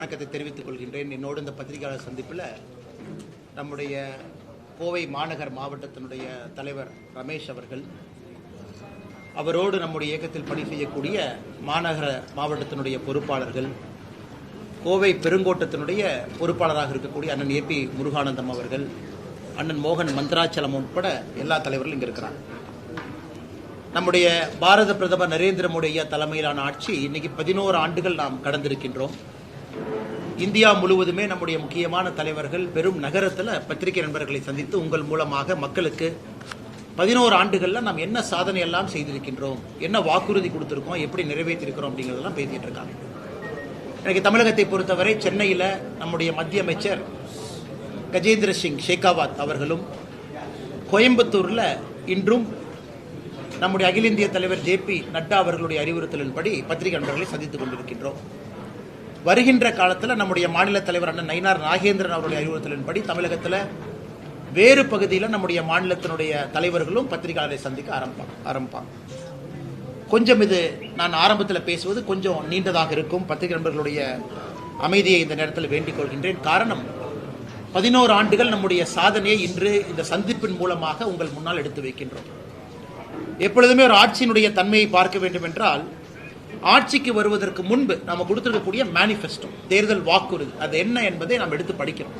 வணக்கத்தை தெரிவித்துக் கொள்கின்றேன். என்னோடு இந்த பத்திரிகையாளர் சந்திப்பில் நம்முடைய கோவை மாநகர் மாவட்டத்தினுடைய தலைவர் ரமேஷ் அவர்கள், அவரோடு நம்முடைய இயக்கத்தில் பணி செய்யக்கூடிய மாநகர மாவட்டத்தினுடைய பொறுப்பாளர்கள், கோவை பெருங்கோட்டத்தினுடைய பொறுப்பாளராக இருக்கக்கூடிய அண்ணன் ஏபி முருகானந்தம் அவர்கள், அண்ணன் மோகன் மந்திராச்சலம் உட்பட எல்லா தலைவர்களும் இங்கே இருக்கிறாங்க. நம்முடைய பாரத பிரதமர் நரேந்திர மோடி தலைமையிலான ஆட்சி இன்னைக்கு 11 ஆண்டுகள் நாம் கடந்திருக்கின்றோம். இந்தியா முழுவதுமே நம்முடைய முக்கியமான தலைவர்கள் பெரும் நகரத்தில் பத்திரிகை நண்பர்களை சந்தித்து உங்கள் மூலமாக மக்களுக்கு 11 ஆண்டுகளில் நாம் என்ன சாதனை எல்லாம் செய்திருக்கின்றோம், என்ன வாக்குறுதி கொடுத்திருக்கோம், எப்படி நிறைவேற்றிருக்கிறோம் அப்படிங்கிறதெல்லாம் பேசிட்டு இருக்காங்க. எனக்கு தமிழகத்தை பொறுத்தவரை சென்னையில் நம்முடைய மத்திய அமைச்சர் கஜேந்திர சிங் ஷேகாவத் அவர்களும், கோயம்புத்தூரில் இன்றும் நம்முடைய அகில இந்திய தலைவர் ஜே.பி. நட்டா அவர்களுடைய அறிவுறுத்தலின்படி பத்திரிகை நண்பர்களை சந்தித்துக் கொண்டிருக்கின்றோம். வருகின்ற காலத்தில் நம்முடைய மாநில தலைவர் அண்ணன் நயினார் நாகேந்திரன் அவருடைய அறிவுறுத்தலின்படி தமிழகத்தில் வேறு பகுதியில் நம்முடைய மாநிலத்தினுடைய தலைவர்களும் பத்திரிகையாளரை சந்திக்க ஆரம்பிப்பாங்க. கொஞ்சம் இது நான் ஆரம்பத்தில் பேசுவது கொஞ்சம் நீண்டதாக இருக்கும். பத்திரிகை நண்பர்களுடைய அமைதியை இந்த நேரத்தில் வேண்டிக் கொள்கின்றேன். காரணம், 11 ஆண்டுகள் நம்முடைய சாதனையை இன்று இந்த சந்திப்பின் மூலமாக உங்கள் முன்னால் எடுத்து வைக்கின்றோம். எப்பொழுதுமே ஒரு ஆட்சியினுடைய தன்மையை பார்க்க வேண்டும் என்றால், ஆட்சிக்கு வருவதற்கு முன்பு நாம் கொடுத்திருக்கக்கூடிய மேனிஃபெஸ்டோ, தேர்தல் வாக்குறுதி, அது என்ன என்பதை நாம் எடுத்து படிக்கிறோம்.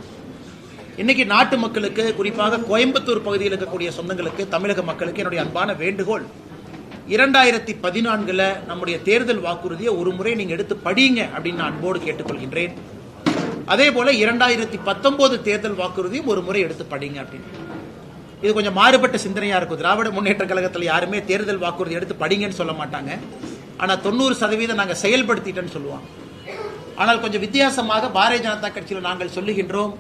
இன்னைக்கு நாட்டு மக்களுக்கு, குறிப்பாக கோயம்புத்தூர் பகுதியில் இருக்கக்கூடிய சொந்தங்களுக்கு, தமிழக மக்களுக்கு என்னுடைய அன்பான வேண்டுகோள், 2014 நம்முடைய தேர்தல் வாக்குறுதியை ஒரு முறை நீங்க எடுத்து படிங்க அப்படின்னு நான் அன்போடு கேட்டுக்கொள்கின்றேன். அதே போல 2019 தேர்தல் வாக்குறுதியும் ஒரு முறை எடுத்து படிங்க அப்படின்னு. இது கொஞ்சம் மாறுபட்ட சிந்தனையா இருக்கும். திராவிட முன்னேற்ற கழகத்தில் யாருமே தேர்தல் வாக்குறுதி எடுத்து படிங்கன்னு சொல்ல மாட்டாங்க. ஆனால் 90% நாங்கள் செயல்படுத்திட்டேன்னு சொல்லுவாங்க. ஆனால் கொஞ்சம் வித்தியாசமாக பாரதிய ஜனதா கட்சியில் நாங்கள் சொல்லுகின்றோம்,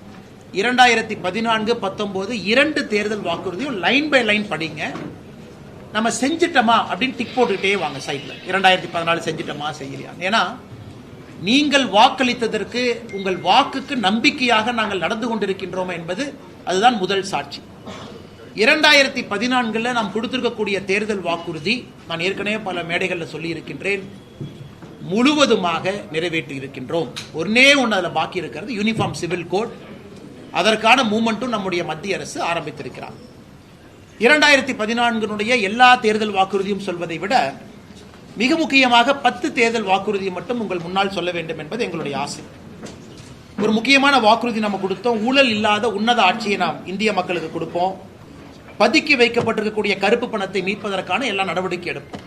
2014-19 2 தேர்தல் வாக்குறுதியும் லைன் பை லைன் படிங்க. நம்ம செஞ்சிட்டோமா அப்படின்னு டிக் போட்டுக்கிட்டே வாங்க சைட்ல. 2014 செஞ்சிட்டோமா, செய்யலையா? ஏன்னா நீங்கள் வாக்களித்ததற்கு, உங்கள் வாக்குக்கு நம்பிக்கையாக நாங்கள் நடந்து கொண்டிருக்கின்றோம் என்பது அதுதான் முதல் சாட்சி. 2014 நாம் கொடுத்திருக்கக்கூடிய தேர்தல் வாக்குறுதி, நான் ஏற்கனவே பல மேடைகளில் சொல்லி இருக்கின்றேன், முழுவதுமாக நிறைவேற்றி இருக்கின்றோம். ஒன்னே ஒன்று அதில் பாக்கி இருக்கிறது, யூனிஃபார்ம் சிவில் கோட். அதற்கான மூவ்மெண்ட்டும் நம்முடைய மத்திய அரசு ஆரம்பித்திருக்கிறார். 2014 எல்லா தேர்தல் வாக்குறுதியும் சொல்வதை விட மிக முக்கியமாக 10 தேர்தல் வாக்குறுதியை மட்டும் உங்கள் முன்னால் சொல்ல வேண்டும் என்பது எங்களுடைய ஆசை. ஒரு முக்கியமான வாக்குறுதி நம்ம கொடுத்தோம், ஊழல் இல்லாத உன்னத ஆட்சியை நாம் இந்திய மக்களுக்கு கொடுப்போம். பதுக்கி வைக்கப்பட்டிருக்கக்கூடிய கருப்பு பணத்தை மீட்பதற்கான எல்லா நடவடிக்கை எடுப்போம்.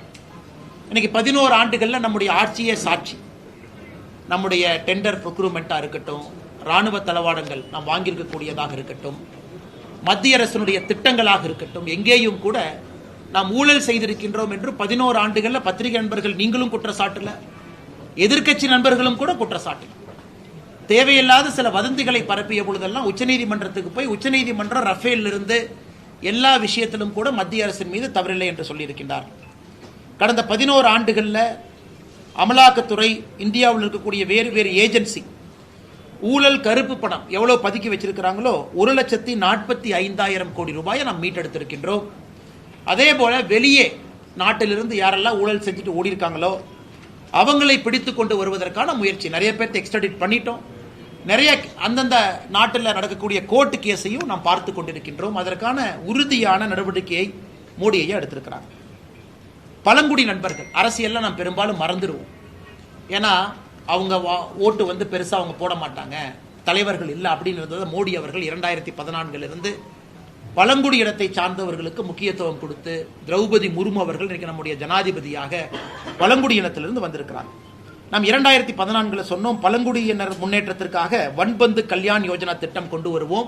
இன்னைக்கு 11 ஆண்டுகள்ல நம்முடைய ஆட்சியே சாட்சி. நம்முடைய டெண்டர் ப்ரொக்யூர்மெண்டா இருக்கட்டும், ராணுவ தளவாடங்கள் நாம் வாங்கியிருக்கக்கூடியதாக இருக்கட்டும், மத்திய அரசினுடைய திட்டங்களாக இருக்கட்டும், எங்கேயும் கூட நாம் ஊழல் செய்திருக்கின்றோம் என்று 11 ஆண்டுகள்ல பத்திரிகை நண்பர்கள் நீங்களும் குற்றச்சாட்டுல, எதிர்க்கட்சி நண்பர்களும் கூட குற்றச்சாட்டு. தேவையில்லாத சில வதந்திகளை பரப்பிய பொழுதெல்லாம் உச்சநீதிமன்றத்துக்கு போய் உச்சநீதிமன்றம் ரஃபேல் இருந்து எல்லா விஷயத்திலும் கூட மத்திய அரசின் மீது தவறில்லை என்று சொல்லியிருக்கின்றார். கடந்த 11 ஆண்டுகளில் அமலாக்கத்துறை, இந்தியாவில் இருக்கக்கூடிய வேறு வேறு ஏஜென்சி ஊழல் கருப்பு பணம் எவ்வளவு பதுக்கி வச்சிருக்கிறாங்களோ 1,45,000 கோடி ரூபாயை நாம் மீட்டெடுத்திருக்கின்றோம். அதே போல வெளியே நாட்டிலிருந்து யாரெல்லாம் ஊழல் செஞ்சுட்டு ஓடி இருக்காங்களோ அவங்களை பிடித்து கொண்டு வருவதற்கான முயற்சி, நிறைய பேர்த்து எக்ஸ்ட்ராடிட் பண்ணிட்டோம். நிறைய அந்தந்த நாட்டில் நடக்கக்கூடிய கோர்ட்டு கேஸையும் நாம் பார்த்து கொண்டிருக்கின்றோம். அதற்கான உறுதியான நடவடிக்கையை மோடி ஐயா எடுத்திருக்கிறாங்க. பழங்குடி நண்பர்கள், அரசியல்ல நாம் பெரும்பாலும் மறந்துடுவோம். ஏன்னா அவங்க ஓட்டு பெருசா அவங்க போட மாட்டாங்க, தலைவர்கள் இல்லை அப்படின்னு மோடி அவர்கள் 2014 பழங்குடி இடத்தை சார்ந்தவர்களுக்கு முக்கியத்துவம் கொடுத்து, திரௌபதி முர்மு அவர்கள் இன்னைக்கு நம்முடைய ஜனாதிபதியாக பழங்குடி இனத்திலிருந்து வந்திருக்கிறாங்க. நாம் 2014 சொன்னோம், பழங்குடியினர் முன்னேற்றத்திற்காக வன்பந்து கல்யாண் யோஜனா திட்டம் கொண்டு வருவோம்.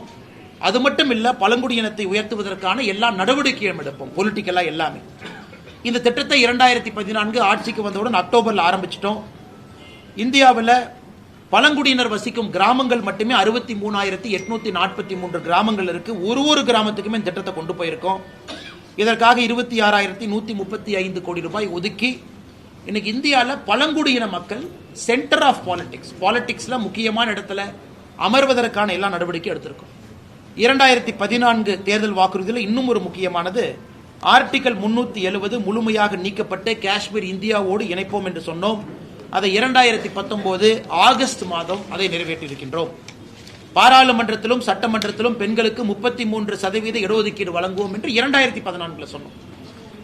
அது மட்டும் இல்ல, பழங்குடியினத்தை உயர்த்துவதற்கான எல்லா நடவடிக்கையும் எடுப்போம், பொலிட்டிக்கலா எல்லாமே. இந்த திட்டத்தை 2014 ஆட்சிக்கு வந்தவுடன் அக்டோபர்ல ஆரம்பிச்சிட்டோம். இந்தியாவில் பழங்குடியினர் வசிக்கும் கிராமங்கள் மட்டுமே 63,843 கிராமங்கள் இருக்கு. ஒரு கிராமத்துக்குமே இந்த திட்டத்தை கொண்டு போயிருக்கோம். இதற்காக 26,135 கோடி ரூபாய் ஒதுக்கி இன்னைக்கு இந்தியாவில் பழங்குடியின மக்கள் சென்டர் ஆஃப் பாலிடிக்ஸ்ல முக்கியமான இடத்துல அமர்வதற்கான எல்லா நடவடிக்கை எடுத்திருக்கோம். 2014 தேர்தல் வாக்குறுதியில் இன்னும் ஒரு முக்கியமானது, ஆர்டிகல் 370 முழுமையாக நீக்கப்பட்டு காஷ்மீர் இந்தியாவோடு இணைப்போம் என்று சொன்னோம். அதை 2019 ஆகஸ்ட் மாதம் அதை நிறைவேற்றியிருக்கின்றோம். பாராளுமன்றத்திலும் சட்டமன்றத்திலும் பெண்களுக்கு 33% இடஒதுக்கீடு வழங்குவோம் என்று 2014 சொன்னோம்.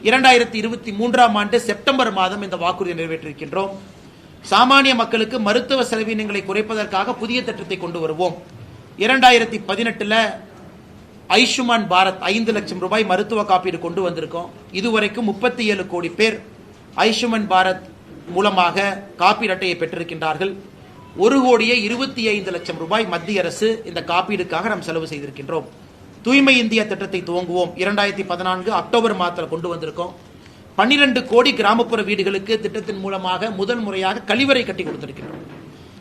2023 ஆண்டு செப்டம்பர் மாதம் இந்த வாக்குறுதியை நிறைவேற்றியிருக்கின்றோம். சாமானிய மக்களுக்கு மருத்துவ செலவினங்களை குறைப்பதற்காக புதிய திட்டத்தை கொண்டு வருவோம். 2018 ஆயுஷ்மான் பாரத் 5 லட்சம் ரூபாய் மருத்துவ காப்பீடு கொண்டு வந்திருக்கோம். இதுவரைக்கும் 37 கோடி பேர் ஆயுஷ்மான் பாரத் மூலமாக காப்பீடு அட்டையை பெற்றிருக்கின்றார்கள். 1,25 லட்சம் ரூபாய் மத்திய அரசு இந்த காப்பீடுக்காக நாம் செலவு செய்திருக்கின்றோம். தூய்மை இந்தியா திட்டத்தை துவங்குவோம். 2014 அக்டோபர் மாதத்தில் கொண்டு வந்திருக்கோம். 12 கோடி கிராமப்புற வீடுகளுக்கு திட்டத்தின் மூலமாக முதல் முறையாக கழிவறை கட்டி கொடுத்திருக்கின்றோம்.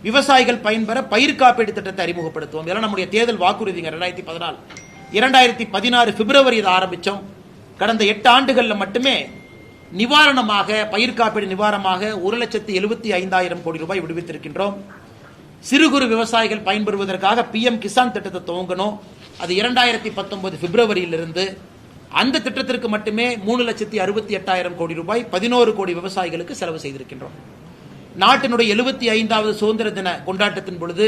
விவசாயிகள் பயன்பெற பயிர் காப்பீடு திட்டத்தை அறிமுகப்படுத்துவோம். இதெல்லாம் நம்முடைய தேர்தல் வாக்குறுதிங்க. 2014 2016 பிப்ரவரி இதை ஆரம்பித்தோம். கடந்த 8 ஆண்டுகளில் மட்டுமே நிவாரணமாக பயிர் காப்பீடு நிவாரணமாக 1,75,000 கோடி ரூபாய் விடுவித்திருக்கின்றோம். சிறு குறு விவசாயிகள் பயன்பெறுவதற்காக PM கிசான் திட்டத்தை துவங்கணும். அது 2019 பிப்ரவரியிலிருந்து அந்த திட்டத்திற்கு மட்டுமே 3,68,000 கோடி ரூபாய் 11 கோடி விவசாயிகளுக்கு செலவு செய்திருக்கின்றோம். நாட்டினுடைய 75வது சுதந்திர தின கொண்டாட்டத்தின் பொழுது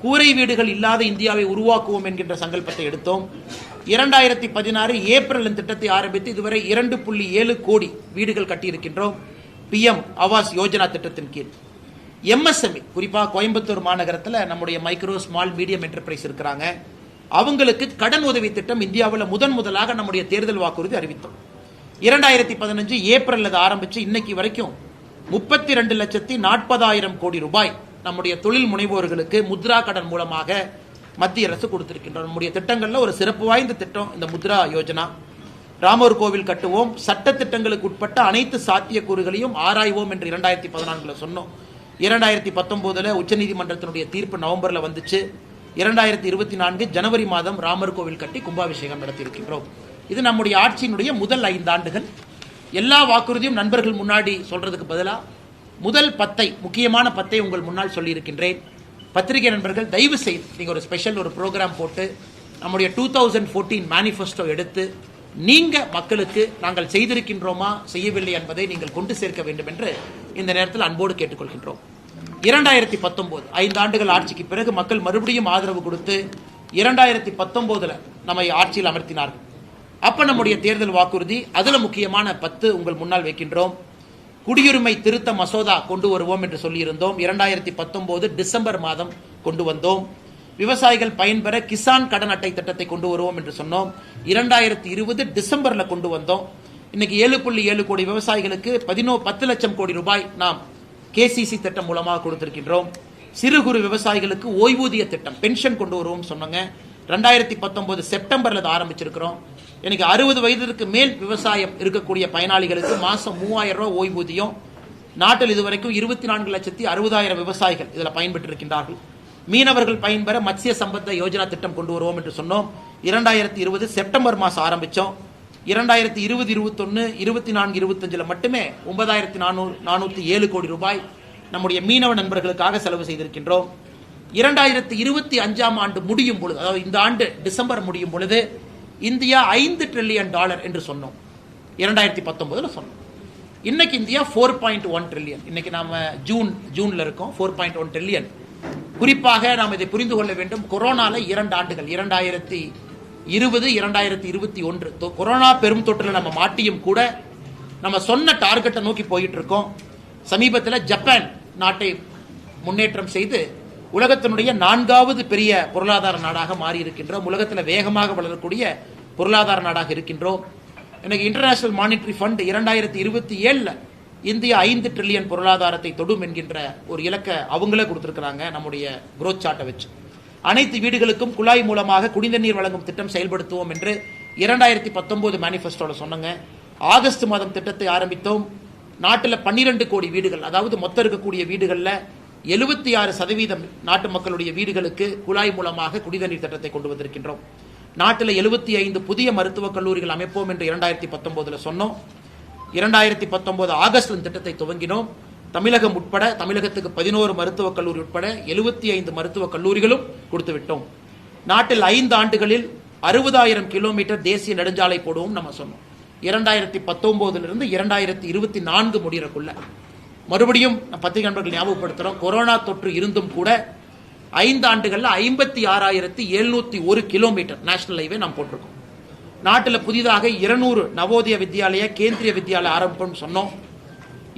கூரை வீடுகள் இல்லாத இந்தியாவை உருவாக்குவோம் என்கின்ற சங்கல்பத்தை எடுத்தோம். 2016 ஏப்ரல் திட்டத்தை ஆரம்பித்து இதுவரை 2.7 கோடி வீடுகள் கட்டியிருக்கின்றோம். PM ஆவாஸ் யோஜனா திட்டத்தின் கீழ் MSME குறிப்பாக கோயம்புத்தூர் மாநகரத்தில் நம்முடைய மைக்ரோ ஸ்மால் மீடியம் என்டர்பிரைஸ் இருக்கிறாங்க. அவங்களுக்கு கடன் உதவி திட்டம் இந்தியாவில் முதலாக நம்முடைய தேர்தல் வாக்குறுதி அறிவித்தோம். 2015 ஏப்ரல் அதை ஆரம்பித்து இன்னைக்கு வரைக்கும் 32,40,000 கோடி ரூபாய் நம்முடைய தொழில் முனைவோர்களுக்கு முத்ரா கடன் மூலமாக மத்திய அரசு கொடுத்திருக்கின்றோம். நம்முடைய திட்டங்களில் ஒரு சிறப்பு வாய்ந்த திட்டம் இந்த முத்ரா யோஜனா. ராமர் கோவில் கட்டுவோம், சட்ட திட்டங்களுக்கு உட்பட்ட அனைத்து சாத்தியக்கூறுகளையும் ஆராய்வோம் என்று 2014 சொன்னோம். 2019 உச்சநீதிமன்றத்தினுடைய தீர்ப்பு நவம்பரில் வந்துச்சு. 2024 ஜனவரி மாதம் ராமர் கோவில் கட்டி கும்பாபிஷேகம் நடத்தியிருக்கின்றோம். இது நம்முடைய ஆட்சியினுடைய முதல் 5 ஆண்டுகள். எல்லா வாக்குறுதியும் நண்பர்கள் முன்னாடி சொல்றதுக்கு பதிலாக முதல் 10 முக்கியமான 10 உங்கள் முன்னால் சொல்லியிருக்கின்றேன். பத்திரிகை நண்பர்கள் தயவு செய்து நீங்கள் ஒரு ஸ்பெஷல் ஒரு ப்ரோக்ராம் போட்டு நம்முடைய 2014 மேனிஃபெஸ்டோ எடுத்து நீங்கள் மக்களுக்கு நாங்கள் செய்திருக்கின்றோமா செய்யவில்லை என்பதை நீங்கள் கொண்டு சேர்க்க வேண்டும் என்று இந்த நேரத்தில் அன்போடு கேட்டுக்கொள்கின்றோம். 2019 5 ஆண்டுகள் ஆட்சிக்கு பிறகு மக்கள் மறுபடியும் ஆதரவு கொடுத்து 2019 நம்மை ஆட்சியில் அமர்த்தினார்கள். அப்ப நம்முடைய தேர்தல் வாக்குறுதி அதுல முக்கியமான 10 உங்கள் முன்னால் வைக்கின்றோம். குடியுரிமை திருத்த மசோதா கொண்டு வருவோம் என்று சொல்லியிருந்தோம். 2019 டிசம்பர் மாதம் கொண்டு வந்தோம். விவசாயிகள் பயன்பெற கிசான் கடன் அட்டை திட்டத்தை கொண்டு வருவோம் என்று சொன்னோம். 2020 டிசம்பர்ல கொண்டு வந்தோம். இன்னைக்கு 7.7 கோடி விவசாயிகளுக்கு 10 லட்சம் கோடி ரூபாய் நாம் KCC திட்டம் மூலமாக கொடுத்திருக்கின்றோம். சிறு குறு விவசாயிகளுக்கு ஓய்வூதிய திட்டம் பென்ஷன் கொண்டு வருவோம் சொன்னாங்க. 2019 செப்டம்பர்ல ஆரம்பிச்சிருக்கிறோம். எனக்கு 60 வயதிற்கு மேல் விவசாயம் இருக்கக்கூடிய பயனாளிகளுக்கு மாசம் 3,000 ரூபாய் ஓய்வூதியம். நாட்டில் இதுவரைக்கும் 24,60,000 விவசாயிகள் இதில் பயன்பெற்றிருக்கின்றார்கள். மீனவர்கள் பயன்பெற மத்ஸ்ய சம்பத்த யோஜனா திட்டம் கொண்டு வருவோம் என்று சொன்னோம். 2020 செப்டம்பர் மாதம் ஆரம்பித்தோம். 2020, 21, 24, 25 மட்டுமே 9,407 கோடி ரூபாய் நம்முடைய மீனவ நண்பர்களுக்காக செலவு செய்திருக்கின்றோம். 2025 ஆண்டு முடியும் பொழுது, அதாவது இந்த ஆண்டு டிசம்பர் முடியும் பொழுது இந்தியா $5 ட்ரில்லியன் என்று சொன்னோம். 2019 சொன்னோம். இன்னைக்கு இந்தியா 4.1 ட்ரில்லியன். இன்னைக்கு நாம ஜூன்ல இருக்கோம். 4.1 ட்ரில்லியன். குறிப்பாக நாம் இதை புரிந்து கொள்ள வேண்டும். கொரோனால 2 ஆண்டுகள் 2020, 2021 கொரோனா பெரும் தொற்றில் நம்ம மாட்டியும் கூட நம்ம சொன்ன டார்கெட்டை நோக்கி போயிட்டு இருக்கோம். சமீபத்தில் ஜப்பான் நாட்டை முன்னேற்றம் செய்து உலகத்தினுடைய 4வது பெரிய பொருளாதார நாடாக மாறி இருக்கின்றோம். உலகத்தில் வேகமாக வளரக்கூடிய பொருளாதார நாடாக இருக்கின்றோம். எனக்கு international monetary fund 2027 India 5 trillion பொருளாதாரத்தை தொடும் என்கின்ற ஒரு இலக்கை அவங்களே கொடுத்திருக்கிறாங்க. நம்முடைய குரோத் சார்ட்டை வச்சு அனைத்து வீடுகளுக்கும் குழாய் மூலமாக குடிநீர் வழங்கும் திட்டம் செயல்படுத்துவோம் என்று 2019 மேனிஃபெஸ்டோல சொன்னாங்க. ஆகஸ்ட் மாதம் திட்டத்தை ஆரம்பித்தோம். நாட்டில் 12 கோடி வீடுகள், அதாவது மொத்தம் இருக்கக்கூடிய வீடுகளில் 76% நாட்டு மக்களுடைய வீடுகளுக்கு குழாய் மூலமாக குடிநீர் திட்டத்தை கொண்டு வந்திருக்கின்றோம். நாட்டில் 75 புதிய மருத்துவக் கல்லூரிகள் அமைப்போம் என்று 2019 சொன்னோம். 2019 ஆகஸ்ட் திட்டத்தை துவங்கினோம். தமிழகம் உட்பட தமிழகத்துக்கு 11 மருத்துவக் கல்லூரி உட்பட 75 மருத்துவக் கல்லூரிகளும் கொடுத்து விட்டோம். நாட்டில் 5 ஆண்டுகளில் 60,000 கிலோமீட்டர் தேசிய நெடுஞ்சாலை போடுவோம் நம்ம சொன்னோம். 2019 2024 முடியறக்குள்ள மறுபடியும் பத்திரிகை நண்பர்கள் ஞாபகப்படுத்துகிறோம், கொரோனா தொற்று இருந்தும் கூட 5 ஆண்டுகளில் 56,701 கிலோமீட்டர் நேஷனல் ஹைவே நாம் போட்டிருக்கோம். நாட்டில் புதிதாக 200 நவோதய வித்யாலயா கேந்திரிய வித்யாலயா ஆரம்பிப்போம் சொன்னோம்.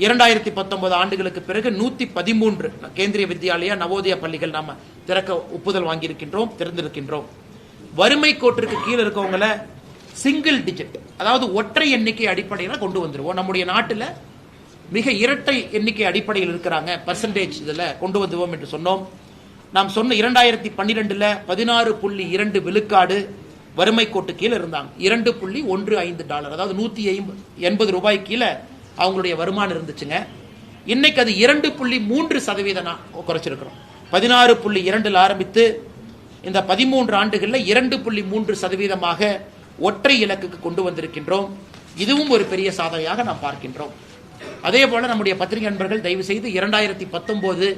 2019 ஆண்டுகளுக்கு பிறகு 113 கேந்திரிய வித்யாலயா நவோதயா பள்ளிகள் நாம திறக்க ஒப்புதல் வாங்கியிருக்கின்றோம், திறந்திருக்கின்றோம். வறுமை கோட்டிற்கு கீழே இருக்கவங்கள சிங்கிள் டிஜிட், அதாவது ஒற்றை எண்ணிக்கை அடிப்படையில் கொண்டு வந்துருவோம். நம்முடைய நாட்டில் மிக இரட்டை எண்ணிக்கை அடிப்படையில் இருக்கிறாங்க, பர்சன்டேஜ் இதில் கொண்டு வந்துவோம் என்று சொன்னோம். நாம் சொன்ன 2012 16.2 விழுக்காடு வறுமை கோட்டு கீழே இருந்தாங்க. $2.15, அதாவது $180 ரூபாய் கீழே அவங்களுடைய வருமானம் இருந்துச்சுங்க. இன்னைக்கு அது 2.3% குறைச்சிருக்கிறோம். 16.2 ஆரம்பித்து இந்த 13 ஆண்டுகளில் 2.3% ஒற்றை இலக்குக்கு கொண்டு வந்திருக்கின்றோம். இதுவும் ஒரு பெரிய சாதனையாக நாம் பார்க்கின்றோம். அதே போல நம்முடைய பத்திரிகை நண்பர்கள் தயவு செய்து 2019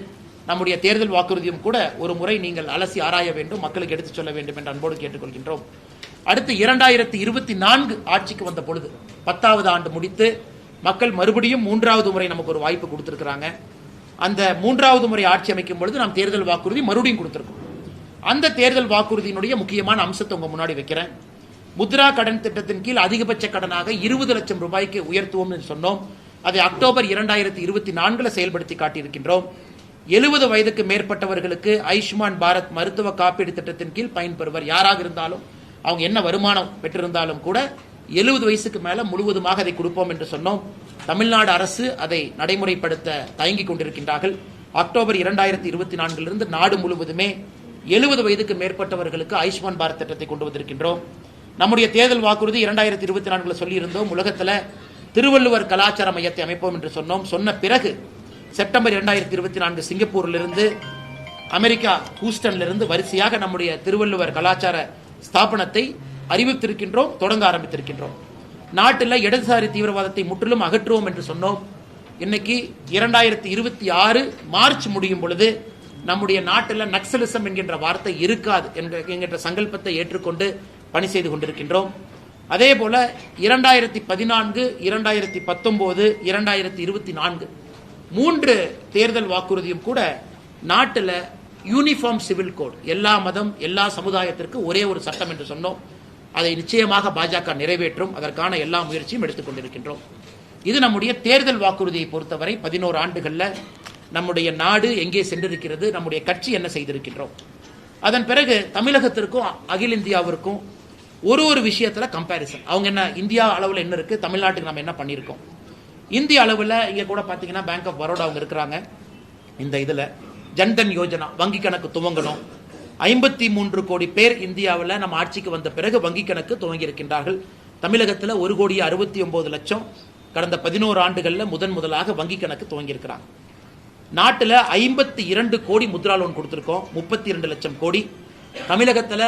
நம்முடைய தேர்தல் வாக்குறுதியும் கூட ஒரு முறை நீங்கள் அலசி ஆராய வேண்டும், மக்களுக்கு எடுத்துச் சொல்ல வேண்டும் என்று அன்போடு கேட்டுக்கொள்கின்றோம். அடுத்து 2024 ஆட்சிக்கு வந்த பொழுது 10வது ஆண்டு முடித்து மக்கள் மறுபடியும் 3வது முறை நமக்கு ஒரு வாய்ப்பு கொடுத்திருக்கிறாங்க. அந்த 3வது முறை ஆட்சி அமைக்கும் பொழுது நாம் தேர்தல் வாக்குறுதி மறுபடியும் கொடுத்திருக்கோம். அந்த தேர்தல் வாக்குறுதியினுடைய முக்கியமான அம்சத்தை உங்க முன்னாடி வைக்கிறேன். முத்ரா கடன் திட்டத்தின் கீழ் அதிகபட்ச கடனாக 20 லட்சம் ரூபாய்க்கு உயர்த்துவோம் என்று சொன்னோம். அதை அக்டோபர் 2024 செயல்படுத்தி காட்டியிருக்கின்றோம். 70 வயதுக்கு மேற்பட்டவர்களுக்கு ஆயுஷ்மான் பாரத் மருத்துவ காப்பீடு திட்டத்தின் கீழ் பயன்பெறுவர் யாராக இருந்தாலும், அவங்க என்ன வருமானம் பெற்றிருந்தாலும் கூட 70 வயசுக்கு மேல முழுவதுமாக அதை கொடுப்போம் என்று சொன்னோம். தமிழ்நாடு அரசு அதை நடைமுறைப்படுத்த தயங்கிக் கொண்டிருக்கின்றார்கள். அக்டோபர் 2024 நாடு முழுவதுமே 70 வயதுக்கு மேற்பட்டவர்களுக்கு ஆயுஷ்மான் பாரத் திட்டத்தை கொண்டு வந்திருக்கின்றோம். நம்முடைய தேர்தல் வாக்குறுதி 2024 சொல்லியிருந்தோம், உலகத்தில் திருவள்ளுவர் கலாச்சார மையத்தை அமைப்போம் என்று சொன்னோம். சொன்ன பிறகு செப்டம்பர் 2024 சிங்கப்பூரிலிருந்து, அமெரிக்கா ஹூஸ்டனிலிருந்து வரிசையாக நம்முடைய திருவள்ளுவர் கலாச்சார ஸ்தாபனத்தை அறிவித்திருக்கின்றோம், தொடங்க ஆரம்பித்திருக்கின்றோம். நாட்டில் இடதுசாரி தீவிரவாதத்தை முற்றிலும் அகற்றுவோம் என்று சொன்னோம். இன்னைக்கு 2026 மார்ச் முடியும் பொழுது நம்முடைய நாட்டில் நக்சலிசம் என்கின்ற வார்த்தை இருக்காது என்கின்ற சங்கல்பத்தை ஏற்றுக்கொண்டு பணி செய்து கொண்டிருக்கின்றோம். அதே போல 2014, 2019, 2024 3 தேர்தல் வாக்குறுதியும் கூட நாட்டில் யூனிஃபார்ம் சிவில் கோட், எல்லா மதம் எல்லா சமுதாயத்திற்கு ஒரே ஒரு சட்டம் என்று சொன்னோம். அதை நிச்சயமாக பாஜக நிறைவேற்றும், அதற்கான எல்லா முயற்சியும் எடுத்துக் கொண்டிருக்கின்றோம். இது நம்முடைய தேர்தல் வாக்குறுதியை பொறுத்தவரை 11 ஆண்டுகளில் நம்முடைய நாடு எங்கே சென்றிருக்கிறது, நம்முடைய கட்சி என்ன செய்திருக்கின்றோம். அதன் பிறகு தமிழகத்திற்கும் அகில இந்தியாவிற்கும் ஒரு விஷயத்துல கம்பேரிசன், அவங்க என்ன இந்தியா அளவில் என்ன இருக்கு, தமிழ்நாட்டுக்கு நம்ம என்ன பண்ணியிருக்கோம். இந்திய அளவில் இங்க கூட பாத்தீங்கன்னா பேங்க் ஆஃப் பரோடா அவங்க இருக்கிறாங்க. இந்த இதுல ஜன்தன் யோஜனா வங்கி கணக்கு துவங்கணும். 53 கோடி பேர் இந்தியாவில் நம்ம ஆட்சிக்கு வந்த பிறகு வங்கி கணக்கு துவங்கி இருக்கின்றார்கள். தமிழகத்தில் 1,69,00,000 கடந்த 11 ஆண்டுகளில் முதலாக வங்கி கணக்கு துவங்கி இருக்கிறாங்க. நாட்டில் 52 கோடி முத்ரா லோன் கொடுத்திருக்கோம், 32 லட்சம் கோடி. தமிழகத்தில்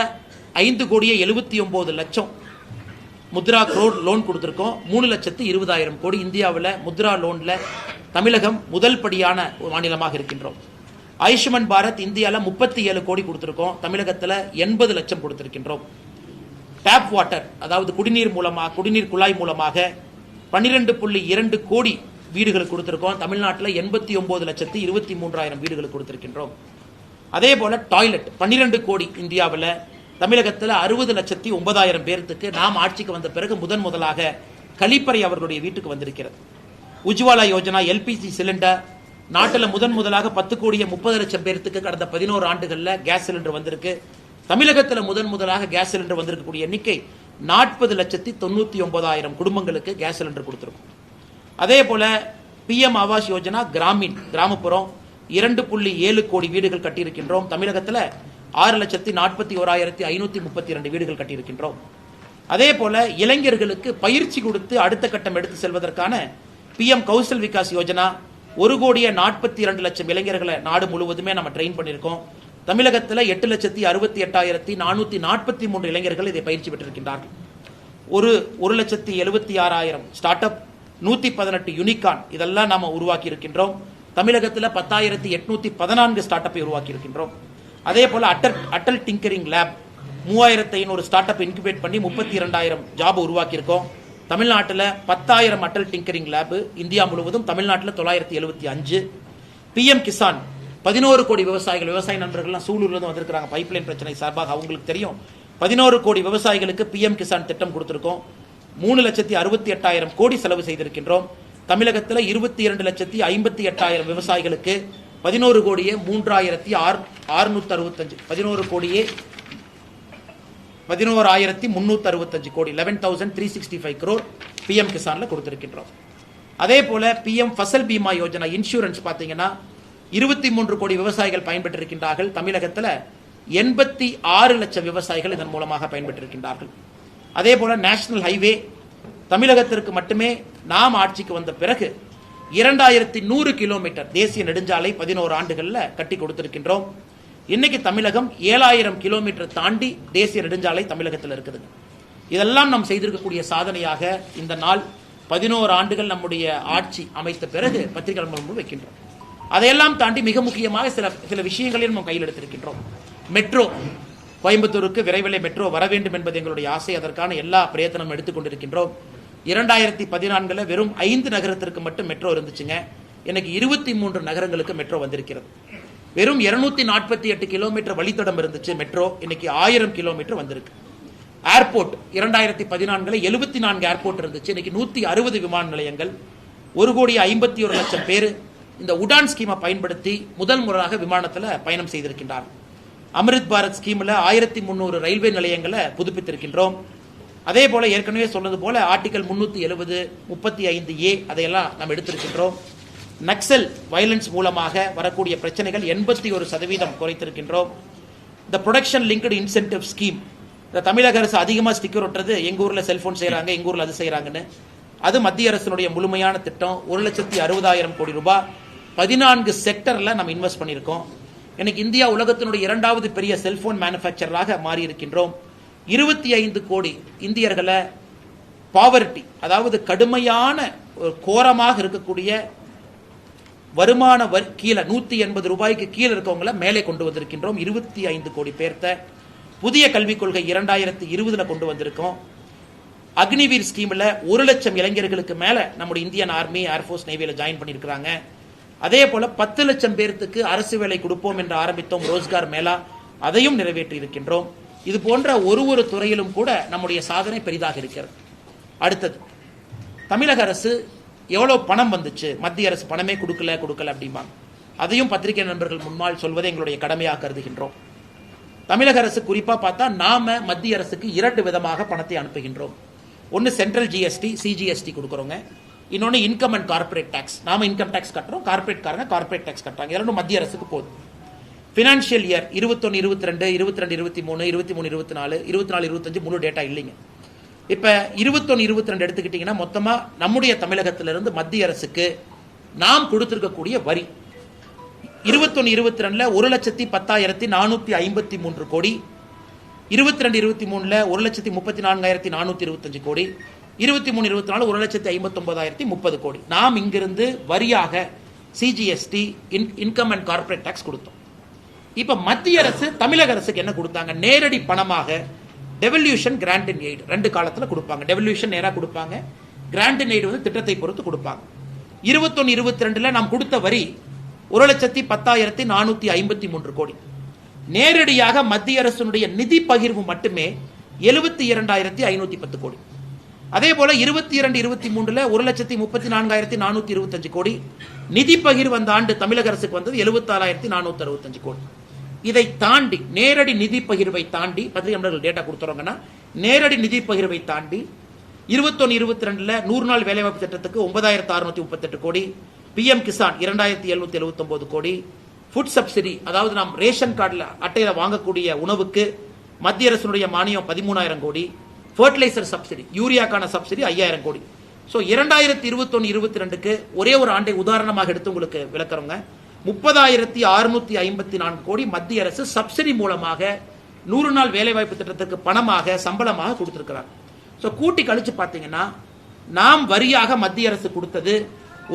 5,79,00,000 முத்ரா லோன் கொடுத்திருக்கோம், 3,20,000 கோடி. இந்தியாவில் முத்ரா லோன்ல தமிழகம் முதல் படியான மாநிலமாக இருக்கின்றோம். ஆயுஷ்மான் பாரத் இந்தியாவில் 37 கோடி கொடுத்திருக்கோம், தமிழகத்தில் 80 லட்சம் கொடுத்திருக்கின்றோம். டேப் வாட்டர், அதாவது குடிநீர் குழாய் மூலமாக 12.2 கோடி வீடுகளுக்கு கொடுத்திருக்கோம், தமிழ்நாட்டில் 89,23,000 வீடுகளுக்கு கொடுத்திருக்கின்றோம். அதே போல டாய்லெட் 12 கோடி இந்தியாவில், தமிழகத்தில் 60,09,000 பேருக்கு நாம் ஆட்சிக்கு வந்த பிறகு முதலாக கழிப்பறை அவர்களுடைய வீட்டுக்கு வந்திருக்கிறது. உஜ்வாலா யோஜனா எல்பிஜி சிலிண்டர் நாட்டில் முதலாக 10,30,00,000 பேருக்கு கடந்த 11 ஆண்டுகளில் கேஸ் சிலிண்டர் வந்திருக்கு. தமிழகத்தில் முதலாக கேஸ் சிலிண்டர் வந்திருக்கக்கூடிய எண்ணிக்கை 40,99,000 குடும்பங்களுக்கு கேஸ் சிலிண்டர் கொடுத்திருக்கும். அதே போல பிஎம் ஆவாஸ் யோஜனா கிராமப்புறம் 2.7 கோடி வீடுகள் கட்டியிருக்கின்றோம். தமிழகத்தில் 6,41,532 வீடுகள் கட்டியிருக்கின்றோம். அதே போல இளைஞர்களுக்கு பயிற்சி கொடுத்து அடுத்த கட்டம் எடுத்து செல்வதற்கான பிஎம் கௌசல் விகாஸ் யோஜனா 1,42,00,000 இளைஞர்களை நாடு முழுவதுமே நம்ம ட்ரெயின் பண்ணியிருக்கோம். தமிழகத்தில் 8,68,443 இளைஞர்கள் இதை பயிற்சி பெற்றிருக்கின்றார்கள். 1,76,000 ஸ்டார்ட் அப், 118 யூனிகான் இதெல்லாம் நாம உருவாக்கி இருக்கின்றோம். தமிழகத்தில் 10,814 ஸ்டார்ட் அப்பை உருவாக்கி இருக்கின்றோம். அதே போல Atal tinkering lab 3,500 start up incubate பண்ணி 32,000 ஜாப் உருவாக்கி இருக்கோம். தமிழ்நாட்டில் 10,000 அட்டல் டிங்கரிங் லேப், இந்தியா முழுவதும், தமிழ்நாட்டில் 975. PM கிசான் 11 கோடி விவசாயிகள், விவசாய நண்பர்கள்லாம் சூலூர்லேருந்து வந்திருக்கிறாங்க பைப்லைன் பிரச்சனை சார்பாக, அவங்களுக்கு தெரியும். 11 கோடி விவசாயிகளுக்கு PM கிசான் திட்டம் கொடுத்துருக்கோம். 3,68,000 கோடி செலவு செய்திருக்கின்றோம். தமிழகத்தில் 22,58,000 விவசாயிகளுக்கு 11 கோடியே 3,665 11,365 கோடி 11,365 crore PM கிசான்ல கொடுத்திருக்கின்றோம். அதே போல PM ஃபசல் பீமா யோஜனா இன்சூரன்ஸ் பார்த்தீங்கன்னா 23 கோடி விவசாயிகள் பயன்பெற்றிருக்கின்றார்கள். தமிழகத்தில் 86 லட்சம் விவசாயிகள் இதன் மூலமாக பயன்பெற்றிருக்கின்றார்கள். அதே போல நேஷனல் ஹைவே தமிழகத்திற்கு மட்டுமே நாம் ஆட்சிக்கு வந்த பிறகு 2100 கிலோமீட்டர் தேசிய நெடுஞ்சாலை 11 ஆண்டுகளில் கட்டி கொடுத்திருக்கின்றோம். இன்னைக்கு தமிழகம் 7000 கிலோமீட்டர் தாண்டி தேசிய நெடுஞ்சாலை தமிழகத்தில் இருக்குது. இதெல்லாம் நாம் செய்திருக்கக்கூடிய சாதனையாக இந்த நாள் 11 ஆண்டுகள் நம்முடைய ஆட்சி அமைத்த பிறகு பத்திரிகை முன்பு வைக்கின்றோம். அதையெல்லாம் தாண்டி மிக முக்கியமாக சில விஷயங்களையும் நாம் கையில் எடுத்திருக்கின்றோம். மெட்ரோ, கோயம்புத்தூருக்கு விரைவில் மெட்ரோ வர வேண்டும் என்பது எங்களுடைய ஆசை. அதற்கான எல்லா பிரயத்தனம் எடுத்துக்கொண்டிருக்கின்றோம். 2014 வெறும் 5 நகரத்திற்கு மட்டும் மெட்ரோ இருந்துச்சுங்க. எனக்கு 23 நகரங்களுக்கு மெட்ரோ வந்திருக்கிறது. வெறும் 248 கிலோமீட்டர் வழித்தடம் இருந்துச்சு மெட்ரோ, இன்னைக்கு 1000 கிலோமீட்டர் வந்திருக்கு. ஏர்போர்ட் 2014 74 ஏர்போர்ட் இருந்துச்சு, இன்னைக்கு 160 விமான நிலையங்கள், 1,51,00,000 பேர் இந்த உடான் ஸ்கீமை பயன்படுத்தி முதல் முறையாக விமானத்தில் பயணம் செய்திருக்கின்றார்கள். அமிர்த் பாரத் ஸ்கீமில் 1300 ரயில்வே நிலையங்களை புதுப்பித்திருக்கின்றோம். அதே போல ஏற்கனவே சொன்னது போல ஆர்டிகல் 370, 35A அதையெல்லாம் நாம் எடுத்திருக்கின்றோம். நக்சல் வயலன்ஸ் மூலமாக வரக்கூடிய பிரச்சனைகள் 81% குறைத்திருக்கின்றோம். இந்த ப்ரொடக்ஷன் லிங்க்டு இன்சென்டிவ் ஸ்கீம், இந்த தமிழக அரசு அதிகமாக ஸ்டிக்கர் ஒட்டுறது எங்கள் ஊரில் செல்போன் செய்கிறாங்க, எங்கள் ஊரில் அது செய்கிறாங்கன்னு, அது மத்திய அரசினுடைய முழுமையான திட்டம். 1,60,000 கோடி ரூபாய் 14 செக்டரில் நம்ம இன்வெஸ்ட் பண்ணியிருக்கோம். இன்னைக்கு இந்தியா உலகத்தினுடைய 2வது பெரிய செல்போன் மேனுஃபேக்சராக மாறி இருக்கின்றோம். 25 கோடி இந்தியர்களை பாவர்ட்டி, அதாவது கடுமையான கோரமாக இருக்கக்கூடிய வருமான கீழே 180 ரூபாய்க்கு கீழே இருக்கவங்களை மேலே கொண்டு வந்திருக்கின்றோம். 25 கோடி பேர்த்த புதிய கல்விக் கொள்கை 2020 கொண்டு வந்திருக்கோம். அக்னிவீர் ஸ்கீம்ல 1 லட்சம் இளைஞர்களுக்கு மேல நம்முடைய இந்தியன் ஆர்மி, ஏர்ஃபோர்ஸ், நேவியில ஜாயின் பண்ணியிருக்கிறாங்க. அதே போல 10 லட்சம் பேருக்கு அரசு வேலை கொடுப்போம் என்று ஆரம்பித்தோம் ரோஸ்கார் மேளா, அதையும் நிறைவேற்றி இருக்கின்றோம். இது போன்ற ஒரு துறையிலும் கூட நம்முடைய சாதனை பெரிதாக இருக்கிறது. அடுத்தது, தமிழக அரசு எவ்வளவு பணம் வந்துச்சு, மத்திய அரசு பணமே கொடுக்கல அப்படிம்பாங்க. அதையும் பத்திரிகை நண்பர்கள் முன்னால் சொல்வதை எங்களுடைய கடமையாக கருதுகின்றோம். தமிழக அரசு குறிப்பா பார்த்தா நாம மத்திய அரசுக்கு 2 விதமாக பணத்தை அனுப்புகின்றோம். ஒன்னு சென்ட்ரல் ஜிஎஸ்டி, CGST கொடுக்குறோங்க. இன்னொன்னு இன்கம் அண்ட் கார்பரேட் டாக்ஸ். நாம இன்கம் டாக்ஸ் கட்டுறோம், கார்பரேட் டாக்ஸ் கட்டுறாங்க. இதெல்லாம் மத்திய அரசுக்கு போகுது. ஃபினான்ஷியல் இயர் 21, 22, 23, 24, 25 முழு டேட்டா இல்லைங்க. இப்ப 21, 22 எடுத்துக்கிட்டீங்கன்னா மொத்தமா நம்முடைய தமிழகத்திலிருந்து மத்திய அரசுக்கு நாம் கொடுத்திருக்கக்கூடிய வரி 21, 22 1,10,453 கோடி, 22, 23 1,34,425 கோடி, 23, 24 1,59,030 கோடி நாம் இங்கிருந்து வரியாக CGST, income and corporate tax கொடுத்தோம். இப்ப மத்திய அரசு தமிழக அரசுக்கு என்ன கொடுத்தாங்க? நேரடி பணமாக டெவல்யூஷன், கிராண்ட் அண்ட் எய்ட் 2 காலத்துல கொடுப்பாங்க. டெவல்யூஷன் நேரா கொடுப்பாங்க, கிராண்ட் அண்ட் எய்ட் திட்டத்தை பொறுத்து கொடுப்பாங்க. 21, 22 நாம் கொடுத்த வரி 1,10,453 கோடி. நேரடியாக மத்திய அரசுடைய நிதி பகிர்வு மட்டுமே 72,510 கோடி. அதே போல 22, 23 1,34,425 கோடி நிதி பகிர்வு அந்த ஆண்டு தமிழக அரசுக்கு வந்தது 76,465 கோடி. இதை தாண்டி நேரடி நிதி பகிர்வை தாண்டி பத்திரிகை டேட்டா கொடுத்துறோங்கன்னா, நேரடி நிதி பகிர்வை தாண்டி 21, 22 100 நாள் வேலைவாய்ப்பு திட்டத்துக்கு 9,638 கோடி, PM கிசான் 2,779 கோடி, ஃபுட் சப்சிடி, அதாவது நாம் ரேஷன் கார்டில் அட்டையில வாங்கக்கூடிய உணவுக்கு மத்திய அரசுடைய மானியம் 13,000 கோடி, ஃபர்டிலைசர் சப்சிடி, யூரியாக்கான சப்சிடி 5,000 கோடி. ஸோ 2021, 22க்கு ஒரே ஒரு ஆண்டை உதாரணமாக எடுத்து உங்களுக்கு விளக்குறோங்க. 30,654 கோடி மத்திய அரசு சப்சிடி மூலமாக 100 நாள் வேலைவாய்ப்பு திட்டத்துக்கு பணமாக சம்பளமாக கொடுத்திருக்கிறார். ஸோ கூட்டி கழிச்சு பார்த்தீங்கன்னா நாம் வரியாக மத்திய அரசு கொடுத்தது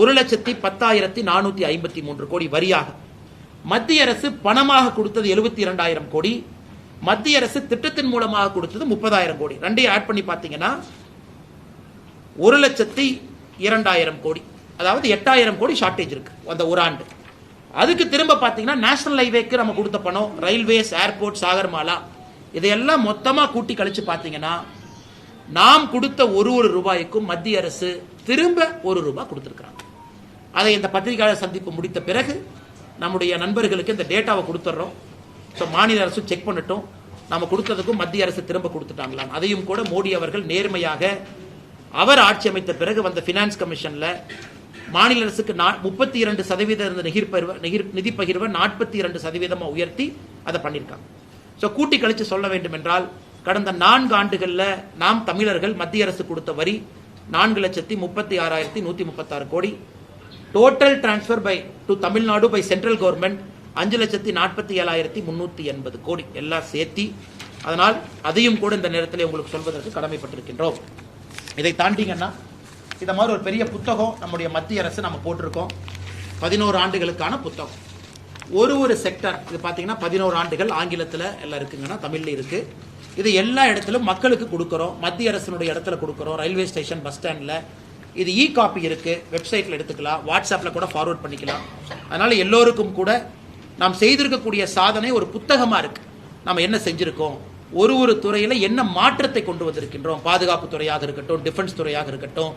1,10,453 கோடி வரியாக. மத்திய அரசு பணமாக கொடுத்தது 72,000 கோடி. மத்திய அரசு திட்டத்தின் மூலமாக கொடுத்தது 30,000 கோடி. ரெண்டையும் ஆட் பண்ணி பார்த்தீங்கன்னா 1,02,000 கோடி, அதாவது 8,000 கோடி ஷார்டேஜ் இருக்கு அந்த ஒரு ஆண்டு. அதுக்கு திரும்ப பார்த்தீங்கன்னா நேஷனல் ஹைவேக்கு நம்ம கொடுத்த பணம், ரயில்வேஸ், ஏர்போர்ட், சாகர்மாலா, இதையெல்லாம் மொத்தமாக கூட்டி கழிச்சு பார்த்தீங்கன்னா நாம் கொடுத்த ஒரு ரூபாய்க்கும் மத்திய அரசு திரும்ப ₹1 கொடுத்துருக்காங்க. அதை இந்த பத்திரிகையாளர் சந்திப்பு முடித்த பிறகு நம்முடைய நண்பர்களுக்கு இந்த டேட்டாவை கொடுத்துட்றோம். ஸோ மாநில அரசு செக் பண்ணட்டும், நம்ம கொடுத்ததுக்கும் மத்திய அரசு திரும்ப கொடுத்துட்டாங்களாம். அதையும் கூட மோடி அவர்கள் நேர்மையாக அவர் ஆட்சி அமைத்த பிறகு வந்த ஃபினான்ஸ் கமிஷன்ல மாநில அரசுக்கு 32% இருந்த நிதி பகிர்வை 42% உயர்த்தி அதை பண்ணியிருக்காங்க. ஸோ கூட்டி கழிச்சு சொல்ல வேண்டும் என்றால் கடந்த 4 ஆண்டுகளில் நாம் தமிழர்கள் மத்திய அரசு கொடுத்த வரி 4,36,136 கோடி. Total transfer by to Tamil Nadu by central government 5,47,380 கோடி எல்லாம் சேர்த்தி. அதனால் அதையும் கூட இந்த நேரத்தில் உங்களுக்கு சொல்வதற்கு கடமைப்பட்டிருக்கின்றோம். இதை தாண்டிங்கன்னா இந்த மாதிரி ஒரு பெரிய புத்தகம் நம்முடைய மத்திய அரசு நம்ம போட்டிருக்கோம். 11 ஆண்டுகளுக்கான புத்தகம். ஒரு செக்டர் இது பார்த்தீங்கன்னா 11 ஆண்டுகள் ஆங்கிலத்தில் எல்லாம் இருக்குங்கன்னா தமிழ்ல இருக்கு. இது எல்லா இடத்திலும் மக்களுக்கு கொடுக்குறோம். மத்திய அரசினுடைய இடத்துல கொடுக்குறோம். ரயில்வே ஸ்டேஷன், பஸ் ஸ்டாண்டில் இது காப்பி இருக்கு. வெப்சைட்டில் எடுத்துக்கலாம், வாட்ஸ்அப்பில் கூட ஃபார்வர்ட் பண்ணிக்கலாம். அதனால எல்லோருக்கும் கூட நாம் செய்திருக்கக்கூடிய சாதனை ஒரு புத்தகமாக இருக்கு. நம்ம என்ன செஞ்சிருக்கோம், ஒரு துறையில் என்ன மாற்றத்தை கொண்டு வந்திருக்கின்றோம். பாதுகாப்பு துறையாக இருக்கட்டும், டிஃபென்ஸ் துறையாக இருக்கட்டும்,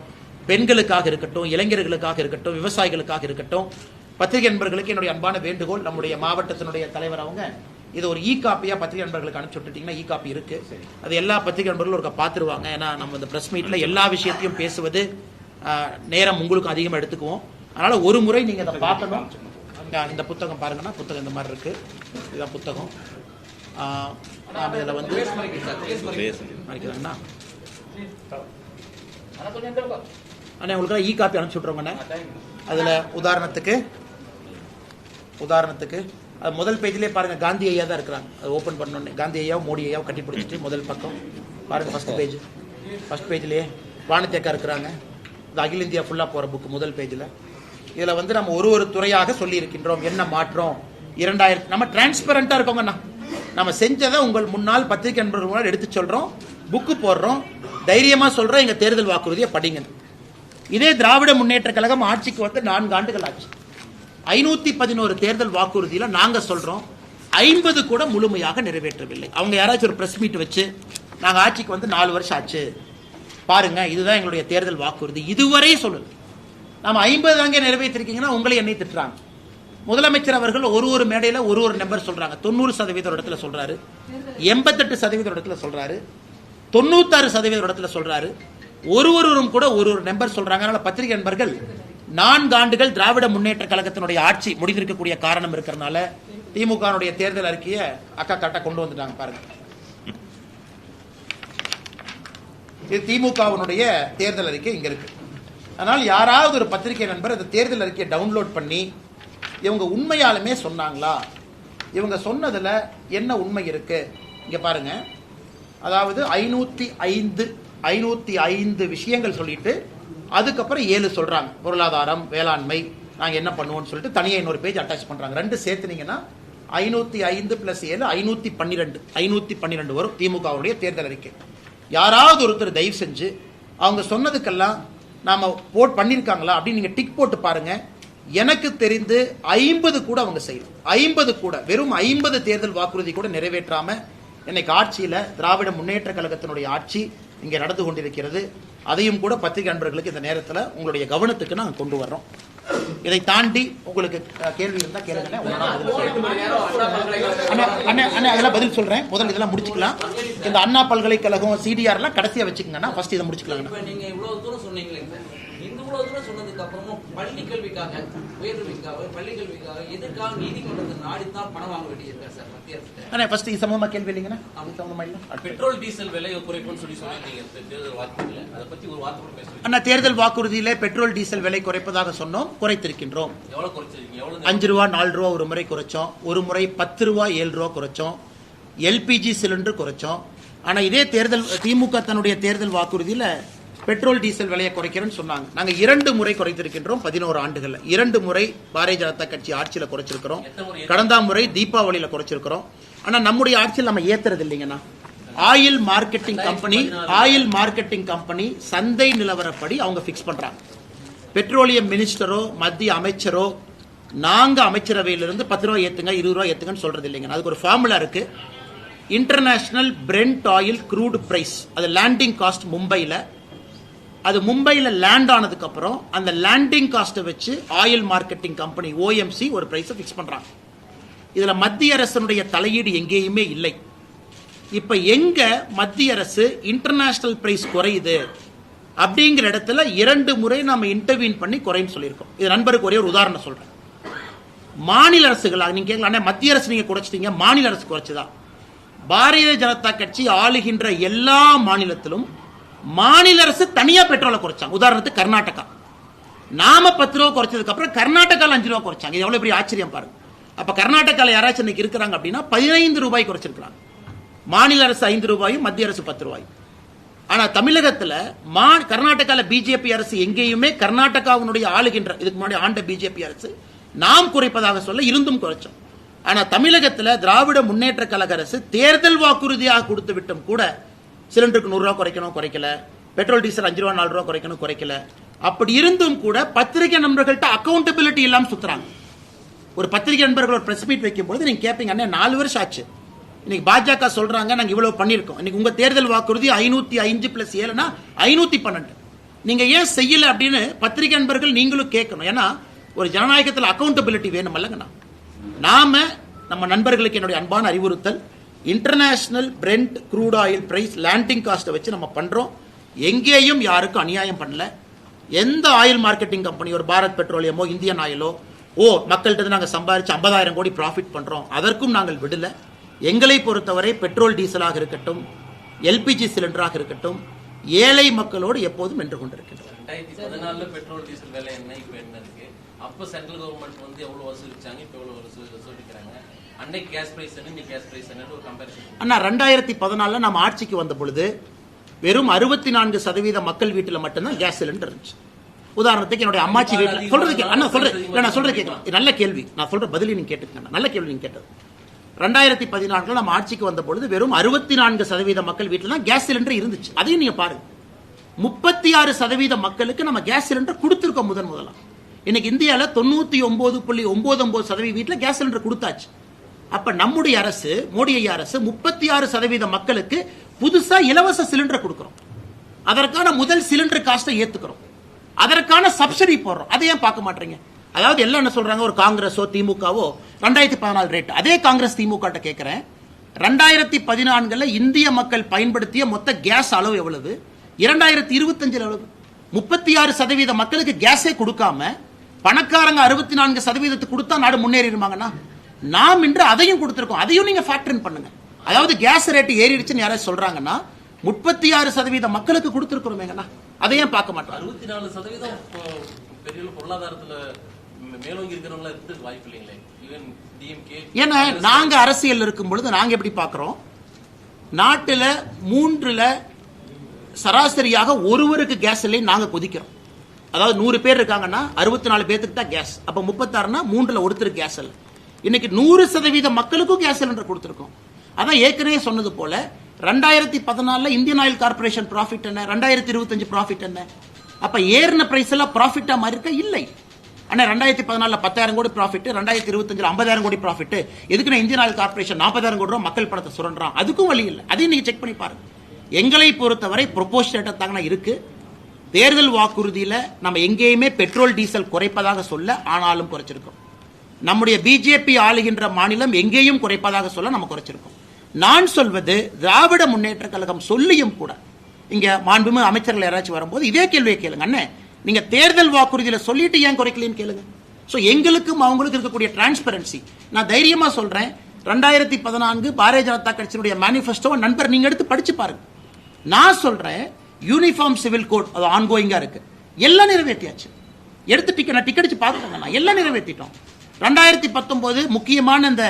பெண்களுக்காக இருக்கட்டும், இளைஞர்களுக்காக இருக்கட்டும், விவசாயிகளுக்காக இருக்கட்டும். பத்திரிகை நண்பர்களுக்கு என்னுடைய அன்பான வேண்டுகோள், நம்முடைய மாவட்டத்தினுடைய தலைவர் அவங்க இது ஒரு காப்பியா பத்திரிகை நண்பர்களுக்கு அனுப்பிச்சு விட்டுட்டீங்கன்னா காப்பி இருக்கு. அது எல்லா பத்திரிகை நண்பர்களும் ஒரு பார்த்துருவாங்க. ஏன்னா நம்ம இந்த பிரஸ் மீட்ல எல்லா விஷயத்தையும் பேசுவது நேரம் உங்களுக்கு அதிகமாக எடுத்துக்குவோம். அதனால ஒரு முறை நீங்க அதை பார்க்கணும். இந்த புத்தகம் பாருங்கன்னா புத்தகம் இந்த மாதிரி இருக்கு. இதுதான் புத்தகம். நாம இதில் வந்து அண்ணா உங்களுக்கு காப்பி அனுப்பிச்சு விட்றோங்கண்ணே. அதில் உதாரணத்துக்கு அது முதல் பேஜ்லேயே பாருங்க, காந்தி ஐயா தான் இருக்கிறாங்க. அது ஓப்பன் பண்ணோன்னே காந்தி ஐயாவும் மோடி ஐயாவும் கட்டி பிடிச்சிட்டு முதல் பக்கம் பாருங்க. ஃபர்ஸ்ட் பேஜ்லேயே வானத்தேக்கா இருக்கிறாங்க. இது அகில இந்தியா ஃபுல்லாக போகிற புக்கு முதல் பேஜில். இதில் வந்து நம்ம ஒரு துறையாக சொல்லி இருக்கின்றோம். என்ன மாற்றம் 2000 நம்ம டிரான்ஸ்பரண்டாக இருக்கோங்கண்ணா. நம்ம செஞ்சதை உங்கள் முன்னால் பத்திரிகை நண்பர்கள் முன்னால் எடுத்து சொல்கிறோம், புக்கு போடுறோம், தைரியமாக சொல்கிறோம். எங்கள் தேர்தல் வாக்குறுதியை படிங்க. இதே திராவிட முன்னேற்ற கழகம் ஆட்சிக்கு வந்து 4 ஆண்டுகள் ஆச்சு. 511 தேர்தல் வாக்குறுதியில் நாங்கள் சொல்கிறோம் 50 கூட முழுமையாக நிறைவேற்றவில்லை. அவங்க யாராச்சும் ஒரு பிரஸ் மீட் வச்சு நாங்கள் ஆட்சிக்கு வந்து 4 வருஷம் ஆச்சு பாருங்க, இதுதான் எங்களுடைய தேர்தல் வாக்குறுதி, இதுவரை சொல்லல. நம்ம 50 தாங்க நிறைவேற்றிருக்கீங்கன்னா உங்களை என்னை திட்டுறாங்க. முதலமைச்சர் அவர்கள் ஒரு மேடையில் ஒரு நம்பர் சொல்றாங்க. 90% இடத்துல சொல்றாரு, 88% இடத்துல சொல்றாரு, 96% இடத்துல சொல்றாரு. ஒருவரும் கூட ஒரு நம்பர் சொல்றாங்க. அதனால பத்திரிகை நண்பர்கள் 4 ஆண்டுகள் திராவிட முன்னேற்ற கழகத்தினுடைய ஆட்சி முடிந்திருக்கக்கூடிய காரணம் இருக்கிறதுனால திமுக தேர்தல் அறிக்கையை அக்கா கரெக்டா கொண்டு வந்துட்டாங்க பாருங்க. இது திமுகவினுடைய தேர்தல் அறிக்கை இங்க இருக்கு. அதனால் யாராவது ஒரு பத்திரிகை நண்பர் அந்த தேர்தல் அறிக்கையை டவுன்லோட் பண்ணி இவங்க உண்மையாலுமே சொன்னாங்களா, இவங்க சொன்னதுல என்ன உண்மை இருக்கு இங்க பாருங்க. அதாவது 505 விஷயங்கள் சொல்லிட்டு அதுக்கப்புறம் 7 சொல்றாங்க. பொருளாதாரம், வேளாண்மை, நாங்க என்ன பண்ணுவோம்னு சொல்லிட்டு தனியாக இன்னொரு பேஜ் அட்டாச் பண்றாங்க. 2 சேர்த்துனீங்கன்னா 505 + 7 512 வரும் திமுகவுடைய தேர்தல் அறிக்கை. யாராவது ஒருத்தர் தயவு செஞ்சு அவங்க சொன்னதுக்கெல்லாம் நாம பண்ணிருக்காங்களா அப்படின்னு நீங்க டிக் போட்டு பாருங்க. எனக்கு தெரிந்து 50 கூட அவங்க செய்யணும். 50 கூட, வெறும் 50 தேர்தல் வாக்குறுதி கூட நிறைவேற்றாம இன்னைக்கு ஆட்சியில திராவிட முன்னேற்ற கழகத்தினுடைய ஆட்சி இங்கே நடந்து கொண்டிருக்கிறது. அதையும் கூட பத்திரிகை நண்பர்களுக்கு இந்த நேரத்தில் உங்களுடைய கவனத்துக்கு நாங்கள் கொண்டு வர்றோம். இதை தாண்டி உங்களுக்கு கேள்வி இருந்தா கேளுங்க. அதெல்லாம் பதில் சொல்றேன். முதல்ல இதெல்லாம் முடிச்சுக்கலாம். இந்த அண்ணா பல்கலைக்கழகம் சிடிஆர் எல்லாம் கடைசியா வச்சுக்கோங்கன்னா ஃபர்ஸ்ட் இதை முடிச்சுக்கலாம். நீங்க இவ்வளவு தூரம் சொன்னீங்களே, இவ்வளவு தூரம் சொன்னதுக்கு அப்புறமும் பள்ளி கல்விக்காக, உயர்கல்விக்காக, பள்ளி கல்விக்காக எதற்காக நீதிமன்றத்தை நாடித்தான் பணம் வாங்க வேண்டியிருக்கா சார் மத்திய அரசு? ஃபர்ஸ்ட் இது சம்பந்தமா கேள்வி இல்லைங்கன்னா சம்பந்தமா இல்ல. பெட்ரோல் டீசல் விலை குறைப்புன்னு சொல்லி சொன்னீங்க தேர்தல் வாக்குறுதியில, அதை பத்தி ஒரு வார்த்தை பேசுறீங்க. அண்ணா, தேர்தல் வாக்குறுதியில பெட்ரோல் டீசல் விலை குறைப்பதாக சொன்னோம், குறைத்திருக்கின்றோம். எவ்வளவு குறைச்சிருக்கீங்க? எவ்வளவு? 5 ரூபா 4 ரூபா ஒரு முறை குறைச்சோம், ஒரு முறை 10 ரூபா 7 ரூபா குறைச்சோம், எல்பிஜி சிலிண்டர் குறைச்சோம். ஆனா இதே தேர்தல் திமுக தன்னுடைய தேர்தல் வாக்குறுதியில பெட்ரோல் டீசல் விலையை குறைக்கிறேன்னு சொன்னாங்க. நாங்க 2 முறை குறைத்திருக்கின்றோம் 11 ஆண்டுகள்ல. 2 முறை பாரதிய ஜனதா கட்சி ஆட்சியில குறைச்சிருக்கிறோம். கடந்த முறை தீபாவளியில குறைச்சிருக்கிறோம். ஆனா நம்முடைய ஆட்சியில் நம்ம ஏத்துறது இல்லைங்கண்ணா. ஆயில் மார்க்கெட்டிங் கம்பெனி சந்தை நிலவரப்படி அவங்க பிக்ஸ் பண்றாங்க. பெட்ரோலியம் மினிஸ்டரோ மத்திய அமைச்சரோ நாங்க அமைச்சரவையிலிருந்து 10 ரூபாய் ஏத்துங்க 20 ரூபாய் ஏத்துங்கன்னு சொல்றது இல்லைங்க. அதுக்கு ஒரு ஃபார்முலா இருக்கு. International Brent oil crude price, அது லேண்டிங் காஸ்ட் மும்பையில் லேண்ட் ஆனதுக்கு அப்புறம் அந்த லேண்டிங் காஸ்ட்டை வச்சு ஆயில் மார்க்கெட்டிங் கம்பெனி OMC ஒரு பிரைஸை ஃபிக்ஸ் பண்றாங்க. இதுல மத்திய அரசனுடைய தலையீடு எங்கேயுமே இல்லை. இப்ப எங்க மத்திய அரசு இன்டர்நேஷனல் பிரைஸ் குறையுது அப்படிங்கிற இடத்துல 2 முறை நாம இன்டர்வீன் பண்ணி குறைன்னு சொல்லியிருக்கோம். இது நண்பருக்கு ஒரே ஒரு உதாரணம் சொல்றேன். மாநில அரசுகளாக நீங்க கேட்கலாம், மத்திய அரசு நீங்க குறைச்சிட்டீங்க, மாநில அரசு குறைச்சதா? பாரதிய ஜனதா கட்சி ஆளுகின்ற எல்லா மாநிலத்திலும் மாநில அரசு தனியா பெட்ரோலை குறைச்சாங்க. உதாரணத்துக்கு கர்நாடகா, நாம 10 ரூபா குறைச்சதுக்கு அப்புறம் கர்நாடகால 5 ரூபா குறைச்சாங்க. இது எவ்வளவு பெரிய ஆச்சரியம் பாருங்க. அப்ப கர்நாடகால யாராச்சும் இன்னைக்கு இருக்கிறாங்க அப்படின்னா 15 ரூபாய் குறைச்சிருக்காங்க. மாநில அரசு 5 ரூபாயும் மத்திய அரசு 10 ரூபாயும். ஆனா தமிழகத்துல கர்நாடகால பிஜேபி அரசு எங்கேயுமே கர்நாடகாவினுடைய ஆளுகின்ற இதுக்கு முன்னாடி ஆண்ட பிஜேபி அரசு நாம் குறைப்பதாக சொல்ல இருந்தும் குறைச்சோம். ஆனா தமிழகத்துல திராவிட முன்னேற்ற கழக அரசு தேர்தல் வாக்குறுதியாக கொடுத்து விட்டும் கூட சிலிண்டருக்கு 100 ரூபாய் குறைக்கணும், குறைக்கல. பெட்ரோல் டீசல் 5 ரூபா 4 ரூபா குறைக்கணும், குறைக்கல. அப்படி இருந்தும் கூட பத்திரிகை நண்பர்கள்ட்ட அக்கௌண்டபிலிட்டி இல்லாம சுத்துறாங்க. ஒரு பத்திரிகை நண்பர்கள் ஒரு பிரஸ் மீட் வைக்கும் போது நீங்க கேட்பீங்க, அண்ணே 4 வருஷம் ஆச்சு, இன்னைக்கு பாஜக சொல்றாங்க நாங்க இவ்வளவு பண்ணிருக்கோம், இன்னைக்கு உங்க தேர்தல் வாக்குறுதி 505 + 7 512, நீங்க ஏன் செய்யல அப்படின்னு பத்திரிகை நண்பர்கள் நீங்களும் கேட்கணும். ஏன்னா ஒரு ஜனநாயகத்தில் அக்கௌண்டபிலிட்டி வேணும் அல்லங்கண்ணா. நாம நம்ம நண்பர்களுக்கு என்னுடைய அன்பான அறிவுறுத்தல், international Brent crude oil price landing காஸ்ட்டை வச்சு நம்ம பண்றோம். எங்கேயும் யாருக்கும் அநியாயம் பண்ணல. எந்த ஆயில் மார்க்கெட்டிங் கம்பெனி, ஒரு பாரத் பெட்ரோலியமோ இந்தியன் ஆயிலோ மக்கள்கிட்ட நாங்கள் சம்பாதிச்சு 50,000 கோடி ப்ராஃபிட் பண்றோம், அதற்கும் நாங்கள் விடல. எங்களை பொறுத்தவரை பெட்ரோல் டீசலாக இருக்கட்டும், LPG சிலிண்டராக இருக்கட்டும், ஏழை மக்களோடு எப்போதும் வென்று கொண்டிருக்கின்றோம். 2014 பெட்ரோல் டீசல் விலை என்ன இப்ப என்ன இருக்கு? அப்ப சென்ட்ரல் கவர்மெண்ட் வந்து எவ்வளவு வசூலிச்சாங்க, இப்ப எவ்வளவு வசூலிக்கிறாங்க? அன்னைக்கு கேஸ் பிரைஸ் என்ன, இன்னைக்கு கேஸ் பிரைஸ் என்ன ஒரு கம்பேரிசன். அண்ணா 2014 நம்ம ஆட்சிக்கு வந்த பொழுது வெறும் 64% மக்கள் வீட்டுல மட்டும்தான் கேஸ் சிலிண்டர் இருந்துச்சு. உதாரணத்துக்கு என்னுடைய அம்மாச்சி வீட்டுல நான் சொல்றது கேட்கலாம். நல்ல கேள்வி, நான் சொல்ற பதிலி நீங்க கேட்டுக்கங்க. நல்ல கேள்வி நீங்க கேட்டது. 2014 நம்ம ஆட்சிக்கு வந்த பொழுது வெறும் 64% மக்கள் வீட்டுல தான் கேஸ் சிலிண்டர் இருந்துச்சு. அதையும் நீங்க பாருங்க, 36% மக்களுக்கு நம்ம கேஸ் சிலிண்டர் கொடுத்திருக்கோம் முதலா. இன்னைக்கு இந்தியால 99.99% வீட்டுல கேஸ் சிலிண்டர் கொடுத்தாச்சு. அப்ப நம்முடைய அரசு, மோடி ஐயா அரசு 36% மக்களுக்கு புதுசா இலவச சிலிண்டர் கொடுக்கிறோம். அதற்கான முதல் சிலிண்டர் காஸ்ட்டை ஏத்துக்கிறோம், அதற்கான சப்சிடி போடுறோம். அதை ஏன் பார்க்க மாட்டீங்க? அதாவது எல்லாம் என்ன சொல்றாங்க, ஒரு காங்கிரஸோ திமுகவோ 2014 ரேட், அதே காங்கிரஸ் திமுக கேட்கிறேன், 2014 இந்திய மக்கள் பயன்படுத்திய மொத்த கேஸ் அளவு எவ்வளவு, 2025 எவ்வளவு? 36% மக்களுக்கு கேஸே கொடுக்காம பணக்காரங்க 64% கொடுத்தா நாடு முன்னேறிடுமாங்கண்ணா. நாம் இன்று அதையும் கொடுத்திருக்கோம், அதையும் நீங்க ஃபேக்டர் பண்ணுங்க. அதாவது கேஸ் ரேட் ஏறிடுச்சுன்னு யாராவது சொல்றாங்கன்னா 36% மக்களுக்கு கொடுத்திருக்கிறோமேங்கண்ணா. அதையும் பார்க்க மாட்டோம். 64% பெரிய பொருளாதாரத்துல மேலோங்கி இருக்கிறவங்களா இருக்கு வாய்ப்பு இல்லைங்களே. ஈவன் டிஎம்கே, ஏன்னா நாங்க அரசியல் இருக்கும் பொழுது நாங்க எப்படி பார்க்கிறோம், நாட்டுல 3ல் சராசரியாக ஒருவருக்கு கேஸ் இல்லை நாங்க கொதிக்கிறோம். அதாவது 100 பேர் இருக்காங்கன்னா 64 பேருக்கு தான் கேஸ். அப்ப 36னா 3ல் ஒருத்தருக்கு கேஸ் இல்லை. இன்னைக்கு 100% மக்களுக்கும் கேஸ் சிலிண்டர் கொடுத்திருக்கோம். அதான் ஏற்கனவே சொன்னது போல 2014 இந்தியன் ஆயில் கார்பரேஷன் ப்ராஃபிட் என்ன, 2025 ப்ராஃபிட் என்ன? அப்ப ஏறின பிரைஸ் எல்லாம் ப்ராஃபிட்டா மாதிரி இருக்க இல்லை. ஆனா 2014 10,000 கோடி ப்ராஃபிட், 2025 50,000 கோடி ப்ராஃபிட். எதுக்குன்னா இந்தியன் ஆயில் கார்பரேஷன் 40,000 கோடி ரூபாய் மக்கள் பணத்தை சுரண்டான், அதுக்கும் வழி இல்லை. அதையும் நீங்க செக் பண்ணி பாருங்க. எங்களை பொறுத்தவரை ப்ரொபோஷனேட்டா தாங்க இருக்கு. தேர்தல் வாக்குறுதியில நம்ம எங்கேயுமே பெட்ரோல் டீசல் குறைப்பதாக சொல்ல, ஆனாலும் குறைச்சிருக்கோம். நம்முடைய பிஜேபி ஆளுகின்ற மாநிலம் எங்கேயும் குறைப்பதாக சொல்ல நம்ம குறைச்சிருக்கோம். நான் சொல்வது திராவிட முன்னேற்ற கழகம் சொல்லியும் கூட, இங்க மாண்புமிகு அமைச்சர்கள் யாராச்சும் வரும்போது இதே கேள்வியை கேளுங்க, அண்ணே நீங்க தேர்தல் வாக்குறுதியில சொல்லிட்டு ஏன் குறைக்கலன்னு கேளுங்க. சோ எங்களுக்கும் அவங்களுக்கு இருக்கக்கூடிய டிரான்ஸ்பரன்சி, நான் தைரியமா சொல்றேன், 2014 பாரதிய ஜனதா கட்சியினுடைய மேனிஃபெஸ்டோ நண்பர் நீங்க எடுத்து படிச்சு பாருங்க. நான் சொல்றேன் யூனிஃபார்ம் சிவில் கோட் அது ஆன்கோயிங்கா இருக்கு, எல்லாம் நிறைவேற்றியாச்சு. எடுத்து டிக்கெட் அடிச்சு பாருங்க, எல்லாம் நிறைவேற்றிட்டோம். 2019 முக்கியமான இந்த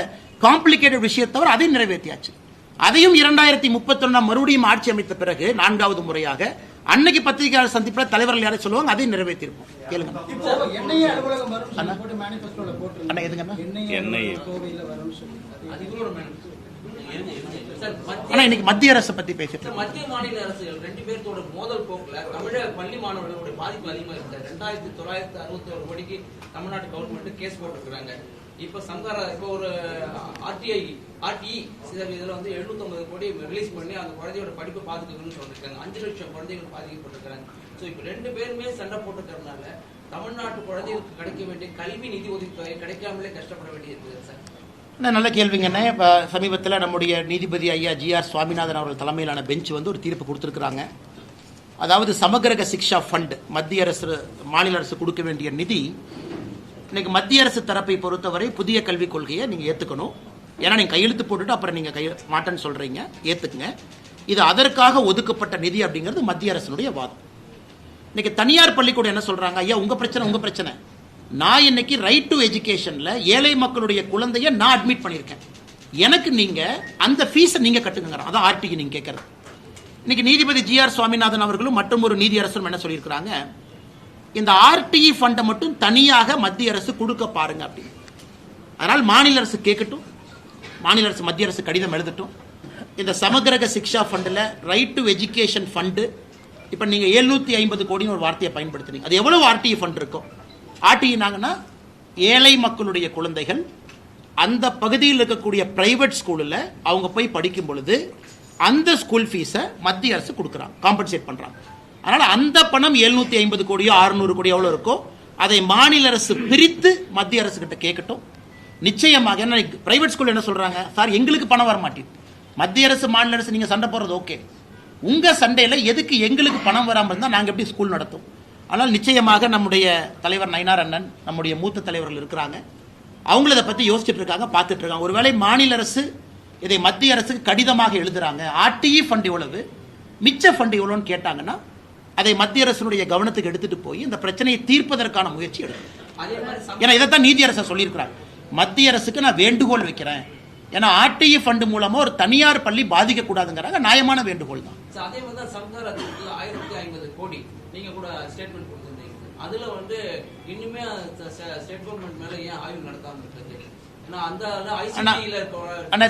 காம்ப்ளிகேட்டட் விஷயத்தை தவிர அதையும் நிறைவேற்றியாச்சு. அதையும் 2031 மறுபடியும் ஆட்சி அமைத்த பிறகு 4வது முறையாக அன்னைக்கு பத்திரிகையாளர் சந்திப்பில் தலைவர்கள் யாரை சொல்லுவாங்க, அதையும் நிறைவேற்றிருப்போம். கேளுங்க. ஆனா இன்னைக்கு மத்திய அரசை பத்தி பேசிட்டு இந்த மத்திய மாநில அரசுகள் ரெண்டு பேர்த்தோட மோதல் போக்குல தமிழக பள்ளி மாணவர்களுடைய பாதிப்பு அதிகமா இருக்கு. 2961 கோடிக்கு தமிழ்நாடு கவர்மெண்ட் கேஸ் போட்டிருக்காங்க. இப்ப சங்கரா இப்ப ஒரு ஆர்டிஇ இதுல வந்து 750 கோடி ரிலீஸ் பண்ணி அந்த குழந்தையோட படிப்பு பாதுகாக்கணும்னு சொல்லிருக்காங்க. 5 லட்சம் குழந்தைகள் பாதிக்கப்பட்டிருக்காங்க. சோ இப்ப ரெண்டு பேருமே சண்டை போட்டுக்கிறதுனால தமிழ்நாட்டு குழந்தைகளுக்கு கிடைக்க வேண்டிய கல்வி நிதி ஒதுக்கீடு கிடைக்காமலே கஷ்டப்பட வேண்டியது சார். நல்ல கேள்விங்கண்ணே. இப்போ சமீபத்தில் நம்முடைய நீதிபதி ஐயா ஜிஆர் சுவாமிநாதன் அவர்கள் தலைமையிலான பெஞ்ச் வந்து ஒரு தீர்ப்பு கொடுத்துருக்குறாங்க. அதாவது சமகிரக சிக்ஷா ஃபண்ட் மத்திய அரசு மாநில அரசு கொடுக்க வேண்டிய நிதி இன்னைக்கு மத்திய அரசு தரப்பை பொறுத்தவரை புதிய கல்விக் கொள்கையை நீங்கள் ஏற்றுக்கணும். ஏன்னா நீங்கள் கையெழுத்து போட்டுட்டு அப்புறம் நீங்கள் மாட்டேன்னு சொல்கிறீங்க, ஏற்றுக்குங்க. இது அதற்காக ஒதுக்கப்பட்ட நிதி அப்படிங்கிறது மத்திய அரசினுடைய வாதம். இன்னைக்கு தனியார் பள்ளிக்கூடம் என்ன சொல்கிறாங்க, ஐயா உங்கள் பிரச்சனை, நான் இன்னைக்கு ரைட் டு எஜுகேஷன்ல ஏழை மக்களுடைய குழந்தைய நான் அட்மிட் பண்ணியிருக்கேன், எனக்கு நீங்க அந்த ஃபீஸை நீங்க கட்டுங்க. அதான் ஆர்டிக்கு நீங்க கேட்கறது. இன்னைக்கு நீதிபதி ஜிஆர் சுவாமிநாதன் அவர்களும் மற்றும் ஒரு நீதியரசரும் என்ன சொல்லியிருக்கிறாங்க, இந்த ஆர்டிஇ ஃபண்டை மட்டும் தனியாக மத்திய அரசு கொடுக்க பாருங்க அப்படி. அதனால் மாநில அரசு கேட்கட்டும், மாநில அரசு மத்திய அரசு கடிதம் எழுதட்டும். இந்த சமகிரக சிக்ஷா ஃபண்டில் ரைட் டு எஜுகேஷன் ஃபண்டு இப்போ நீங்கள் 750 கோடின்னு ஒரு வார்த்தையை பயன்படுத்துறீங்க. அது எவ்வளவு ஆர்டிஇ ஃபண்ட் இருக்கும்? ஆர்டினாங்கன்னா ஏழை மக்களுடைய குழந்தைகள் அந்த பகுதியில் இருக்கக்கூடிய பிரைவேட் ஸ்கூலில் அவங்க போய் படிக்கும் பொழுது அந்த ஸ்கூல் ஃபீஸை மத்திய அரசு கொடுக்குறாங்க, காம்பன்சேட் பண்ணுறாங்க. அதனால் அந்த பணம் 750 கோடியோ 600 கோடியோ எவ்வளோ இருக்கோ அதை மாநில அரசு பிரித்து மத்திய அரசு கிட்ட கேட்கட்டும். நிச்சயமாக என்ன பிரைவேட் ஸ்கூல் என்ன சொல்கிறாங்க, சார் எங்களுக்கு பணம் வர மாட்டேங்குது, மத்திய அரசு மாநில அரசு நீங்கள் சண்டை போடுறது ஓகே, உங்கள் சண்டையில் எதுக்கு எங்களுக்கு பணம் வராமல் இருந்தால் நாங்கள் எப்படி ஸ்கூல் நடத்தும்? ஆனால் நிச்சயமாக நம்முடைய தலைவர் நயினார் அண்ணன், நம்முடைய மூத்த தலைவர்கள் இருக்கிறாங்க, அவங்கள இதை பற்றி யோசிச்சுட்டு இருக்காங்க, பார்த்துட்டு இருக்காங்க. ஒருவேளை மாநில அரசு இதை மத்திய அரசுக்கு கடிதமாக எழுதுறாங்க, ஆர்டிஇ ஃபண்ட் எவ்வளவு, மிச்ச ஃபண்ட் எவ்வளோன்னு கேட்டாங்கன்னா அதை மத்திய அரசுடைய கவனத்துக்கு எடுத்துட்டு போய் இந்த பிரச்சனையை தீர்ப்பதற்கான முயற்சி எடுக்கும். ஏன்னா இதைத்தான் நீதி அரசு சொல்லியிருக்கிறாங்க, மத்திய அரசுக்கு நான் வேண்டுகோள் வைக்கிறேன், ஏன்னா ஆர்டிஇ ஃபண்ட் மூலமா ஒரு தனியார் பள்ளி பாதிக்க கூடாதுங்கிறாங்க, நியாயமான வேண்டுகோள் தான். அதே மாதிரி சர்க்கார் 1050 கோடி நீங்க கூட ஸ்டேட்மெண்ட் கொடுத்திருந்தீங்க, அதுல வந்து இன்னுமே ஸ்டேட் கவர்மெண்ட் மேல ஏன் ஆய்வு நடத்தாம இருக்கு?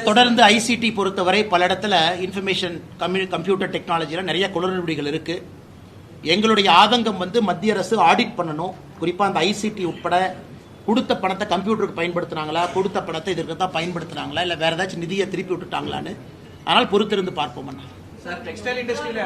தொடர்ந்து ஐசிடி பொறுத்தவரை பல இடத்துல இன்ஃபர்மேஷன் கம்ப்யூட்டர் டெக்னாலஜியில் நிறைய குளறுபடிகள் இருக்கு. எங்களுடைய ஆதங்கம் வந்து மத்திய அரசு ஆடிட் பண்ணணும், குறிப்பாக அந்த ஐசிடி உட்பட கொடுத்த பணத்தை கம்ப்யூட்டருக்கு பயன்படுத்தினாங்களா, கொடுத்த பணத்தை இதற்கு தான் பயன்படுத்தினாங்களா, இல்லை வேற ஏதாச்சும் நிதியை திருப்பி விட்டுட்டாங்களான்னு. அதனால் பொறுத்திருந்து பார்ப்போம். சார் டெக்ஸ்டைல் இண்டஸ்ட்ரியில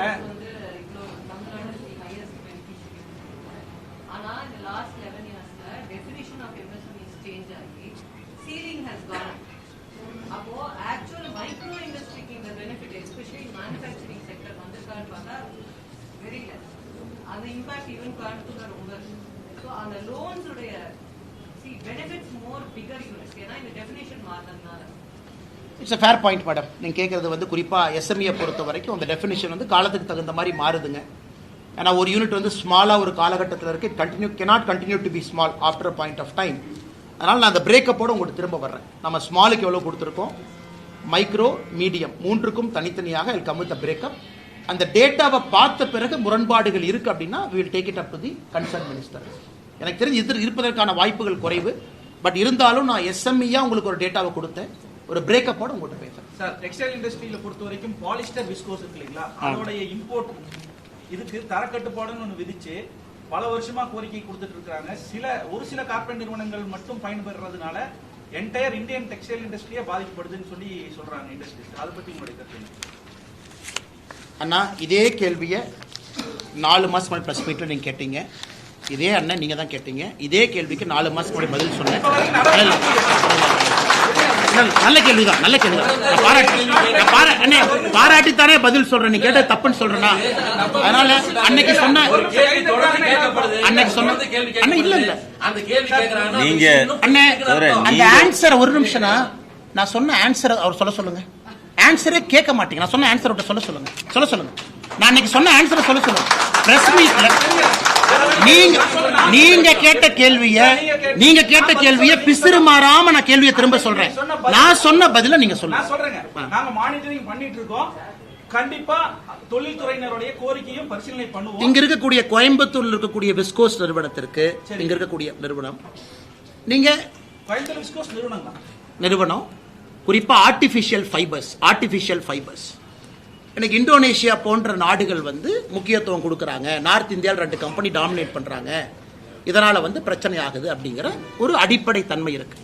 it's a fair point madam. நீங்கள் கேட்குறது வந்து குறிப்பாக எஸ்எம்இயை பொறுத்த வரைக்கும் அந்த டெஃபினிஷன் வந்து காலத்துக்கு தகுந்த மாதிரி மாறுதுங்க. ஏன்னா ஒரு யூனிட் வந்து ஸ்மாலாக ஒரு காலகட்டத்தில் இருக்குது, cannot continue to be small after a point of time. அதனால் நான் அந்த பிரேக்கப்போடு உங்களுக்கு திரும்ப வர்றேன். நம்ம ஸ்மாலுக்கு எவ்வளோ கொடுத்துருக்கோம், மைக்ரோ மீடியம் மூன்றுக்கும் தனித்தனியாக இல் கம் வித் தி பிரேக்கப். அந்த டேட்டாவை பார்த்த பிறகு முரண்பாடுகள் இருக்குது அப்படின்னா we will take it up to the concerned minister. எனக்கு தெரிஞ்சு இது இருப்பதற்கான வாய்ப்புகள் குறைவு. பட் இருந்தாலும் நான் எஸ்எம்இயாக உங்களுக்கு ஒரு டேட்டாவை கொடுத்தேன், ஒரு பிரேக்கப்போட உங்கள்கிட்ட பேசுறேன். சார் டெக்ஸ்டைல் இண்டஸ்ட்ரியில பொறுத்த வரைக்கும் பாலிஸ்டர் விஸ்கோஸ் இருக்கு இல்லைங்களா, அதோடைய இம்போர்ட் இதுக்கு தரக்கட்டுப்பாடுன்னு ஒன்று விதிச்சு பல வருஷமா கோரிக்கை கொடுத்துட்டு இருக்காங்க. ஒரு சில கார்ப்பரேட் நிறுவனங்கள் மட்டும் பயன்பெறதுனால என்டையர் இந்தியன் டெக்ஸ்டைல் இண்டஸ்ட்ரியே பாதிக்கப்படுதுன்னு சொல்றாங்க இண்டஸ்ட்ரீஸ். அதை பத்தி உங்களுடைய கருத்து? அண்ணா இதே கேள்வியை 4 மாசம் முன்னாடி ப்ரெஸ் மீட்ல நீங்க கேட்டீங்க, இதே அண்ணன் நீங்க தான் கேட்டீங்க, இதே கேள்விக்கு 4 மாசம் முன்னாடி பதில் சொன்னேன். நல்ல கேள்விதான், நல்ல கேள்விதான். பாராட்டித்தானே பதில் சொல்றேன், நீ கேட்ட தப்புன்னு சொல்றேன்னா. அதனால அன்னைக்கு சொன்ன இல்ல இல்ல நீங்க அண்ணே அந்த ஆன்சர் ஒரு நிமிஷம்னா நான் சொன்ன ஆன்சர் அவர் சொல்ல சொல்லுங்க. ஆன்சரே கேட்க மாட்டீங்க, நான் சொன்ன ஆன்சர் சொல்ல சொல்லுங்க. நான் அன்னைக்கு சொன்ன ஆன்சரை சொல்ல சொல்லுங்க. பிரஸ் மீட்ல நீங்க கேட்ட கேள்விய பிசிறு மாறாம நான் கேள்வியை திரும்ப சொல்றேன். நான் சொன்ன பதில நீங்க சொல்லுங்க. நாங்க மானிட்டரிங் பண்ணிட்டு இருக்கோம், கண்டிப்பா தொழில்துறையினருடைய கோரிக்கையும் பரிசீலனை பண்ணுவோம். இங்க இருக்கக்கூடிய கோயம்புத்தூர்ல இருக்கக்கூடிய விஸ்கோஸ் நிறுவனத்திற்கு, இங்க இருக்கக்கூடிய நிறுவனம், நீங்க கோயம்புத்தூர் விஸ்கோஸ் நிறுவனம் குறிப்பா ஆர்டிபிஷியல் ஃபைபர்ஸ் எனக்கு இந்தோனேஷியா போன்ற நாடுகள் வந்து முக்கியத்துவம் கொடுக்குறாங்க, நார்த் இந்தியாவில் 2 கம்பெனி டாமினேட் பண்ணுறாங்க, இதனால் வந்து பிரச்சனை ஆகுது அப்படிங்கிற ஒரு அடிப்படை தன்மை இருக்கு.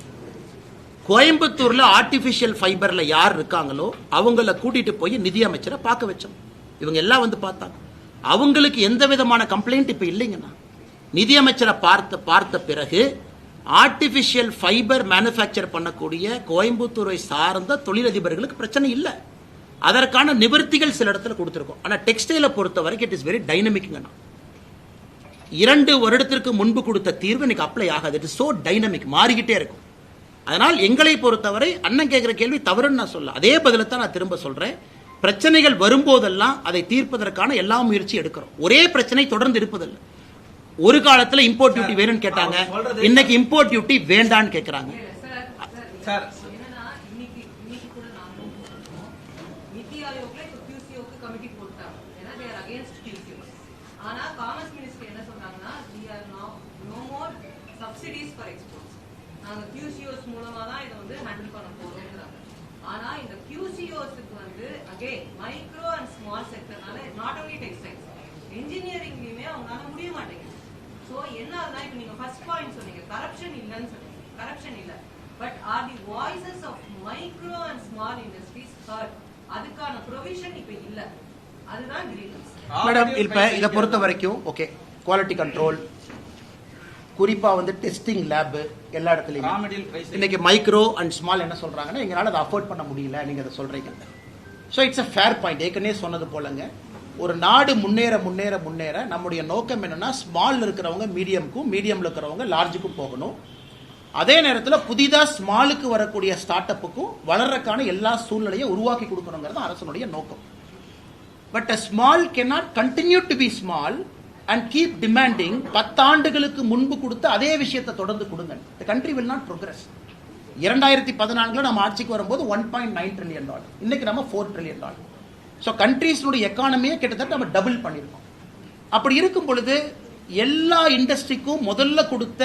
கோயம்புத்தூர்ல ஆர்டிஃபிஷியல் ஃபைபர்ல யார் இருக்காங்களோ அவங்கள கூட்டிட்டு போய் நிதியமைச்சரை பார்க்க வச்சோம். இவங்க எல்லாம் வந்து பார்த்தாங்க. அவங்களுக்கு எந்த விதமான கம்ப்ளைண்ட் இப்ப இல்லைங்கண்ணா. நிதியமைச்சரை பார்த்த பிறகு ஆர்டிபிஷியல் ஃபைபர் மேனுஃபேக்சர் பண்ணக்கூடிய கோயம்புத்தூரை சார்ந்த தொழிலதிபர்களுக்கு பிரச்சனை இல்லை. அதற்கான நிவர்த்திகள் சில இடத்துல கொடுத்துருக்கோம். ஆனால் டெக்ஸ்டைலை பொறுத்த வரைக்கும் இட் இஸ் வெரி டைனமிக்ங்கண்ணா. 2 வருடத்திற்கு முன்பு கொடுத்த தீர்வு இன்னைக்கு அப்ளை ஆகாது. இட் இஸ் சோ டைனமிக், மாறிக்கிட்டே இருக்கும். அதனால் எங்களை பொறுத்தவரை அண்ணன் கேட்கிற கேள்வி தவறுன்னு நான் சொல்ல, அதே பதிலை தான் நான் திரும்ப சொல்றேன். பிரச்சனைகள் வரும்போதெல்லாம் அதை தீர்ப்பதற்கான எல்லா முயற்சி எடுக்கிறோம். ஒரே பிரச்சனை தொடர்ந்து இருப்பதில்லை. ஒரு காலத்துல இம்போர்ட் டியூட்டி வேணும்னு கேட்டாங்க, இன்னைக்கு இம்போர்ட் டியூட்டி வேண்டான்னு கேட்கறாங்க. சார் மூலமா தான் இதை வந்து ஹேண்டில் பண்ண போறோம்ங்கறாங்க. ஆனா இந்த QCOஸ்க்கு வந்து அகைன் மைக்ரோ அண்ட் ஸ்மால் செக்டர்னால நாட் ஒன்லி டெக்ஸ்டைல்ஸ், இன்ஜினியரிங்லயுமே அவங்களால முடிய மாட்டேங்குது. சோ என்ன ஆகுதுன்னா, இப்போ நீங்க ஃபர்ஸ்ட் பாயிண்ட் சொன்னீங்க கரப்ஷன் இல்லன்னு சொன்னீங்க. கரப்ஷன் இல்ல, but are the voices of micro and small industries hurt? அதுக்கான ப்ரொவிஷன் இப்ப இல்ல. அதுதான் கிரீவன்ஸ். மேடம் இப்ப இதை பொறுத்த வரைக்கும் ஓகே, குவாலிட்டி கண்ட்ரோல், குறிப்பா வந்து டெஸ்டிங் லேப் எல்லா இடத்துலயும் இன்னைக்கு மைக்ரோ அண்ட் ஸ்மால் என்ன சொல்றாங்கன்னா, எங்களால அதை அஃபோர்ட் பண்ண முடியல, நீங்க அதை சொல்றீங்க. So it's a fair point. ஏற்கனவே சொன்னது போலங்க, ஒரு நாடு முன்னேற முன்னேற முன்னேற நம்முடைய நோக்கம் என்னன்னா, ஸ்மால் இருக்கிறவங்க மீடியம்க்கும், மீடியம்ல இருக்கிறவங்க லார்ஜுக்கும் போகணும். அதே நேரத்தில் புதிதா ஸ்மாலுக்கு வரக்கூடிய ஸ்டார்ட் அப்புக்கும் வளர்றதுக்கான எல்லா சூழ்நிலையை உருவாக்கி கொடுக்கணுங்கிறது அரசனுடைய நோக்கம். But a small cannot continue to be small and keep demanding 10 ஆண்டுகளுக்கு முன்பு கொடுத்த அதே விஷயத்தை தொடர்ந்து கொடுங்க. the country will not progress. 2014 நம்ம ஆட்சிக்கு வரும்போது $1.9 trillion, இன்னைக்கு நம்ம $4 trillion. ஸோ கண்ட்ரீஸ்னுடைய எக்கானமியை கிட்டத்தட்ட நம்ம டபுள் பண்ணியிருக்கோம். அப்படி இருக்கும் பொழுது எல்லா இண்டஸ்ட்ரிக்கும் முதல்ல கொடுத்த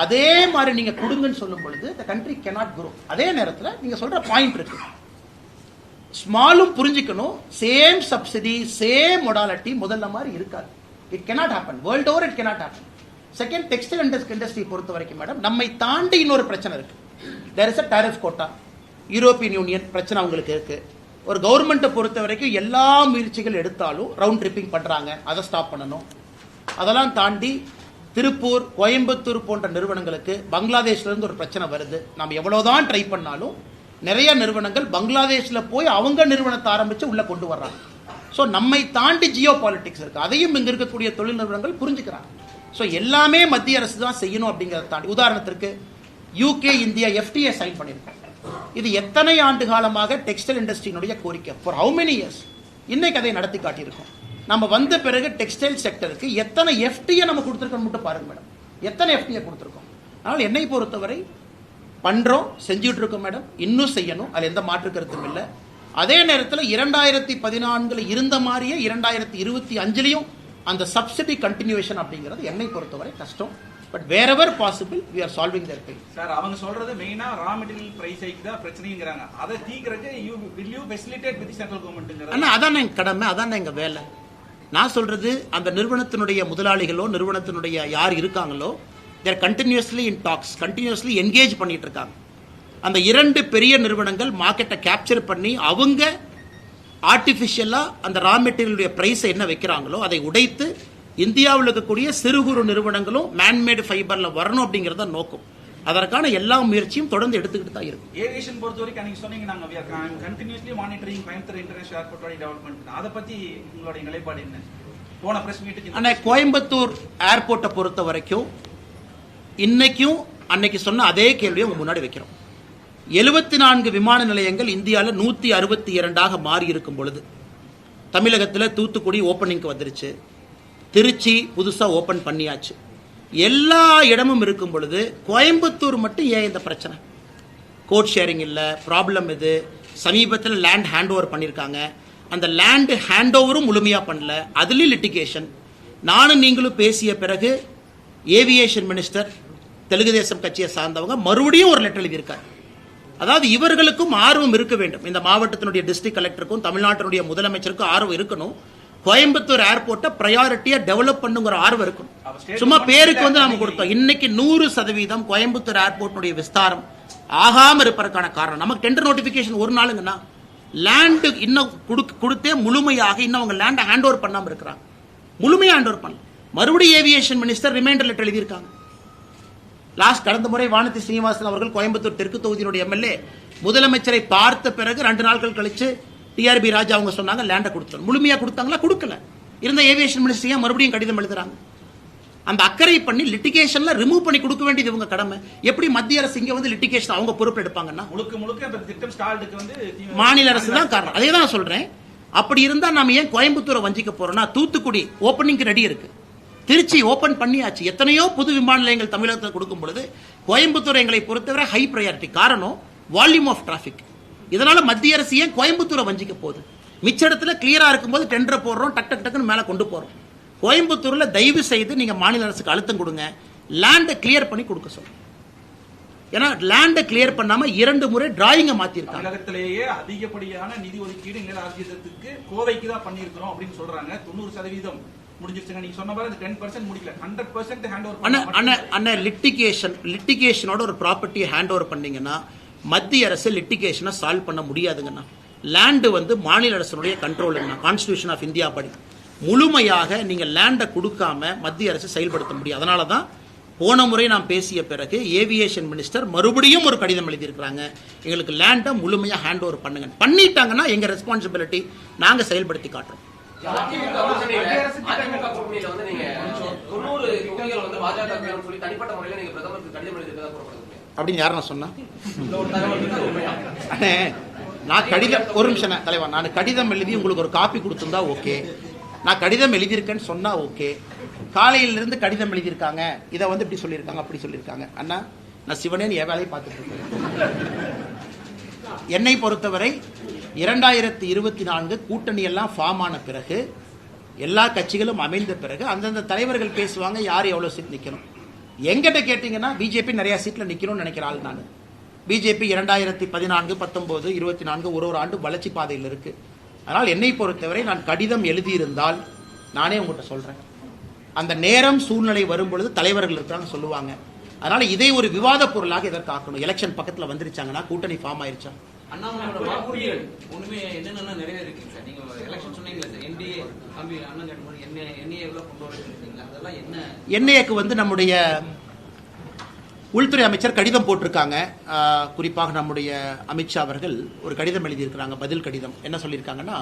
அதே மாதிரி நீங்க கொடுங்கன்னு சொல்லும் பொழுது the country cannot grow. அதே நேரத்தில் நீங்க சொல்ற பாயிண்ட் இருக்கு, ஸ்மாலும் புரிஞ்சுக்கணும், சேம் சப்சிடி சேம் மொடாலிட்டி முதல்ல மாதிரி இருக்காது. It cannot happen. World over it cannot happen. Second, textile industry பொறுத்த வரைக்கும் மேடம், நம்மை தாண்டி இன்னொரு பிரச்சனை இருக்கு. There is a tariff quota. European Union பிரச்சனை அவங்களுக்கு இருக்கு. ஒரு கவர்மெண்ட்டை பொறுத்த வரைக்கும் எல்லா முயற்சிகள் எடுத்தாலும் ரவுண்ட் ட்ரிப்பிங் பண்றாங்க, அதை ஸ்டாப் பண்ணணும். அதெல்லாம் தாண்டி திருப்பூர், கோயம்புத்தூர் போன்ற நிறுவனங்களுக்கு பங்களாதேஷ்ல இருந்து ஒரு பிரச்சனை வருது. நம்ம எவ்வளவுதான் ட்ரை பண்ணாலும் நிறைய நிறுவனங்கள் பங்களாதேஷ்ல போய் அவங்க நிறுவனத்தை ஆரம்பிச்சு உள்ள கொண்டு வர்றாங்க. ஸோ நம்மை தாண்டி ஜியோ பாலிட்டிக்ஸ் இருக்கு, அதையும் இங்க இருக்கக்கூடிய தொழில் நிறுவனங்கள் புரிஞ்சுக்கிறாங்க. ஸோ எல்லாமே மத்திய அரசு தான் செய்யணும் அப்படிங்கிறத தாண்டி, உதாரணத்திற்கு UK இந்தியா FTA சைன் பண்ணியிருக்கோம். இது எத்தனை ஆண்டு காலமாக டெக்ஸ்டைல் இண்டஸ்ட்ரியினுடைய கோரிக்கை, ஃபார் ஹவு மெனி இயர்ஸ். இன்னைக்கு அதை நடத்தி காட்டியிருக்கோம். நம்ம வந்த பிறகு டெக்ஸ்டைல் செக்டருக்கு எத்தனை FTA நம்ம கொடுத்துருக்கோம் மட்டும் பாருங்க மேடம், எத்தனை FTA கொடுத்துருக்கோம். அதனால் என்னை பொறுத்தவரை பண்றோம், செஞ்சுட்டு இருக்கோம் மேடம், இன்னும் செய்யணும், அதில் எந்த மாற்று கருத்தும் இல்லை. அதே நேரத்தில் 2014 இருந்த மாதிரியே 2025 அந்த சப்சிடி கண்டினியூஷன் அப்படிங்கிறது என்னை பொறுத்தவரை கஷ்டம். But wherever possible we are solving their pain. Sir அவங்க சொல்றது மெயினா ரா மெட்டீரியல் பிரைஸ் ஹைக் தான் பிரச்சனைங்கறாங்க. அதை தீர்க்கறதுக்கு will you facilitate with the central government? அண்ணா அதான் எங்க கடமை, அதான் எங்க வேலை. நான் சொல்றது அந்த நிறுவனத்தினுடைய முதலாளிகளோ நிறுவனத்தினுடைய யார் இருக்காங்களோ they are continuously in talks, continuously engage பண்ணிட்டு இருக்காங்க. அந்த 2 பெரிய நிறுவனங்கள் மார்க்கெட்டை கேப்சர் பண்ணி அவங்க ஆர்டிஃபிஷியலா அந்த ரா மெட்டீரியலுடைய பிரைஸை என்ன வைக்கிறாங்களோ அதை உடைத்து இந்தியாவில் இருக்கக்கூடிய சிறு குறு நிறுவனங்களும் மேன்மேடு ஃபைபர்ல வரணும் அப்படிங்கறத நோக்கம். அதற்கான எல்லா முயற்சியும் தொடர்ந்து எடுத்துக்கிட்டு தான் இருக்கும். ஏவியேஷன் பொறுத்த வரைக்கும் அன்னைக்கு சொன்னீங்க, நாங்க we are continuously monitoring Coimbatore international airport development. அதை பத்தி உங்களுடைய நிலைப்பாடு என்ன? போன பிரஸ் மீட்டுக்கு அன்னை கோயம்புத்தூர் ஏர்போர்ட்டை பொறுத்த வரைக்கும் இன்னைக்கும் அன்னைக்கு சொன்ன அதே கேள்வியை உங்க முன்னாடி வைக்கிறோம். 74 விமான நிலையங்கள் இந்தியாவில் 162 மாறி இருக்கும் பொழுது தமிழகத்தில் தூத்துக்குடி ஓப்பனிங்க்கு வந்துருச்சு, திருச்சி புதுசா ஓபன் பண்ணியாச்சு, எல்லா இடமும் இருக்கும் பொழுது கோயம்புத்தூர் மட்டும் ஏன் இந்த பிரச்சனை? கோட் ஷேரிங் இல்லை, ப்ராப்ளம் இது. சமீபத்தில் லேண்ட் ஹேண்ட் ஓவர் பண்ணியிருக்காங்க, அந்த லேண்ட் ஹேண்ட் ஓவரும் முழுமையா பண்ணல, அதுலயும் லிட்டிகேஷன். நானும் நீங்களும் பேசிய பிறகு ஏவியேஷன் மினிஸ்டர் தெலுங்கு தேசம் கட்சியை சார்ந்தவங்க மறுபடியும் ஒரு லெட்டர் எழுதியிருக்காரு. அதாவது இவர்களுக்கும் ஆர்வம் இருக்க வேண்டும். இந்த மாவட்டத்தினுடைய டிஸ்ட்ரிக்ட் கலெக்டருக்கும் தமிழ்நாட்டினுடைய முதலமைச்சருக்கும் ஆர்வம் இருக்கணும். கோயம்புத்தூர் ஏர்போர்ட்டை பிரையாரிட்டியா டெவலப் பண்ணுங்கிற ஆர்வம் இருக்கும். சும்மா பேருக்கு வந்து நாம கொடுத்தோம். இன்னைக்கு 100% கோயம்புத்தூர் ஏர்போர்ட்டுடைய விஸ்தாரம் ஆகாம இருப்பதற்கான காரணம் நமக்கு டெண்டர் நோட்டிபிகேஷன் ஒரு நாளுங்கன்னா லேண்டு இன்னும் கொடுத்தே முழுமையாக இன்னும் அவங்க லேண்டை ஹேண்ட் ஓவர் பண்ணாம இருக்கிறாங்க. முழுமையா ஹேண்ட் ஓவர் பண்ண மறுபடியும் ஏவியேஷன் மினிஸ்டர் ரிமைண்டர் லெட்டர் எழுதியிருக்காங்க. கடந்த முறை வானதி ஸ்ரீனிவாசன் அவர்கள் கோயம்புத்தூர் தெற்கு தொகுதியினுடைய எம்எல்ஏ முதலமைச்சரை பார்த்த பிறகு 2 நாட்கள் கழிச்சு டிஆர்பி ராஜா அவங்க சொன்னாங்க லேண்டை கொடுத்துருவோம். முழுமையா கொடுத்தாங்களா? கொடுக்கல. இருந்த ஏவியேஷன் மினிஸ்டர் மறுபடியும் கடிதம் எழுதுறாங்க. அந்த அக்கறை பண்ணி லிட்டிகேஷன்ல ரிமூவ் பண்ணி கொடுக்க வேண்டியது இவங்க கடமை. எப்படி மத்திய அரசு இங்க வந்து லிட்டிகேஷன் அவங்க பொறுப்பு எடுப்பாங்கன்னா முழுக்க அந்த திட்டம் ஸ்டால்டுக்கு வந்து மாநில அரசு தான் காரணம். அதே தான் சொல்றேன். அப்படி இருந்தா நாம ஏன் கோயம்புத்தூரை வஞ்சிக்க போறோம்னா தூத்துக்குடி ஓப்பனிங் ரெடி இருக்கு, திருச்சி ஓபன் பண்ணியாச்சு. எத்தனையோ புது விமான நிலையங்கள் தமிழகத்தில் கொடுக்கும் பொழுது கோயம்புத்தூர் எங்களை பொறுத்தவரை ஹை பிரையாரிட்டி. காரணம் வால்யூம் ஆஃப் டிராபிக். இதனால மத்திய அரசு ஏன் கோயம்புத்தூரை வஞ்சிக்க போகுது? மிச்ச இடத்துல கிளியரா இருக்கும்போது டெண்டர் போடுறோம், டக்குன்னு மேல கொண்டு போறோம். கோயம்புத்தூர்ல தயவு செய்து நீங்க மாநில அரசுக்கு அழுத்தம் கொடுங்க, லேண்டை கிளியர் பண்ணி கொடுக்க சொல்லுங்க. ஏன்னா லேண்டை கிளியர் பண்ணாம 2 முறை டிராயிங்கை மாத்திருக்காங்க. தமிழகத்திலேயே அதிகப்படியான நிதி ஒதுக்கீடு நில ஆர்ஜிதத்துக்கு கோவைக்கு தான் பண்ணியிருக்கிறோம் அப்படின்னு சொல்றாங்க. 90% முடிஞ்சிருச்சுங்க. நீங்க சொன்ன மாதிரி 10% முடிக்கல, 100% ஹேண்ட் ஓவர் அண்ணா லிட்டிகேஷனோட ஒரு ப்ராப்பர்ட்டியை ஹேண்ட் ஓவர் பண்ணீங்கன்னா மத்திய அரசு லிட்டிகேஷனை சால்வ் பண்ண முடியாதுங்கண்ணா. லேண்டு வந்து மாநில அரசுடைய கண்ட்ரோலுங்கண்ணா. கான்ஸ்டிடியூஷன் ஆஃப் இந்தியா படி முழுமையாக நீங்க லேண்டை கொடுக்காம மத்திய அரசு செயல்படுத்த முடியும். அதனாலதான் போன முறை நாம் பேசிய பிறகு ஏவியேஷன் மினிஸ்டர் மறுபடியும் ஒரு கடிதம் எழுதியிருக்கிறாங்க. எங்களுக்கு லேண்டை முழுமையா ஹேண்ட் ஓவர் பண்ணுங்க. பண்ணிட்டாங்கன்னா எங்க ரெஸ்பான்சிபிலிட்டி நாங்க செயல்படுத்தி காட்டுறோம். அப்படின்னு யாரும் சொன்னா நான் கடிதம் ஒரு நிமிஷம் தலைவா, நான் கடிதம் எழுதி உங்களுக்கு ஒரு காப்பி கொடுத்திருந்தா ஓகே, நான் கடிதம் எழுதியிருக்கேன்னு சொன்னா ஓகே. காலையிலிருந்து கடிதம் எழுதியிருக்காங்க, இதை வந்து இப்படி சொல்லியிருக்காங்க அப்படி சொல்லியிருக்காங்க. அண்ணா நான் சிவனேன்னு என் வேலையை பார்த்துட்டு இருக்கேன். என்னை பொறுத்தவரை 2024 கூட்டணி எல்லாம் ஃபார்ம் ஆன பிறகு எல்லா கட்சிகளும் அமைந்த பிறகு அந்தந்த தலைவர்கள் பேசுவாங்க யார் எவ்வளவு சீட் நிக்கணும். எங்கிட்ட கேட்டீங்கன்னா பிஜேபி நிறைய சீட்ல நிக்கணும்னு நினைக்கிற ஆள் நான். பிஜேபி 2014, 19, 24 ஒரு ஆண்டு வளர்ச்சி பாதையில் இருக்கு. அதனால் என்னை பொறுத்தவரை நான் கடிதம் எழுதியிருந்தால் நானே உங்கள்கிட்ட சொல்றேன். அந்த நேரம் சூழ்நிலை வரும் பொழுது தலைவர்கள் இருக்காங்க சொல்லுவாங்க. அதனால இதை ஒரு விவாத பொருளாக இதற்கு ஆக்கணும். எலெக்ஷன் பக்கத்துல வந்துருச்சாங்கன்னா கூட்டணி ஃபார்ம் ஆயிருச்சா? அண்ணாமலையோட வாக்குறுதிகள் ஒண்ணுமே என்னென்ன நிறைவேறிருக்கு சார்? நீங்க எலெக்ஷன் சொன்னீங்களா சார், என்டிஏ தம்பி அண்ணன் கேட்டும்போது என்ஏ எவ்வளவு கொண்டு வரீங்களா? அதெல்லாம் என்ன? என்ஏக்கு வந்து நம்முடைய உள்துறை அமைச்சர் கடிதம் போட்டிருக்காங்க. குறிப்பாக நம்முடைய அமித்ஷா அவர்கள் ஒரு கடிதம் எழுதியிருக்கிறாங்க, பதில் கடிதம். என்ன சொல்லியிருக்காங்கன்னா,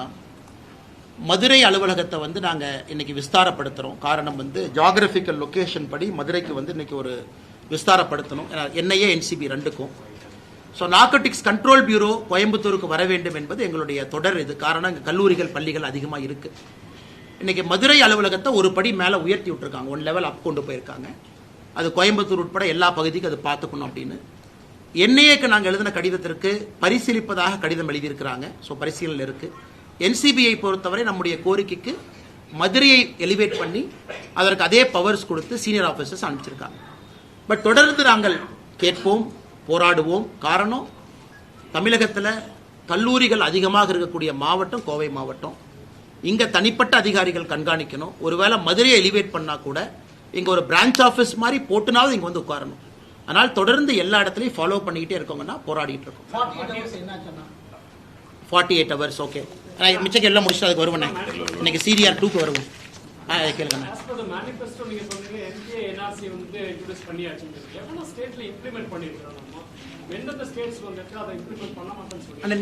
மதுரை அலுவலகத்தை வந்து நாங்க இன்னைக்கு விஸ்தாரப்படுத்துறோம். காரணம் வந்து ஜியோகிராபிக்கல் லொகேஷன் படி மதுரைக்கு வந்து இன்னைக்கு ஒரு விஸ்தாரப்படுத்தணும். என்ஐஏ என்சிபி 2க்கும். ஸோ நார்கோட்டிக்ஸ் கண்ட்ரோல் பியூரோ கோயம்புத்தூருக்கு வர வேண்டும் என்பது எங்களுடைய தொடர் இது. காரணம் இங்கே கல்லூரிகள் பள்ளிகள் அதிகமாக இருக்கு. இன்னைக்கு மதுரை அலுவலகத்தை ஒரு படி மேலே உயர்த்தி விட்டுருக்காங்க, 1 லெவல் அப் கொண்டு போயிருக்காங்க. அது கோயம்புத்தூர் உட்பட எல்லா பகுதிக்கும் அது பார்த்துக்கணும் அப்படின்னு என்ஐஏக்கு நாங்கள் எழுதின கடிதத்திற்கு பரிசீலிப்பதாக கடிதம் எழுதியிருக்கிறாங்க. ஸோ பரிசீலனை இருக்கு. என்சிபியை பொறுத்தவரை நம்முடைய கோரிக்கைக்கு மதுரையை எலிவேட் பண்ணி அதற்கு அதே பவர்ஸ் கொடுத்து சீனியர் ஆஃபீஸர்ஸ் அனுப்பிச்சிருக்காங்க. பட் தொடர்ந்து நாங்கள் கேட்போம், போராடுவோம். காரணம், தமிழகத்தில் கல்லூரிகள் அதிகமாக இருக்கக்கூடிய மாவட்டம் கோவை மாவட்டம். இங்க தனிப்பட்ட அதிகாரிகள் கண்காணிக்கணும். ஒருவேளை மதுரையை எலிவேட் பண்ணா கூட இங்க ஒரு பிரான்ச் ஆஃபீஸ் மாதிரி போட்டுனாவது இங்க வந்து உட்காரணும். அதனால் தொடர்ந்து எல்லா இடத்துலையும் ஃபாலோ பண்ணிக்கிட்டே இருக்கோங்கன்னா போராடிட்டு இருக்கோம். 48 hours ஓகே. மிச்சம் எல்லாம் முடிச்சுட்டு அதுக்கு வருவேன். இன்னைக்கு CDR 2க்கு வருவோம். கேளுங்க.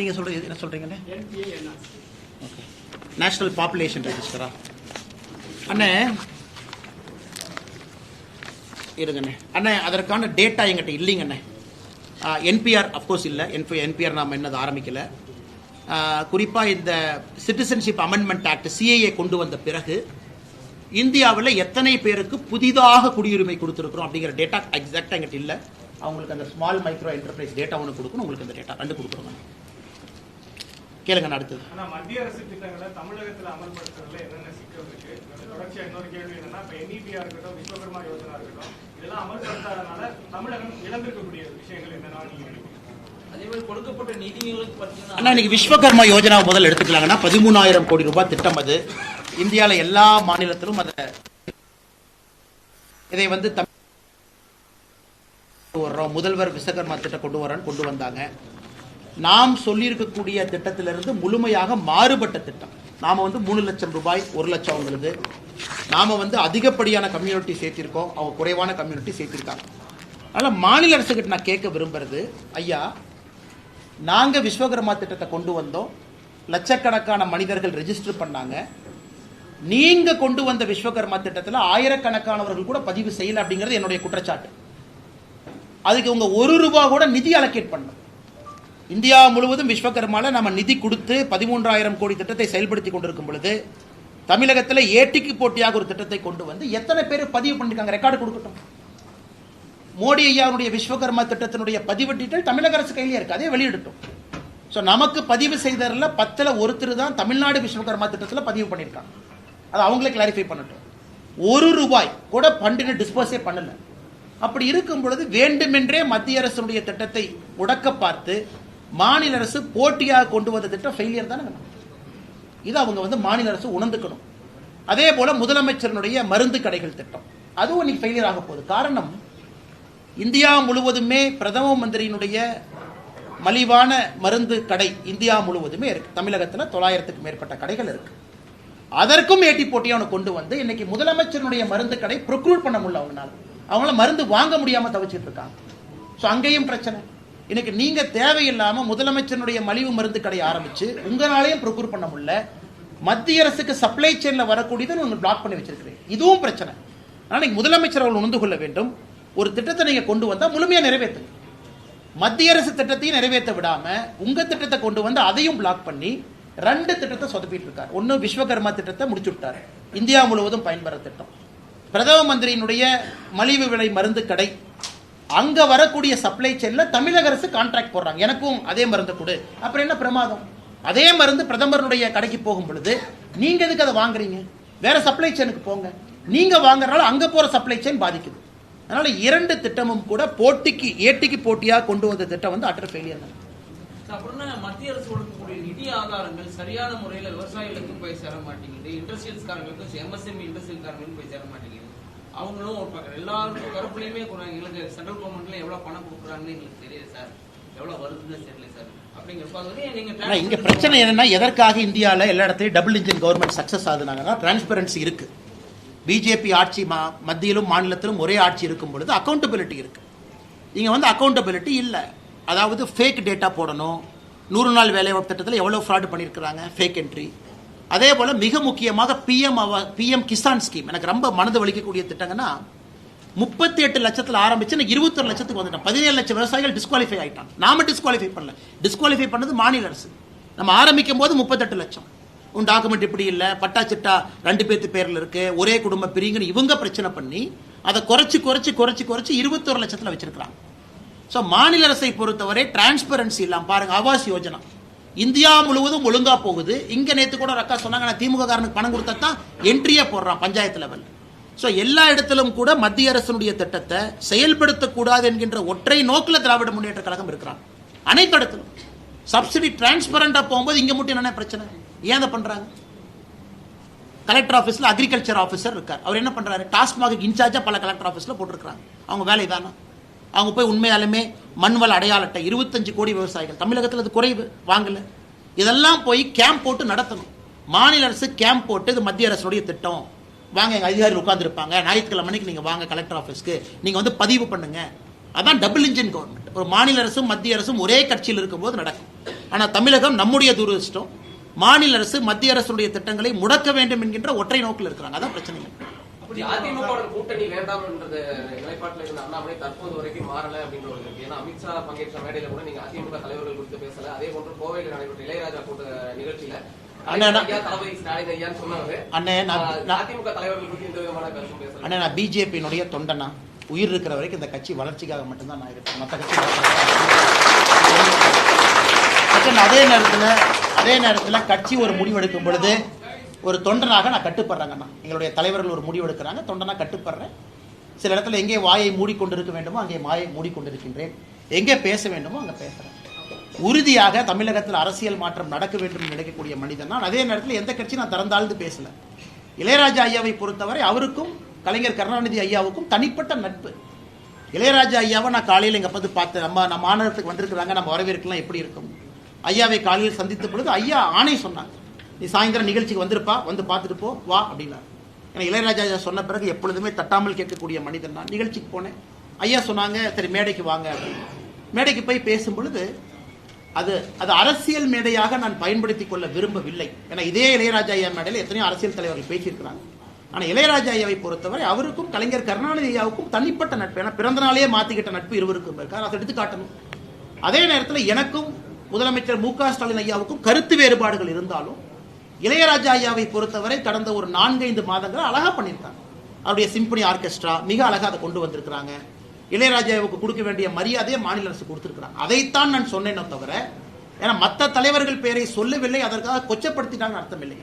நீங்க சொல்றது என்ன சொல்றீங்க? நேஷனல் பாப்புலேஷன் ரெஜிஸ்டரா? அண்ணே இருங்கண்ணே. அண்ணே அதற்கான டேட்டா எங்கிட்ட இல்லைங்கண்ணே. என்பிஆர் அப்கோர்ஸ் இல்லை. என்பிஆர் நாம் என்னது ஆரம்பிக்கல. குறிப்பாக இந்த சிட்டிசன்ஷிப் அமெண்ட்மெண்ட் ஆக்ட் சிஏஏ கொண்டு வந்த பிறகு இந்தியாவில் எத்தனை பேருக்கு புதிதாக குடியுரிமை கொடுத்துருக்கிறோம் அப்படிங்கிற டேட்டா எக்ஸாக்டாக எங்கிட்ட இல்லை. அவங்களுக்கு அந்த ஸ்மால் மைக்ரோ என்டர்பிரைஸ் டேட்டா ஒன்று கொடுக்கணும். உங்களுக்கு அந்த டேட்டா 2 கொடுக்குறோங்க. கேளுங்க. அடுத்தது மத்திய அரசு திட்டங்களை தமிழகத்தில் அமல்படுத்துறதுல என்னென்ன சிக்கல் இருக்கு? தொடர்ச்சியா இன்னொரு கேள்வி என்னன்னா, இப்ப NEPயா இருக்கட்டும், விஸ்வகர்மா யோஜனா இருக்கட்டும், இதெல்லாம் அமல்படுத்தாதனால தமிழகம் இழந்திருக்கக்கூடிய விஷயங்கள் என்னன்னா நீங்க நினைக்கிறீங்க? அதே மாதிரி கொடுக்கப்பட்ட நிதிகளுக்கு ஆனா பார்த்தீங்கன்னா இன்னைக்கு விஸ்வகர்மா யோஜனா முதல் எடுத்துக்கலாங்கன்னா 13,000 கோடி ரூபாய் திட்டம். அது இந்தியாவில் எல்லா மாநிலத்திலும் இதை வந்து முதல்வர் விஸ்வகர்மா திட்டம் கொண்டு வந்தாங்க. நாம் சொல்லியிருக்கக்கூடிய திட்டத்திலிருந்து முழுமையாக மாறுபட்ட திட்டம். நாம வந்து 3 லட்சம் ரூபாய் 1 லட்சம் அவங்களுக்கு, நாம வந்து அதிகப்படியான கம்யூனிட்டி சேர்த்திருக்கோம், அவங்க குறைவான கம்யூனிட்டி சேர்த்திருக்காங்க. அதனால மாநில அரசுகிட்ட நான் கேட்க விரும்புறது, ஐயா நாங்க விஸ்வகர்மா திட்டத்தை கொண்டு வந்தோம், லட்சக்கணக்கான மனிதர்கள் ரெஜிஸ்டர் பண்ணாங்க. நீங்க கொண்டு வந்த விஸ்வகர்மா திட்டத்தில் ஆயிரக்கணக்கானவர்கள் கூட பதிவு செய்யல அப்படிங்கிறது என்னுடைய குற்றச்சாட்டு. அதுக்கு உங்க 1 ரூபாய் கூட நிதி அலோகேட் பண்ணணும். இந்தியா முழுவதும் விஸ்வகர்மால நம்ம நிதி கொடுத்து 13,000 கோடி திட்டத்தை செயல்படுத்தி கொண்டிருக்கும் பொழுது தமிழகத்தில் ஏட்டிக்கு போட்டியாக ஒரு திட்டத்தை கொண்டு வந்து எத்தனை பேர் பதிவு பண்ணிருக்காங்க? ரெக்கார்டு கொடுக்கட்டும். மோடி ஐயாவுடைய விஸ்வகர்மா திட்டத்தினுடைய பதிவு டீட்டெயில் தமிழக அரசு கையிலே இருக்கு, அதே வெளியிடட்டும். ஸோ நமக்கு பதிவு செய்ததில் 10ல் ஒருத்தர் தான் தமிழ்நாடு விஸ்வகர்மா திட்டத்தில் பதிவு பண்ணியிருக்காங்க. அதை அவங்களே கிளாரிஃபை பண்ணட்டும். 1 ரூபாய் கூட ஃபண்டினை டிஸ்போஸே பண்ணல. அப்படி இருக்கும் பொழுது வேண்டுமென்றே மத்திய அரசுடைய திட்டத்தை முடக்க பார்த்து மாநில அரசு போட்டியாக கொண்டு வந்த திட்டம் ஃபெயிலியர் தானே. இது அவங்க வந்து மாநில அரசு உணர்ந்துக்கணும். அதே போல முதலமைச்சருடைய மருந்து கடைகள் திட்டம் அதுவும் இன்னைக்கு ஃபெயிலியர் ஆக போகுது. காரணம், இந்தியா முழுவதுமே பிரதம மந்திரியினுடைய மலிவான மருந்து கடை இந்தியா முழுவதுமே இருக்கு. தமிழகத்தில் 900க்கும் மேற்பட்ட கடைகள் இருக்கு. அதற்கும் ஏட்டி போட்டியை அவனை கொண்டு வந்து இன்னைக்கு முதலமைச்சருடைய மருந்து கடை ப்ரொக்யூர் பண்ண முடியல, அவங்களால மருந்து வாங்க முடியாம தவிச்சிட்டு இருக்காங்க. ஸோ அங்கேயும் பிரச்சனை. இன்னைக்கு நீங்க தேவையில்லாம முதலமைச்சருடைய மலிவு மருந்து கடை ஆரம்பிச்சு உங்களாலையும் ப்ரொக்யூர் பண்ண முடியல, மத்திய அரசுக்கு சப்ளை செயின்ல வரக்கூடியதை நீங்க பிளாக் பண்ணி வச்சிருக்கிறீங்க. இதுவும் பிரச்சனை. ஆனால் முதலமைச்சர் அவர்கள் உணர்ந்து கொள்ள வேண்டும், ஒரு திட்டத்தை நீங்க கொண்டு வந்தா முழுமையா நிறைவேற்றுங்க. மத்திய அரசு திட்டத்தையும் நிறைவேற்ற விடாம உங்க திட்டத்தை கொண்டு வந்து அதையும் பிளாக் பண்ணி 2 திட்டத்தை சொதப்பிட்டு இருக்காரு. ஒன்னு விஸ்வகர்மா திட்டத்தை முடிச்சு விட்டாரு, இந்தியா முழுவதும் பயன்பெற திட்டம். பிரதம மந்திரியினுடைய மலிவு விலை மருந்து கடை, அங்க வரக்கூடிய சப்ளை செயின்ல தமிழக அரசு கான்ட்ராக்ட் போடுறாங்க, எனக்கும் அதே மருந்து கொடு. அப்புறம் என்ன பிரமாதம்? அதே மருந்து பிரதமருடைய கடைக்கு போகும் பொழுது நீங்க எதுக்கு அதை வாங்குறீங்க? வேற சப்ளை செயினுக்கு போங்க. நீங்க வாங்குறதுனால அங்க போற சப்ளை செயின் பாதிக்குது. அதனால 2 திட்டமும் கூட ஏட்டிக்கு போட்டியாக கொண்டு வந்த திட்டம் வந்து அட்டர் ஃபெயிலியர் தான். அப்புறம் மத்திய அரசு கொடுக்கக்கூடிய நிதி ஆதாரங்கள் சரியான முறையில் விவசாயிகளுக்கும் போய் சேர மாட்டேங்குது, இண்டஸ்ட்ரியல்ஸ்காரங்களுக்கும் எம்எஸ்எம்இ இண்டஸ்ட்ரியல்காரங்களுக்கும் போய் சேர மாட்டேங்குது. அவங்களும் ஒரு பக்கம் எல்லாருக்கும் தரப்புலையுமே எங்களுக்கு சென்ட்ரல் கவர்மெண்ட்ல எவ்வளவு பணம் கொடுக்குறாங்கன்னு எங்களுக்கு தெரியுது சார், எவ்வளவு வருதுன்னு தெரியல சார். அப்படிங்கிற இங்க பிரச்சனை என்னன்னா, எதற்காக இந்தியாவில் எல்லா இடத்துலையும் டபுள் இன்ஜின் கவர்மெண்ட் சக்சஸ் ஆகுதுனாங்கன்னா டிரான்ஸ்பரன்சி இருக்கு. பிஜேபி ஆட்சி மத்தியிலும் மாநிலத்திலும் ஒரே ஆட்சி இருக்கும் பொழுது அக்கௌண்டபிலிட்டி இருக்கு. இங்க வந்து அக்கௌண்டபிலிட்டி இல்லை. அதாவது ஃபேக் டேட்டா போடணும். 100 நாள் வேலைவாய்ப்பு திட்டத்தில் எவ்வளவு ஃப்ராட் பண்ணியிருக்கிறாங்க, ஃபேக் என்ட்ரி. அதே போல மிக முக்கியமாக பிஎம் கிசான் ஸ்கீம் எனக்கு ரொம்ப மனது வலிக்கக்கூடிய திட்டங்கன்னா, 38 லட்சத்தில் ஆரம்பிச்சு 21 லட்சத்துக்கு வந்துட்டோம். 17 லட்சம் விவசாயிகள் டிஸ்குவாலிஃபை ஆயிட்டாங்க. நாம டிஸ்குவாலிஃபை பண்ணல, டிஸ்குவாலிஃபை பண்ணது மாநில அரசு. நம்ம ஆரம்பிக்கும் போது 38 லட்சம், உன் டாக்குமெண்ட் இப்படி இல்லை, பட்டா சிட்டா 2 பேர்த்து பேர்ல இருக்கு, ஒரே குடும்ப பிரிங்கன்னு இவங்க பிரச்சனை பண்ணி அதை குறைச்சு 21 லட்சத்தில் வச்சிருக்கிறாங்க. ஸோ மாநில அரசை பொறுத்தவரை டிரான்ஸ்பரன்சி இல்லாம பாருங்க. ஆவாஸ் யோஜனா இந்தியா முழுவதும் ஒழுங்கா போகுது. இங்க நேற்று கூட ஒரு அக்கா சொன்னாங்க, நான் திமுக காரனுக்கு பணம் கொடுத்தா தான் என்ட்ரியே போடுறான் பஞ்சாயத்து லெவல். ஸோ எல்லா இடத்திலும் கூட மத்திய அரசினுடைய திட்டத்தை செயல்படுத்தக்கூடாது என்கின்ற ஒற்றை நோக்கில் திராவிட முன்னேற்ற கழகம் இருக்கிறாங்க. அனைத்து இடத்திலும் சப்சிடி டிரான்ஸ்பரண்டா போகும்போது இங்க மட்டும் என்ன பிரச்சனை? ஏன் அதை பண்றாங்க? கலெக்டர் ஆஃபீஸ்ல அக்ரிகல்ச்சர் ஆஃபீஸர் இருக்கார், அவர் என்ன பண்றாரு? டாஸ்மாக் இன்சார்ஜா பல கலெக்டர் ஆஃபீஸ்ல போட்டிருக்காங்க. அவங்க வேலை தானே. அவங்க போய் உண்மையாலுமே மண்வள அடையாள அட்டை 25 கோடி விவசாயிகள் தமிழகத்தில் அது குறைவு வாங்கல. இதெல்லாம் போய் கேம்ப் போட்டு நடத்தணும். மாநில அரசு கேம்ப் போட்டு இது மத்திய அரசுடைய திட்டம், வாங்க எங்க அதிகாரிகள் உட்கார்ந்துருப்பாங்க, ஞாயிற்றுக்கிழமைக்கு நீங்க வாங்க கலெக்டர் ஆஃபீஸ்க்கு, நீங்க வந்து பதிவு பண்ணுங்க. அதான் டபுள் இன்ஜின் கவர்மெண்ட். ஒரு மாநில அரசும் மத்திய அரசும் ஒரே கட்சியில் இருக்கும்போது நடக்கும். ஆனா தமிழகம் நம்முடைய துரதிர்ஷ்டம், மாநில அரசு மத்திய அரசுடைய திட்டங்களை முடக்க வேண்டும் என்கின்ற ஒற்றை நோக்கில் இருக்கிறாங்க. அதான் பிரச்சனை. அதிமுக கூட்டணி வேண்டாம் என்ற நிலைப்பாட்டில் இருந்த அண்ணாமலை தற்போது வரைக்கும் மாறல அப்படின்ற ஒரு இருக்கு. ஏன்னா அமித்ஷா பங்கேற்ற மேடையில கூட நீங்க அதிமுக தலைவர்கள் குறித்து பேசல. அதே போன்று கோவையில் நடைபெற்ற இளையராஜா கூட்ட நிகழ்ச்சியில தளபதி ஸ்டாலின் ஐயா சொன்னாரு, அதிமுக தலைவர்கள் குறித்து எந்த விதமான கருத்து பேசல. அண்ணா, நான் பிஜேபியினுடைய தொண்டனா, உயிர் இருக்கிற வரைக்கும் இந்த கட்சி வளர்ச்சிக்காக மட்டும்தான் நான் இருக்கேன். மற்ற கட்சி அதே நேரத்தில் கட்சி ஒரு முடிவெடுக்கும் பொழுது ஒரு தொண்டனாக நான் கட்டுப்படுறேங்கண்ணா. எங்களுடைய தலைவர்கள் ஒரு முடிவு எடுக்கிறாங்க, தொண்டனா கட்டுப்படுறேன். சில இடத்துல எங்கே வாயை மூடிக்கொண்டிருக்க வேண்டுமோ அங்கே வாயை மூடிக்கொண்டிருக்கின்றேன், எங்கே பேச வேண்டுமோ அங்கே பேசுறேன். உறுதியாக தமிழகத்தில் அரசியல் மாற்றம் நடக்க வேண்டும் என்று நினைக்கக்கூடிய மனிதன் தான். அதே நேரத்தில் எந்த கட்சி நான் திறந்தாழ்ந்து பேசல. இளையராஜா ஐயாவை பொறுத்தவரை அவருக்கும் கலைஞர் கருணாநிதி ஐயாவுக்கும் தனிப்பட்ட நட்பு. இளையராஜா ஐயாவை நான் காலையில் எங்க பார்த்து பார்த்தேன். நம்ம மாநகரத்துக்கு வந்திருக்கிறாங்க, நம்ம வரவேற்கலாம், எப்படி இருக்கும். ஐயாவை காலையில் சந்தித்த பொழுது ஐயா ஆணை சொன்னாங்க, நீ சாயந்தரம் நிகழ்ச்சிக்கு வந்திருப்பா, வந்து பார்த்துட்டு போ வா அப்படின்னாரு. ஏன்னா இளையராஜா ஐயா சொன்ன பிறகு எப்பொழுதுமே தட்டாமல் கேட்கக்கூடிய மனிதன் நான். நிகழ்ச்சிக்கு போனேன், ஐயா சொன்னாங்க சரி மேடைக்கு வாங்க அப்படின்னு. மேடைக்கு போய் பேசும் பொழுது அது அரசியல் மேடையாக நான் பயன்படுத்திக் கொள்ள விரும்பவில்லை. ஏன்னா இதே இளையராஜா ஐயா மேடையில் எத்தனையோ அரசியல் தலைவர்கள் பேசியிருக்கிறாங்க. ஆனால் இளையராஜா ஐயாவை பொறுத்தவரை அவருக்கும் கலைஞர் கருணாநிதி ஐயாவுக்கும் தனிப்பட்ட நட்பு. ஏன்னா பிறந்த நாளே மாத்திக்கிட்ட நட்பு இருவருக்கும் இருக்கார், அதை எடுத்து காட்டணும். அதே நேரத்தில் எனக்கும் முதலமைச்சர் மு க ஸ்டாலின் ஐயாவுக்கும் கருத்து வேறுபாடுகள் இருந்தாலும் இளையராஜா ஐயாவை பொறுத்தவரை கடந்த ஒரு 4-5 மாதங்கள் அழகா பண்ணியிருக்காங்க. அவருடைய சிம்பனி ஆர்கெஸ்ட்ரா மிக அழகா அதை கொண்டு வந்திருக்கிறாங்க. இளையராஜாவுக்கு கொடுக்க வேண்டிய மரியாதையை மாநில அரசு கொடுத்திருக்கிறாங்க. அதைத்தான் நான் சொன்னேனே தவிர, ஏன்னா மற்ற தலைவர்கள் பெயரை சொல்லவில்லை, அதற்காக கொச்சப்படுத்திட்டாங்க அர்த்தம் இல்லை.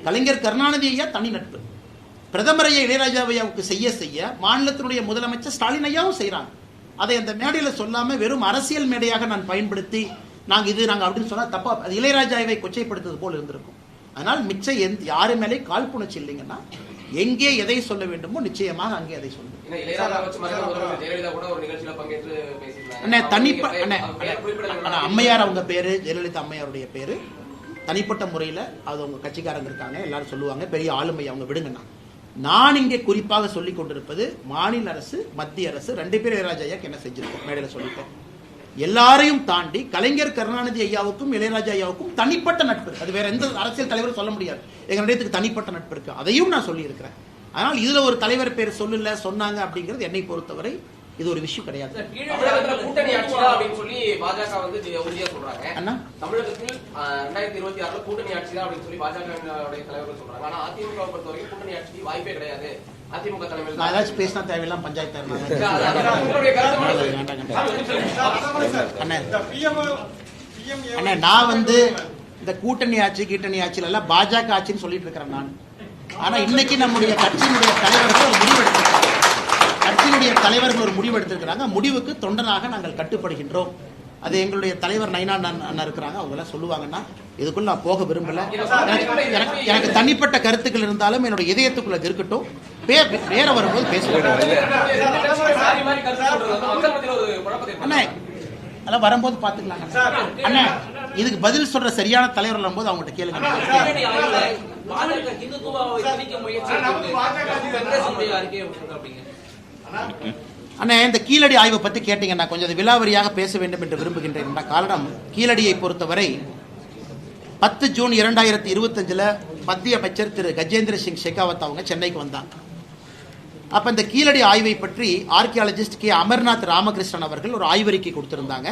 கலைஞர் கருணாநிதி ஐயா தனி நட்பு. பிரதமர் ஐயா இளையராஜா ஐயாவுக்கு செய்ய மாநிலத்தினுடைய முதலமைச்சர் ஸ்டாலின் ஐயாவும் செய்யறாங்க. அதை அந்த மேடையில் சொல்லாம வெறும் அரசியல் மேடையாக நான் பயன்படுத்தி நாங்க அப்படின்னு சொன்னா தப்பா, அது இளையராஜாவை கொச்சைப்படுத்துவது போல் இருந்திருக்கும். அதனால் மிச்சம் யாரு மேலே காழ்ப்புணர்ச்சி இல்லைங்கன்னா எங்கே எதை சொல்ல வேண்டுமோ நிச்சயமாக அங்கே அதை சொல்லுங்க. அம்மையார் அவங்க பேரு, ஜெயலலிதா அம்மையாருடைய பேரு. தனிப்பட்ட முறையில் அது அவங்க கட்சிக்காரங்க இருக்காங்க, எல்லாரும் சொல்லுவாங்க பெரிய ஆளுமை அவங்க, விடுங்கண்ணா. நான் இங்கே குறிப்பாக சொல்லிக் கொண்டிருப்பது மாநில அரசு மத்திய அரசு 2 பேர் இளையராஜா ஐயாக்கு என்ன செஞ்சிருக்கோம் மேடையில் சொல்லிட்டேன். எல்லாரையும் தாண்டி கலைஞர் கருணாநிதி ஐயாவுக்கும் இளையராஜா ஐயாவுக்கும் தனிப்பட்ட நட்பு. அது வேற எந்த அரசியல் தலைவரும் சொல்ல முடியாது, எங்க இடத்துக்கு தனிப்பட்ட நட்பு இருக்கு. அதையும் நான் சொல்லி இருக்கிறேன். அதனால் இதுல ஒரு தலைவர் பேர் சொல்லல சொன்னாங்க அப்படிங்கிறது என்னை பொறுத்தவரை இது ஒரு விஷயம் கிடையாது. கூட்டணி ஆட்சியா அப்படின்னு சொல்லி பாஜக வந்து உறுதியா சொல்றாங்க. தமிழகத்தில் 2026 கூட்டணி ஆட்சியா அப்படின்னு சொல்லி பாஜக தலைவர்கள் சொல்றாங்க. ஆனா அதிமுக பொறுத்த வரைக்கும் கூட்டணி ஆட்சிக்கு வாய்ப்பே கிடையாது. அதிமுக தலைமையில் நான் ஏதாச்சும் பேசினா தேவையில்லாம் பஞ்சாயத்து அண்ணே. நான் வந்து இந்த கூட்டணி ஆட்சி ஆட்சியில எல்லாம் பாஜக ஆட்சின்னு சொல்லிட்டு இருக்கிறேன் நான். ஆனா இன்னைக்கு நம்முடைய கட்சியினுடைய தலைவர்கள் ஒரு முடிவு எடுத்திருக்கிறாங்க. முடிவுக்கு தொண்டனாக நாங்கள் கட்டுப்படுகின்றோம். அது எங்களுடைய தலைவர் நைனா அண்ணா இருக்கிறாங்க, அவங்க எல்லாம் சொல்லுவாங்கன்னா இதுக்குள்ள நான் போக விரும்பல. எனக்கு தனிப்பட்ட கருத்துக்கள் இருந்தாலும் என்னோட இதயத்துக்குள்ள இருக்கட்டும், வேற வரும்போது பேசுவேன். அண்ணே அதெல்லாம் வரும்போது பாத்துக்கலாம் அண்ணே. இதுக்கு பதில் சொல்ற சரியான தலைவர் வரும்போது அவங்ககிட்ட கேளுங்க. அண்ணே இந்த கீழடி ஆய்வை பத்தி கேட்டீங்கன்னா கொஞ்சம் விலாவரியாக பேச வேண்டும் என்று விரும்புகின்றேன். காரணம், கீழடியை பொறுத்தவரை 10 ஜூன் 2025 மத்திய அமைச்சர் திரு கஜேந்திர சிங் ஷெகாவத் அவங்க சென்னைக்கு வந்தாங்க. அப்ப இந்த கீழடி ஆய்வை பற்றி ஆர்கியாலஜிஸ்ட் கே அமர்நாத் ராமகிருஷ்ணன் அவர்கள் ஒரு ஆய்வறிக்கை கொடுத்திருந்தாங்க.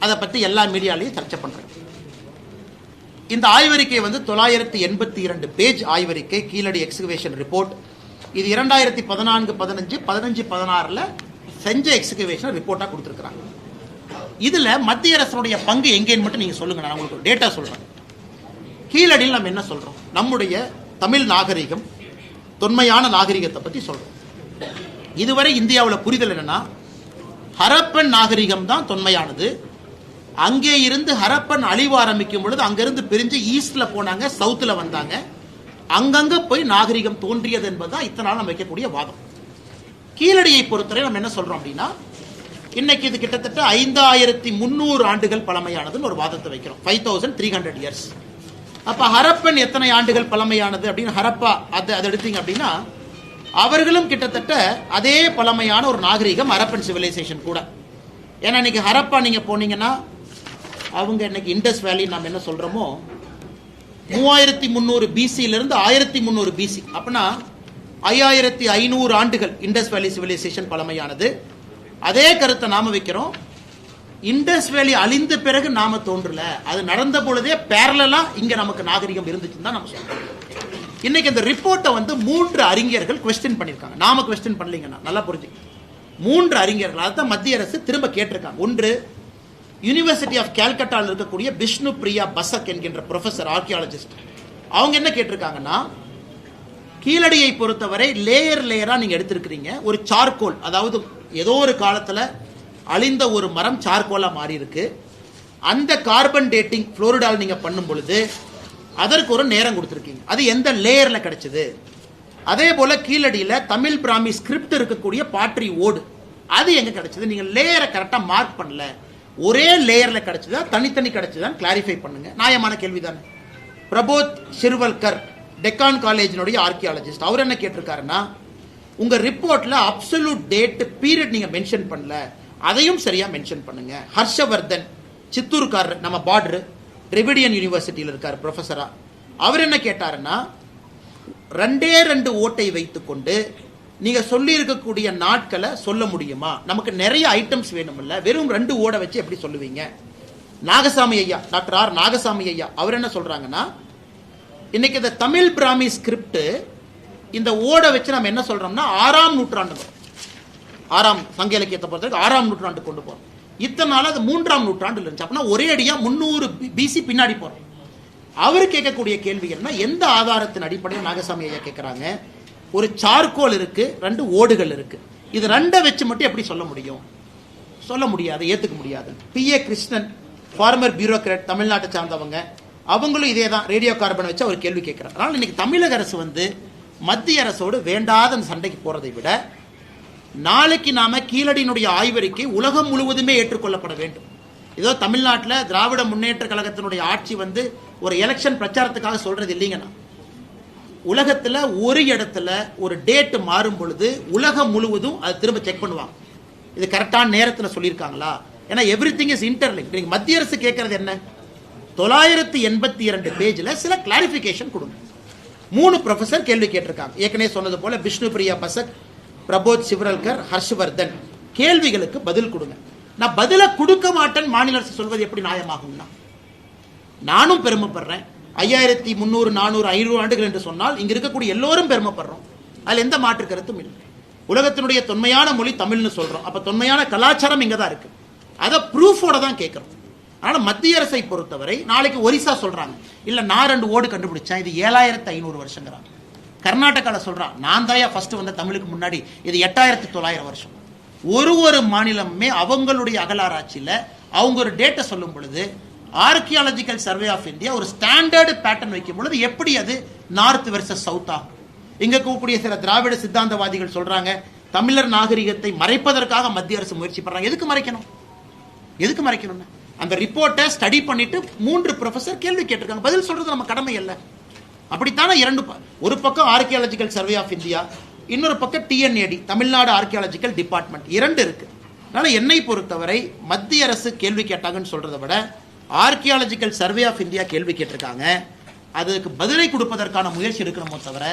அதை பத்தி எல்லா மீடியாலையும் சர்ச்சை பண்றாங்க. இந்த ஆய்வறிக்கை வந்து 982 பேஜ் ஆய்வறிக்கை, கீழடி எக்ஸ்கவேஷன் ரிப்போர்ட். இது 2014, 15, 16 செஞ்ச எக்ஸ்கவேஷன் ரிப்போர்ட்டா கொடுத்திருக்கிறாங்க. இதுல மத்திய அரசுடைய பங்கு எங்கேன்னு மட்டும் நீங்க சொல்லுங்க, நான் உங்களுக்கு டேட்டா சொல்றேன். கீழடியில் நம்ம என்ன சொல்றோம், நம்முடைய தமிழ் நாகரிகம் தொன்மையான நாகரிகத்தை பத்தி சொல்றோம். இதுவரை இந்தியாவில் புரிதல் என்னன்னா, ஹரப்பன் நாகரிகம் தான் தொன்மையானது. அங்கே இருந்து ஹரப்பன் அழிவு ஆரம்பிக்கும் பொழுது அங்கிருந்து பிரிஞ்சு ஈஸ்ட்ல போனாங்க, சவுத்துல வந்தாங்க, அங்கங்க போய் நாகரிகம் தோன்றியது என்பதுதான் இத்தனை நாள் நம்ம வைக்கக்கூடிய வாதம். கீழடியை பொறுத்தவரை நம்ம என்ன சொல்றோம் அப்படின்னா, இன்னைக்கு இது கிட்டத்தட்ட 5300 ஆண்டுகள் பழமையானதுன்னு ஒரு வாதத்தை வைக்கிறோம். 5300 இயர்ஸ். அப்ப ஹரப்பன் எத்தனை ஆண்டுகள் பழமையானது அப்படின்னு ஹரப்பா அதை எடுத்தீங்க அப்படின்னா அவர்களும் கிட்டத்தட்ட அதே பழமையான ஒரு நாகரிகம் ஹரப்பன் சிவிலைசேஷன் கூட. ஏன்னா இன்னைக்கு ஹரப்பா நீங்க போனீங்கன்னா அவங்க இன்னைக்கு இண்டஸ் வேலி நம்ம என்ன சொல்றோமோ 3300 பிசியிலிருந்து 1300 பிசி, அப்படின்னா 5500 ஆண்டுகள் இண்டஸ் வேலி சிவிலைசேஷன் பழமையானது. அதே கருத்தை நாம வைக்கிறோம், இண்டஸ் வேலி அழிந்த பிறகு நாம தோன்றல, அது நடந்த பொழுதே பேரலா இங்க நமக்கு நாகரிகம் இருந்துச்சுன்னு தான் நம்ம சொல்றோம். இன்னைக்கு இந்த ரிப்போர்ட்டை வந்து 3 அறிஞர்கள் குவெஸ்டின் பண்ணிருக்காங்க. நாம குவெஸ்டின் பண்ணலீங்கன்னா நல்லா புரிஞ்சுக்க. 3 அறிஞர்கள் அதான் மத்திய அரசு திரும்ப கேட்டிருக்காங்க. ஒன்று, யூனிவர்சிட்டி ஆஃப் கால்கட்டாவில் இருக்கக்கூடிய விஷ்ணு பிரியா பசக் என்கின்ற ப்ரொஃபசர் ஆர்கியாலஜிஸ்ட். அவங்க என்ன கேட்டிருக்காங்கன்னா, கீழடியை பொறுத்தவரை லேயரா நீங்க எடுத்திருக்கிறீங்க. ஒரு சார்கோல், அதாவது ஏதோ ஒரு காலத்துல அழிந்த ஒரு மரம் சார்கோலா மாறி இருக்கு. அந்த கார்பன் டேட்டிங் புளோரிடாவில் நீங்க பண்ணும் பொழுது அதற்கு ஒரு நேரம் கொடுத்துருக்கீங்க. அது எந்த லேயர்ல கிடைச்சது? அதே போல கீழடியில தமிழ் பிராமி ஸ்கிரிப்ட் இருக்கக்கூடிய பாட்ரி ஓடு அது எங்க கிடைச்சது? நீங்க லேயரை கரெக்டா மார்க் பண்ணல. ஒரே லேயர்ல கிடைச்சதா தனித்தனி கிடைச்சதான் கிளாரிஃபை பண்ணுங்க. நியாயமான கேள்விதானே. பிரபோத் ஷிர்வல்கர் டெக்கான் காலேஜினுடைய ஆர்கியாலஜிஸ்ட் அவர் என்ன கேட்டிருக்காருன்னா, உங்க ரிப்போர்ட்ல அப்சல்யூட் டேட் பீரியட் நீங்க மென்ஷன் பண்ணல, அதையும் சரியா மென்ஷன் பண்ணுங்க. ஹர்ஷவர்தன் சித்தூர்காரர், நம்ம பார்டர் டிரெவிடியன் யூனிவர்சிட்டியில் இருக்கார் ப்ரொஃபஸரா, அவர் என்ன கேட்டாருன்னா, 2 ஓட்டை வைத்துக்கொண்டு நீங்க சொல்லி இருக்கக்கூடிய நாட்களை சொல்ல முடியுமா? நமக்கு நிறைய ஐட்டம்ஸ் வேணும்ல, வெறும் 2 ஓடை வச்சு எப்படி சொல்லுவீங்க? நாகசாமி ஐயா, டாக்டர் ஆர் நாகசாமி ஐயா அவர் என்ன சொல்றாங்கன்னா, இன்னைக்கு இந்த தமிழ் பிராமி ஸ்கிரிப்ட் இந்த ஓடை வச்சு நம்ம என்ன சொல்றோம்னா 6ஆம் நூற்றாண்டு, 6ஆம் சங்க இலக்கியத்தை பொறுத்தவரைக்கும் 6ஆம் நூற்றாண்டு கொண்டு போறோம். இத்தனை நாள் அது 3ஆம் நூற்றாண்டுல இருந்துச்சு. அப்படின்னா ஒரே அடியா 300 BC பின்னாடி போறோம். அவர் கேட்கக்கூடிய கேள்வி என்ன, எந்த ஆதாரத்தின் அடிப்படையில் நாகசாமி ஐயா கேட்கிறாங்க, ஒரு சார்கோல் இருக்கு, 2 ஓடுகள் இருக்கு, இது 2 வச்சு மட்டும் எப்படி சொல்ல முடியும்? சொல்ல முடியாது, ஏத்துக்க முடியாது. PA கிருஷ்ணன் ஃபார்மர் பியூரோக்ராட் தமிழ்நாட்டை சார்ந்தவங்க, அவங்களும் இதே தான் ரேடியோ கார்பன் வச்சு அவர் கேள்வி கேட்கிறார். அதனால இன்னைக்கு தமிழக அரசு மத்திய அரசோடு வேண்டாத சண்டைக்கு போறதை விட நாளைக்கு நாம கீழடியினுடைய ஆய்வறிக்கை உலகம் முழுவதுமே ஏற்றுக்கொள்ளப்பட வேண்டும். ஏதோ தமிழ்நாட்டில் திராவிட முன்னேற்ற கழகத்தினுடைய ஆட்சி ஒரு எலெக்ஷன் பிரச்சாரத்துக்காக சொல்றது இல்லைங்கன்னா, உலகத்துல ஒரு இடத்துல ஒரு டேட் மாறும் பொழுது உலகம் முழுவதும் அது திரும்ப செக் பண்ணுவாங்க, இது கரெக்டான நேரத்தில் சொல்லியிருக்காங்களா. ஏன்னா எவ்ரிதிங் இஸ் இன்டர்லிங்க். நீங்க மத்திய அரசு கேட்கறது என்ன, 982 பேஜ்ல சில கிளாரிபிகேஷன் கொடுங்க. 3 ப்ரொஃபசர் கேள்வி கேட்டிருக்காங்க. ஏற்கனவே சொன்னது போல விஷ்ணு பிரியா பசக், பிரபோத் சிவரல்கர், ஹர்ஷவர்தன் கேள்விகளுக்கு பதில் கொடுங்க. நான் பதில கொடுக்க மாட்டேன் மாநில அரசு சொல்வது எப்படி நியாயமாகும்னா, நானும் பெருமைப்படுறேன். 5300, 400, 500 ஆண்டுகள் என்று சொன்னால் இங்க இருக்கக்கூடிய எல்லோரும் பெருமைப்படுறோம். அதுல எந்த மாற்று கருத்தும் இல்லை. உலகத்தினுடைய தொன்மையான மொழி தமிழ்னு சொல்றோம். அப்ப தொன்மையான கலாச்சாரம் இங்க தான் இருக்கு. அதை ப்ரூஃபோட தான் கேட்கிறோம். ஆனா மத்திய அரசை பொறுத்தவரை நாளைக்கு ஒரிசா சொல்றாங்க, இல்ல நான் 2 ஓடு கண்டுபிடிச்சேன், இது 7500 வருஷங்கிறாங்க. கர்நாடகால சொல்றான், நான் தாயா ஃபர்ஸ்ட் வந்த தமிழுக்கு முன்னாடி, இது 8900 வருஷம். ஒரு மாநிலமே அவங்களுடைய அகலாராய்ச்சியில அவங்க ஒரு டேட்டை சொல்லும் பொழுது ஆர்கியாலஜிக்கல் சர்வே ஆஃப் இந்தியா ஒரு ஸ்டாண்டர்டு பேட்டர்ன் வைக்கும் பொழுது எப்படி அது நார்த் வெர்சஸ் சவுத் ஆகும்? இங்க கூடிய சில திராவிட சித்தாந்தவாதிகள் சொல்றாங்க, தமிழர் நாகரிகத்தை மறைப்பதற்காக மத்திய அரசு முயற்சி பண்றாங்க. எதுக்கு மறைக்கணும்? எதுக்கு மறைக்கணும்னு அந்த ரிப்போர்ட்டை ஸ்டடி பண்ணிட்டு 3 ப்ரொஃபசர் கேள்வி கேட்டிருக்காங்க. பதில் சொல்றது நம்ம கடமை அல்ல. அப்படித்தானே ஒரு பக்கம் ஆர்கியாலஜிக்கல் சர்வே ஆஃப் இந்தியா, இன்னொரு பக்கம் TNAD தமிழ்நாடு ஆர்கியாலஜிக்கல் டிபார்ட்மெண்ட் 2 இருக்கு. அதனால என்னை பொறுத்தவரை மத்திய அரசு கேள்வி கேட்டாங்கன்னு சொல்றதை விட ஆர்கியாலஜிக்கல் சர்வே ஆஃப் இந்தியா கேள்வி கேட்டிருக்காங்க, அதுக்கு பதிலை கொடுப்பதற்கான முயற்சி இருக்கணுமோ தவிர,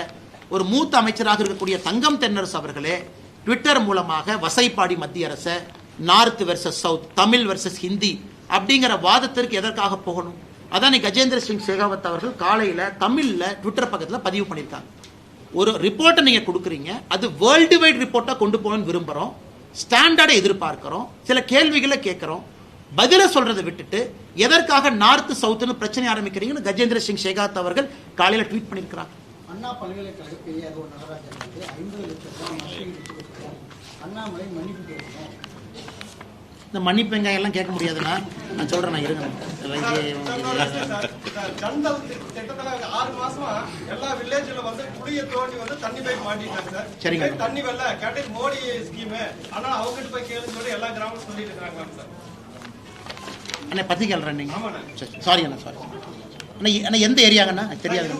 ஒரு மூத்த அமைச்சராக இருக்கக்கூடிய தங்கம் தென்னரசு அவர்களே ட்விட்டர் மூலமாக வசைப்பாடி மத்திய அரசை north versus south, Tamil versus Hindi அப்படிங்கிற வாதத்திற்கு எதற்காக போகணும்? அதான் கஜேந்திர சிங் ஷெகாவத் அவர்கள் காலையில தமிழ்ல ட்விட்டர் பக்கத்துல பதிவு பண்ணியிருக்காங்க. ஒரு ரிப்போர்ட்டை நீங்க கொடுக்குறீங்க, அது வேர்ல்டு வைட் ரிப்போர்ட்டா கொண்டு போகணும்னு விரும்புறோம், ஸ்டாண்டர்டை எதிர்பார்க்கிறோம், சில கேள்விகளை கேட்கிறோம், பதில சொல்றதை விட்டுட்டு எதற்காக நார்த் சவுத்னு பிரச்சனை ஆரம்பிக்கிறீங்கன்னு கஜேந்திர சிங் ஷெகாவத் அவர்கள் காலையில ட்வீட் பண்ணியிருக்கிறாங்க. அண்ணா பல்கலைக்கழக பெரியார் நடராஜன் 50 லட்சம் ரூபாய் அண்ணாமலை மன்னிப்பு கேட்கணும். இந்த மன்னிப்பு வெங்காயம் எல்லாம் கேட்க முடியாதுன்னா நான் சொல்றேன், நான் இருங்க. ஜன்தல் திட்டத்துல 6 மாசமா எல்லா வில்லேஜ்ல குடிய தோண்டி தண்ணி பைப் மாட்டிட்டாங்க சார். சரிங்க. தண்ணி வெள்ள கேட்டது மோடி ஸ்கீம், ஆனா அவங்ககிட்ட போய் கேளுன்னு சொல்லி எல்லா கிராமம் சொல்லிட்டு இருக்காங்க சார். அண்ணா பத்தி கேள்றேன் நீங்க. ஆமாண்ணா. சாரி அண்ணா, சாரி அண்ணா. எந்த ஏரியாங்கண்ணா தெரியாது.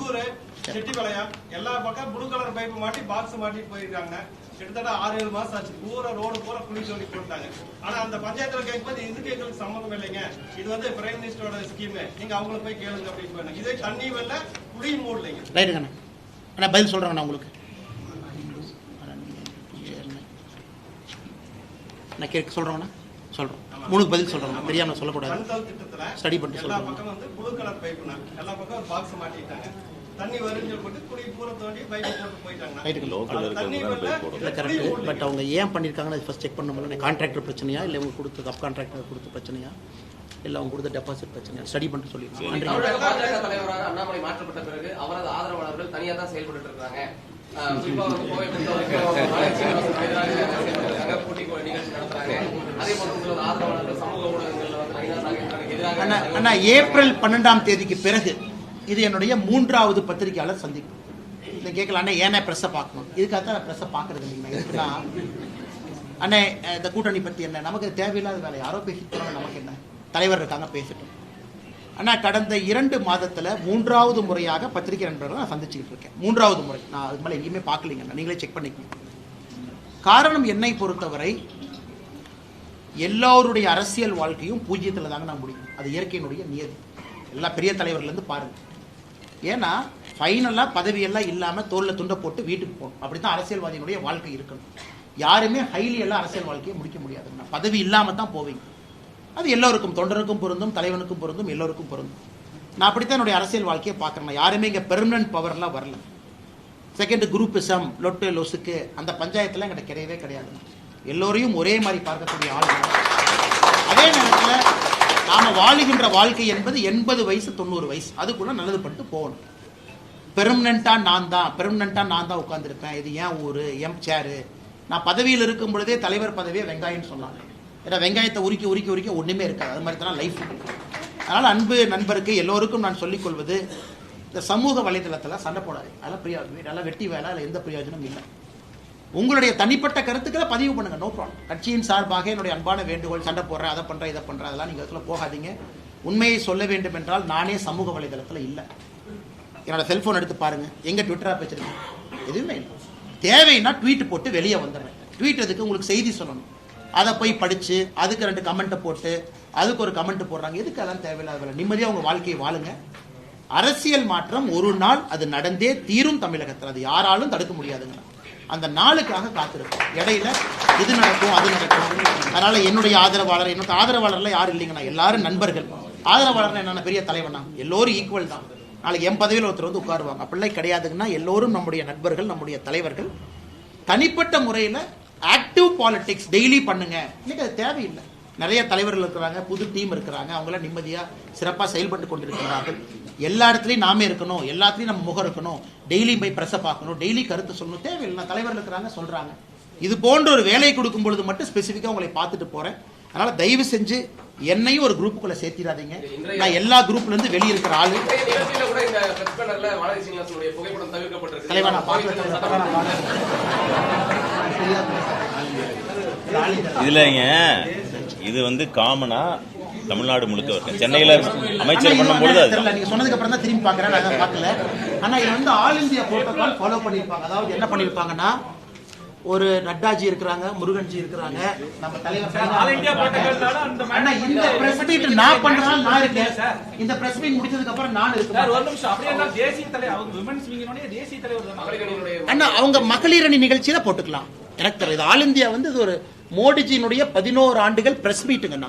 செட்டிப்பாளையம் எல்லா பக்கம் ப்ளூ கலர் பைப் மாட்டி பாக்ஸ் மாட்டி போயிருக்காங்க. கிட்டத்தட்ட 6-7 மாசம் ஆச்சு. பூரா ரோடு பூரா குழி தோண்டி போட்டாங்க. ஆனா அந்த பஞ்சாயத்துல கேட்கும்போது இதுக்கு எங்களுக்கு சம்மந்தம் இல்லைங்க, இது பிரைம் மினிஸ்டரோட ஸ்கீம், நீங்க அவங்கள போய் கேளுங்க அப்படின்னு போயிருங்க. இதே தண்ணி வெள்ள குழி மூடலைங்க. ரைட்டுங்கண்ணா. அண்ணா பதில் சொல்றேங்கண்ணா உங்களுக்கு. நான் கேட்க சொல்றேங்கண்ணா, சொல்றேன். 3க்கு பதில் சொல்றேன், தெரியாம சொல்லக்கூடாது. ஜன்தல் திட்டத்துல ஸ்டடி பண்ணிட்டு எல்லா சொல்றேன். பக்கம் ப்ளூ கலர் பைப்புனா எல்லா பக்கம் ஒரு பாக்ஸ் மாட்டிட்டாங்க. தண்ணி வரும்னு சொல்லிட்டு குழி பூரா தோண்டி பைப் போட்டு போயிட்டாங்க. கரெக்ட். பட் அவங்க ஏன் பண்ணிருக்காங்கன்னு ஃபர்ஸ்ட் செக் பண்ணணும். கான்ட்ராக்டர் பிரச்சனையா, இல்லை இவங்க கொடுத்த சப் கான்ட்ராக்டர் கொடுத்த பிரச்சனையா, இல்லை அவங்க கொடுத்த டெபாசிட் பிரச்சனையா, ஸ்டடி பண்ணிட்டு சொல்லிடுங்க. தமிழக பாஜக தலைவராக அண்ணாமலை மாற்றப்பட்ட பிறகு அவரது ஆதரவாளர்கள் தனியா தான் செயல்பட்டு இருக்காங்க. குறிப்பா கோவை பொறுத்தவரைக்கும் நிகழ்ச்சி நடத்துறாங்க. அதே போல உங்களோட ஆதரவாளர்கள் சமூக ஊடகங்கள்ல நயினார் நாகேந்திரனுக்கு எதிராக அண்ணா ஏப்ரல் 12ஆம் தேதிக்கு பிறகு இது என்னுடைய 3வது பத்திரிகையாளர் சந்திப்பு. இதை கேட்கலாம் அண்ணே, ஏன்னா ப்ரெஸ்ஸை பார்க்கணும்? இதுக்காக தான் நான் ப்ரெஸ்ஸை பார்க்கறது இல்லைங்க. இதுக்குன்னா அண்ணே இந்த கூட்டணி பற்றி என்ன, நமக்கு தேவையில்லாத வேலை, யாரோ பேசிட்டு நமக்கு என்ன, தலைவர் இருக்காங்க பேசிட்டோம். அண்ணா கடந்த 2 மாதத்தில் 3வது முறையாக பத்திரிகை நண்பர்களை நான் சந்திச்சுக்கிட்டு இருக்கேன். 3வது முறை. நான் அதுக்கு மேலே எங்கேயுமே பார்க்கலீங்க, நீங்களே செக் பண்ணிக்கணும். காரணம் என்னை பொறுத்தவரை எல்லோருடைய அரசியல் வாழ்க்கையும் பூஜ்ஜியத்தில் தாங்க நான் முடியும். அது இயற்கையினுடைய நியதி. எல்லா பெரிய தலைவர்லேருந்து பாருங்க. ஏன்னா ஃபைனலாக பதவியெல்லாம் இல்லாமல் தோளில் துண்டை போட்டு வீட்டுக்கு போகணும். அப்படி தான் அரசியல்வாதியினுடைய வாழ்க்கை இருக்கணும். யாருமே ஹைலி எல்லாம் அரசியல் வாழ்க்கையை முடிக்க முடியாதுன்னா பதவி இல்லாமல் தான் போவீங்க. அது எல்லோருக்கும், தொண்டருக்கும் பொருந்தும், தலைவனுக்கும் பொருந்தும், எல்லோருக்கும் பொருந்தும். நான் அப்படித்தான் என்னுடைய அரசியல் வாழ்க்கையை பார்க்குறேன். யாருமே இங்கே பெர்மனன்ட் பவர்லாம் வரல. செகண்ட் குரூப்பிசம், லொட்டு லொசுக்கு அந்த பஞ்சாயத்தில் எங்கிட்ட கிடையவே கிடையாது. எல்லோரையும் ஒரே மாதிரி பார்க்கக்கூடிய ஆள். அதே நேரத்தில் நாம் வாழுகின்ற வாழ்க்கை என்பது 80 வயசு 90 வயசு, அதுக்குள்ள நல்லது பண்ணிட்டு போகணும். பெர்மனண்ட்டாக நான் தான் உட்காந்துருப்பேன், இது ஏன் ஊர், என் சேரு. நான் பதவியில் இருக்கும் பொழுதே தலைவர் பதவியை வெங்காயம்னு சொன்னாங்க. ஏன்னா வெங்காயத்தை உரிக்க உரிக்க உரிக்க ஒன்றுமே இருக்காது. அது மாதிரி தான் லைஃப். அதனால் அன்பு நண்பருக்கு எல்லோருக்கும் நான் சொல்லிக்கொள்வது, இந்த சமூக வலைதளத்தில் சண்டை போடாது. அதெல்லாம் வெட்டி வேலை, அதில் எந்த பிரயோஜனமும் இல்லை. உங்களுடைய தனிப்பட்ட கருத்துக்களை பதிவு பண்ணுங்க, நோ ப்ராப்ளம். கட்சியின் சார்பாக என்னுடைய அன்பான வேண்டுகோள், சண்டை போடுறேன், அதை பண்ணுறேன், இதை பண்ணுறேன், அதெல்லாம் நீங்கள் அதில் போகாதீங்க. உண்மையை சொல்ல வேண்டும் என்றால் நானே சமூக வலைதளத்தில் இல்லை. என்னோட செல்ஃபோன் எடுத்து பாருங்க, எங்கே ட்விட்டராக வச்சிருக்கேன், எதுவுமே இல்லை. தேவைன்னா ட்வீட் போட்டு வெளியே வந்துடுறேன். ட்வீட் எதுக்கு? உங்களுக்கு செய்தி சொல்லணும். அதை போய் படித்து அதுக்கு 2 கமெண்ட்டை போட்டு அதுக்கு ஒரு கமெண்ட் போடுறாங்க. எதுக்கு? அதெல்லாம் தேவையில்லாத வேலை. நிம்மதியாக உங்கள் வாழ்க்கையை வாழுங்க. அரசியல் மாற்றம் ஒரு நாள் அது நடந்தே தீரும் தமிழகத்தில். அது யாராலும் தடுக்க முடியாதுங்க. அந்த நாளுக்காக காத்திருக்கும். இடையில இது நடக்கும், அது நடக்கும். அதனால என்னுடைய ஆதரவாளர், என்னோட ஆதரவாளர்லாம் யாரும் இல்லைங்கண்ணா, எல்லாரும் நண்பர்கள். ஆதரவாளர் என்னென்ன பெரிய தலைவனா, எல்லோரும் ஈக்குவல் தான். நாளைக்கு என் பதவியில் ஒருத்தர் வந்து உட்காருவாங்க, அப்படிலாம் கிடையாதுங்கன்னா எல்லோரும் நம்முடைய நண்பர்கள், நம்முடைய தலைவர்கள். தனிப்பட்ட முறையில் ஆக்டிவ் பாலிடிக்ஸ் டெய்லி பண்ணுங்க. இன்னைக்கு அது தேவையில்லை. நிறைய தலைவர்கள் இருக்கிறாங்க, புது டீம் இருக்கிறாங்க, அவங்களாம் நிம்மதியாக சிறப்பாக செயல்பட்டு கொண்டிருக்கிறார்கள். எல்லா இடத்துலையும் நாமே இருக்கணும், எல்லாத்துலையும் நம்ம முகம் இருக்கணும், டெய்லி போய் ப்ரெஸ்ஸை பார்க்கணும், டெய்லி கருத்து சொல்லணும், தேவையில்லை. தலைவர்கள் இருக்கிறாங்க, சொல்கிறாங்க. இது போன்ற ஒரு வேலை கொடுக்கும் பொழுது மட்டும் ஸ்பெசிஃபிக்காக உங்களை பார்த்துட்டு போகிறேன். அதனால் தயவு செஞ்சு என்னையும் ஒரு குரூப்புக்குள்ளே சேர்த்திடாதீங்க. நான் எல்லா குரூப்லேருந்து வெளியே இருக்கிற ஆளு. தலைவா நான் இதுலங்க இது வந்து காமனா தமிழ்நாடு முழுக்க இருக்கு. சென்னையில அமைச்சர் பண்ணும்போது நீங்க சொன்னதுக்கு அப்புறம் தான் திரும்பி பாக்குறேன், நான் பார்க்கல. ஆனா இது வந்து ஆல் இந்தியா புரோட்டோகால் ஃபாலோ பண்ணிருப்பாங்க. அதாவது என்ன பண்ணிருப்பாங்கன்னா, ஒரு நட்டாஜி இருக்கிறாங்க, முருகன்ஜி இருக்கிறாங்க, நம்ம தலைவர் ஆல் இந்தியா புரோட்டோகால். அண்ணா இந்த பிரஸ் மீட் நான் பண்றேன், நான் இருக்கேன். இந்த பிரஸ் மீட் முடிச்சதுக்கு அப்புறம் நான் இருக்கேன். ஒரு நிமிஷம். அப்படியே தேசிய தலைவர், அவங்க விமென்ஸ் விங்கோட தேசிய தலைவர் தான். அண்ணா அவங்க மகளிர் அணி நிகழ்ச்சியில போட்டுக்கலாம். எனக்கு தெரியும் ஆல் இந்தியா வந்து இது ஒரு மோடிஜியினுடைய 11 ஆண்டுகள் பிரஸ் மீட்டுங்கண்ணா.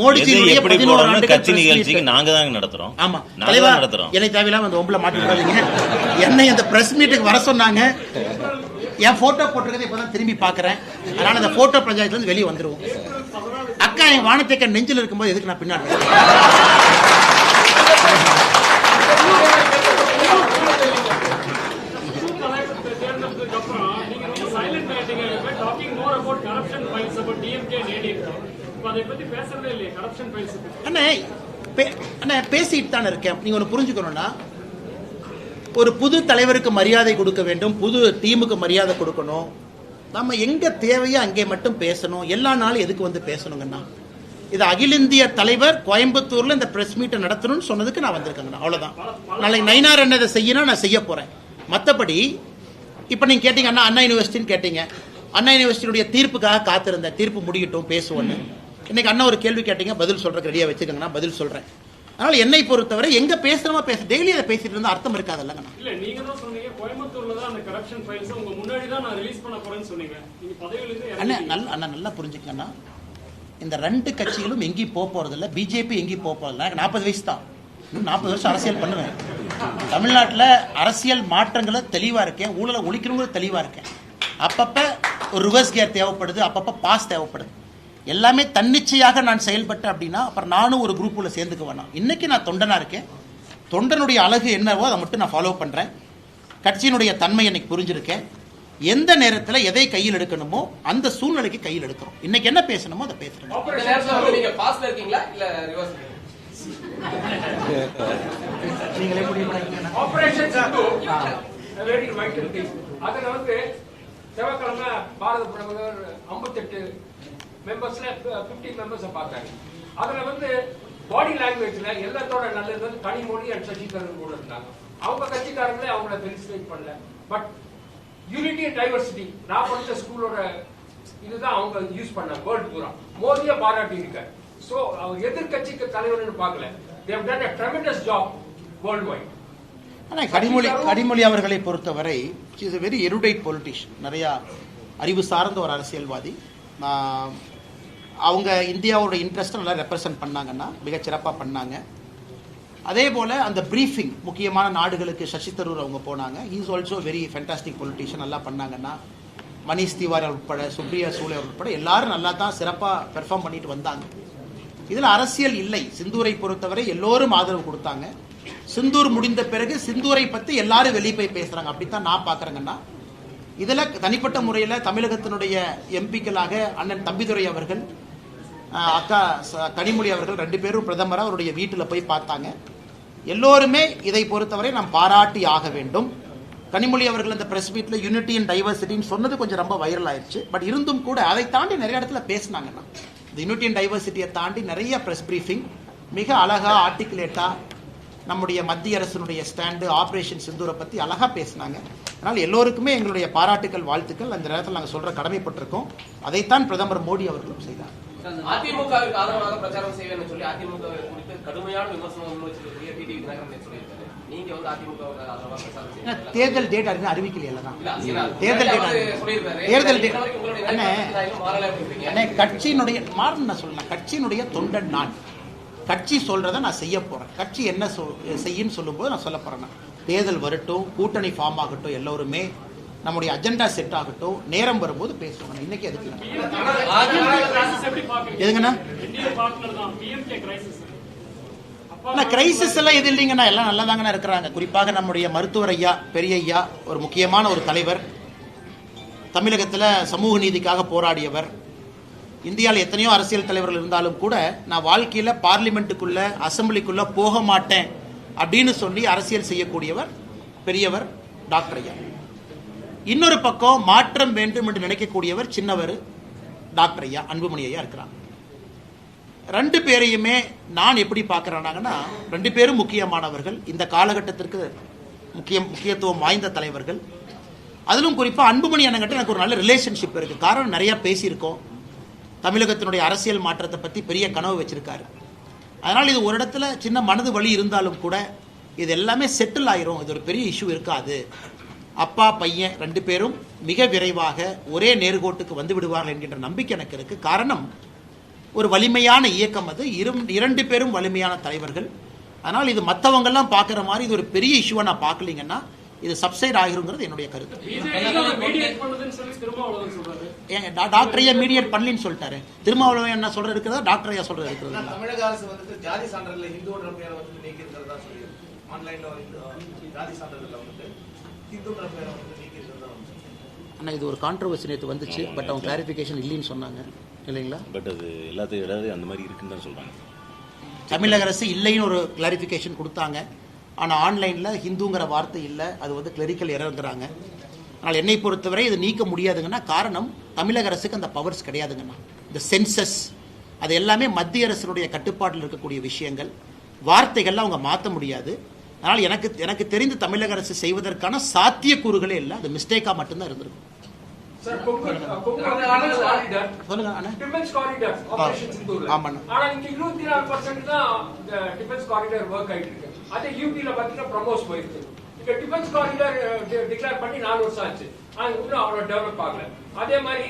மோடிஜியினுடைய 11 ஆண்டுகள் கட்சி நிகழ்ச்சிக்கு நாங்க தான் நடத்துறோம். ஆமா தலைவா நடத்துறோம். என்னை தேவையில்லாம அந்த ஒம்பல மாட்டி விடாதீங்க. என்னை அந்த பிரஸ் மீட்டுக்கு வர சொன்னாங்க. என் போட்டோ போட்டிருக்கதை இப்பதான் திரும்பி பாக்குறேன். அதனால அந்த போட்டோ பஞ்சாயத்துல இருந்து வெளியே வந்துருவோம். அக்கா என் வானத்தேக்க நெஞ்சில் இருக்கும்போது எதுக்கு நான் பின்னாடி பேசிட்டு தான் இருக்கேன். நீங்க ஒன்று புரிஞ்சுக்கணும்னா, ஒரு புது தலைவருக்கு மரியாதை கொடுக்க வேண்டும், புது டீமுக்கு மரியாதை கொடுக்கணும். நம்ம எங்க தேவையோ அங்கே மட்டும் பேசணும். எல்லா நாளும் எதுக்கு வந்து பேசணுங்கண்ணா? இது அகில இந்திய தலைவர் கோயம்புத்தூர்ல இந்த பிரஸ் மீட்டை நடத்தணும்னு சொன்னதுக்கு நான் வந்திருக்கேங்கண்ணா. அவ்வளவுதான். நாளைக்கு நயினார் என்ன இதை செய்யணும், நான் செய்ய போறேன். மற்றபடி இப்போ நீங்க கேட்டீங்க அண்ணா யூனிவர்சிட்டின்னு கேட்டீங்க. அண்ணா யூனிவர்சிட்டியுடைய தீர்ப்புக்காக காத்திருந்தேன். தீர்ப்பு முடிக்கட்டும் பேசுவோன்னு. இன்னைக்கு அண்ணா ஒரு கேள்வி கேட்டீங்க, பதில் சொல்றதுக்கு ரெடியா வச்சுக்கோங்க, நான் பதில் சொல்றேன். அதனால என்னை பொறுத்தவரை எங்க பேசுறோமா டெய்லி அதை பேசிட்டு இருந்தா அர்த்தம் இருக்காதுல்ல. இல்ல நீங்க தான் சொன்னீங்க கோயம்புத்தூர்ல தான் அந்த கரப்ஷன் ஃபைல்ஸ் உங்க முன்னாடி தான் நான் ரிலீஸ் பண்ண போறேன்னு சொன்னீங்க. நீங்க பதவியில இருந்து அண்ணா நல்லா புரிஞ்சுக்கண்ணா. இந்த 2 கட்சிகளும் எங்கேயும் போக போறது இல்லை. பிஜேபி எங்கேயும் போக போறது இல்லை. 40 வயசு தான். 40 வருஷம் அரசியல் பண்ணுவேன். தமிழ்நாட்டில் அரசியல் மாற்றங்களை தெளிவா இருக்கேன். ஊழலை ஒழிக்கிறவங்க தெளிவா இருக்கேன். அப்பப்ப ஒரு ரிவர்ஸ் கியர் தேவைப்படுது, அப்பப்ப பாஸ் தேவைப்படுது. எல்லாமே தன்னிச்சையாக நான் செயல்பட்டேன் அப்படின்னா அப்புறம் நானும் ஒரு குரூப்புல சேர்ந்துக்க வேணாம். இன்னைக்கு நான் தொண்டனா இருக்கேன். தொண்டனுடைய அழகு என்னவோ அதை மட்டும் நான் ஃபாலோ பண்றேன். கட்சியினுடைய தன்மை எனக்கு புரிஞ்சிருக்கேன். எந்த நேரத்தில் எதை கையில் எடுக்கணுமோ அந்த சூழ்நிலைக்கு கையில் எடுக்கிறோம். இன்னைக்கு என்ன பேசணுமோ அதை பேசுறோம். இந்த நேரத்துல வந்து நீங்க பாஸ்ல இருக்கீங்களா இல்ல ரிவர்ஸ்? நீங்களே முடிவு பண்ணிக்கங்க. ஆபரேஷன் சிந்து வெரி வைட்டல் திங். அதுல வந்து செவ்வாய்க்கிழமை பாரத பிரதமர் 58 மெம்பர்ஸ்ல 50 மெம்பர்ஸை பார்த்தாங்க. அதுல வந்து பாடி லாங்குவேஜ்ல எல்லாத்தோட நல்லது வந்து கனிமொழி அண்ட் சசி தரூர் கூட இருந்தாங்க. அவங்க கட்சிக்காரங்களே அவங்கள பெலிசிட்டேட் பண்ணல. பட் யூனிட்டி அண்ட் டைவர்சிட்டி நான் படிச்ச ஸ்கூலோட இதுதான் அவங்க யூஸ் பண்ணாங்க வேர்ல்டு பூரா. மோதியை பாராட்டி இருக்காரு. சோ அவர் எதிர்கட்சிக்கு தலைவர்னு பார்க்கல. they have done a tremendous job worldwide. ஆனால் கனிமொழி அவர்களை பொறுத்தவரை is a very erudite politician. நிறைய அறிவு சார்ந்த ஒரு அரசியல்வாதி. அவங்க இந்தியாவோட இன்ட்ரெஸ்ட்டை நல்லா ரெப்ரசன்ட் பண்ணாங்கன்னா மிகச்சிறப்பாக பண்ணாங்க. அதே போல் அந்த பிரீஃபிங் முக்கியமான நாடுகளுக்கு சசி தரூர் அவங்க போனாங்க. Is also very fantastic politician. நல்லா பண்ணாங்கன்னா மணிஷ் திவாரி உட்பட சுப்ரியா சூலே உட்பட எல்லாரும் நல்லா தான் சிறப்பாக பெர்ஃபார்ம் பண்ணிட்டு வந்தாங்க. இதில் அரசியல் இல்லை. சிந்தூரை பொறுத்தவரை எல்லோரும் ஆதரவு கொடுத்தாங்க. சிந்தூர் முடிந்த பிறகு சிந்தூரை பற்றி எல்லாரும் வெளியே போய் பேசுகிறாங்க. அப்படித்தான் நான் பார்க்குறேங்கன்னா இதில் தனிப்பட்ட முறையில் தமிழகத்தினுடைய எம்பிக்களாக அண்ணன் தம்பிதுரை அவர்கள், அக்கா கனிமொழி அவர்கள் 2 பேரும் பிரதமராக அவருடைய வீட்டில் போய் பார்த்தாங்க. எல்லோருமே இதை பொறுத்தவரை நாம் பாராட்டி ஆக வேண்டும். கனிமொழி அவர்கள் அந்த பிரஸ் மீட்டில் யூனிட்டி அண்ட் டைவர்சிட்டின்னு சொன்னது கொஞ்சம் ரொம்ப வைரல் ஆயிடுச்சு. பட் இருந்தும் கூட அதை தாண்டி நிறைய இடத்துல பேசினாங்கன்னா இந்த யூனிட்டி அண்ட் டைவர்சிட்டியை தாண்டி நிறைய பிரஸ் பிரீஃபிங் மிக அழகா ஆர்டிகுலேட்டா நம்முடைய மத்திய அரசினுடைய ஸ்டாண்டு ஆபரேஷன் சிந்தூரை பற்றி அழகா பேசினாங்க. அதனால் எல்லோருக்குமே எங்களுடைய பாராட்டுக்கள், வாழ்த்துக்கள் அந்த நேரத்தில் நாங்கள் சொல்ற கடமைப்பட்டிருக்கோம். அதைத்தான் பிரதமர் மோடி அவர்களும் செய்தார். அதிமுகவிற்கு ஆதரவாக பிரச்சாரம் செய்வேன்னு சொல்லி அதிமுக குறித்து கடுமையான விமர்சனம் முன்வச்சிருக்கிற டிடிவி தினகரன் சொல்லியிருக்காரு. நீங்க வந்து அதிமுகவுக்கு ஆதரவாக பிரச்சாரம் செய்வீங்களா? தேர்தல் டேட் அறிந்து அறிவிக்கலையில தான். தேர்தல் கட்சியினுடைய மாறுன்னு நான் சொல்லலாம். கட்சியினுடைய தொண்டன் நான். கட்சி சொல்றதை நான் செய்ய போறேன். கட்சி என்ன செய்யும் சொல்லும்போது நான் சொல்ல போறேன். தேர்தல் வரட்டும், கூட்டணி ஃபார்ம் ஆகட்டும், எல்லோருமே நம்முடைய அஜெண்டா செட் ஆகட்டும், நேரம் வரும்போது பேசுவாங்க. இன்னைக்கு எதுக்கு எதுங்கண்ணா கிரைசிஸ் எல்லாம் எது இல்லைங்கண்ணா, எல்லாம் நல்லா தாங்கண்ணா இருக்கிறாங்க. குறிப்பாக நம்முடைய மருத்துவர் ஐயா, பெரிய ஐயா ஒரு முக்கியமான ஒரு தலைவர், தமிழகத்தில் சமூக நீதிக்காக போராடியவர். இந்தியாவில் எத்தனையோ அரசியல் தலைவர்கள் இருந்தாலும் கூட நான் வாழ்க்கையில் பார்லிமெண்ட்டுக்குள்ள அசம்பிளிக்குள்ள போக மாட்டேன் அப்படின்னு சொல்லி அரசியல் செய்யக்கூடியவர் பெரியவர் டாக்டர் ஐயா. இன்னொரு பக்கம் மாற்றம் வேண்டும் என்று நினைக்கக்கூடியவர் சின்னவர் டாக்டர் ஐயா அன்புமணி ஐயா இருக்கிறாங்க. 2 பேரையுமே நான் எப்படி பார்க்கிறேன்னாங்கன்னா 2 பேரும் முக்கியமானவர்கள், இந்த காலகட்டத்திற்கு முக்கியத்துவம் வாய்ந்த தலைவர்கள். அதிலும் குறிப்பாக அன்புமணி அண்ணங்கிட்ட எனக்கு ஒரு நல்ல ரிலேஷன்ஷிப் இருக்கு. காரணம் நிறைய பேசியிருக்கோம். தமிழகத்தினுடைய அரசியல் மாற்றத்தை பற்றி பெரிய கனவு வச்சிருக்காரு. அதனால் இது ஒரு இடத்துல சின்ன மனது வலி இருந்தாலும் கூட இது எல்லாமே செட்டில் ஆயிரும். இது ஒரு பெரிய இஷ்யூ இருக்காது. அப்பா பையன் 2 பேரும் மிக விரைவாக ஒரே நேர்கோட்டுக்கு வந்து விடுவார்கள் என்கின்ற நம்பிக்கை எனக்கு இருக்கு. காரணம் ஒரு வலிமையான இயக்கம், அது 2 பேரும் வலிமையான தலைவர்கள். அதனால் இது மற்றவங்கெல்லாம் பார்க்குற மாதிரி இது ஒரு பெரிய இஷ்யூவை நான் பார்க்கலீங்கன்னா இது சப்சைட் ஆகிருங்கிறது என்னுடைய கருத்து. டாக்டர் ஐயா மீடியேட் பண்ணலின்னு சொல்லிட்டாரு. திருமாவளவன் என்ன சொல்றது இருக்கிறதா, டாக்டர் ஐயா சொல்றது இருக்கிறதா? தமிழக அரசு வந்து ஜாதி சான்றிதழ்ல ஹிந்துன்ற பேரை வந்து நீக்கி இருக்கிறதா சொல்லி ஆன்லைன்ல ஜாதி சான்றிதழ்ல வந்து ஹிந்துன்ற பேரை வந்து நீக்கி இருக்கிறதா. அண்ணா இது ஒரு கான்ட்ரவர்சி நேற்று வந்துச்சு. பட் அவங்க கிளாரிஃபிகேஷன் இல்லைன்னு சொன்னாங்க இல்லைங்களா? பட் அது எல்லாத்தையும் இடாது அந்த மாதிரி இருக்குன்னு தான் சொல்றாங்க. தமிழக அரசு இல்லைன்னு ஒரு கிளாரிஃபிகேஷன் கொடுத்தாங்க. ஆனால் ஆன்லைனில் ஹிந்துங்கிற வார்த்தை இல்லை, அது வந்து கிளரிக்கல் எரர்ங்கிறாங்க. ஆனால் என்னை பொறுத்தவரை இது நீக்க முடியாதுங்கன்னா காரணம் தமிழக அரசுக்கு அந்த பவர்ஸ் கிடையாதுங்கண்ணா. இந்த சென்சஸ் அது எல்லாமே மத்திய அரசினுடைய கட்டுப்பாட்டில் இருக்கக்கூடிய விஷயங்கள், வார்த்தைகள்லாம் அவங்க மாற்ற முடியாது. அதனால் எனக்கு தெரிந்து தமிழக அரசு செய்வதற்கான சாத்தியக்கூறுகளே இல்லை. அது மிஸ்டேக்காக மட்டும்தான் இருந்திருக்கும். அதே யூபில பாத்தீங்கன்னா ப்ரமோஸ் போயிருக்கு. இங்க டிஃபென்ஸ் காரிடார் டிக்ளேர் பண்ணி 4 வருஷம் ஆச்சு. இன்னும் அவ்வளவு டெவலப் ஆகல. அதே மாதிரி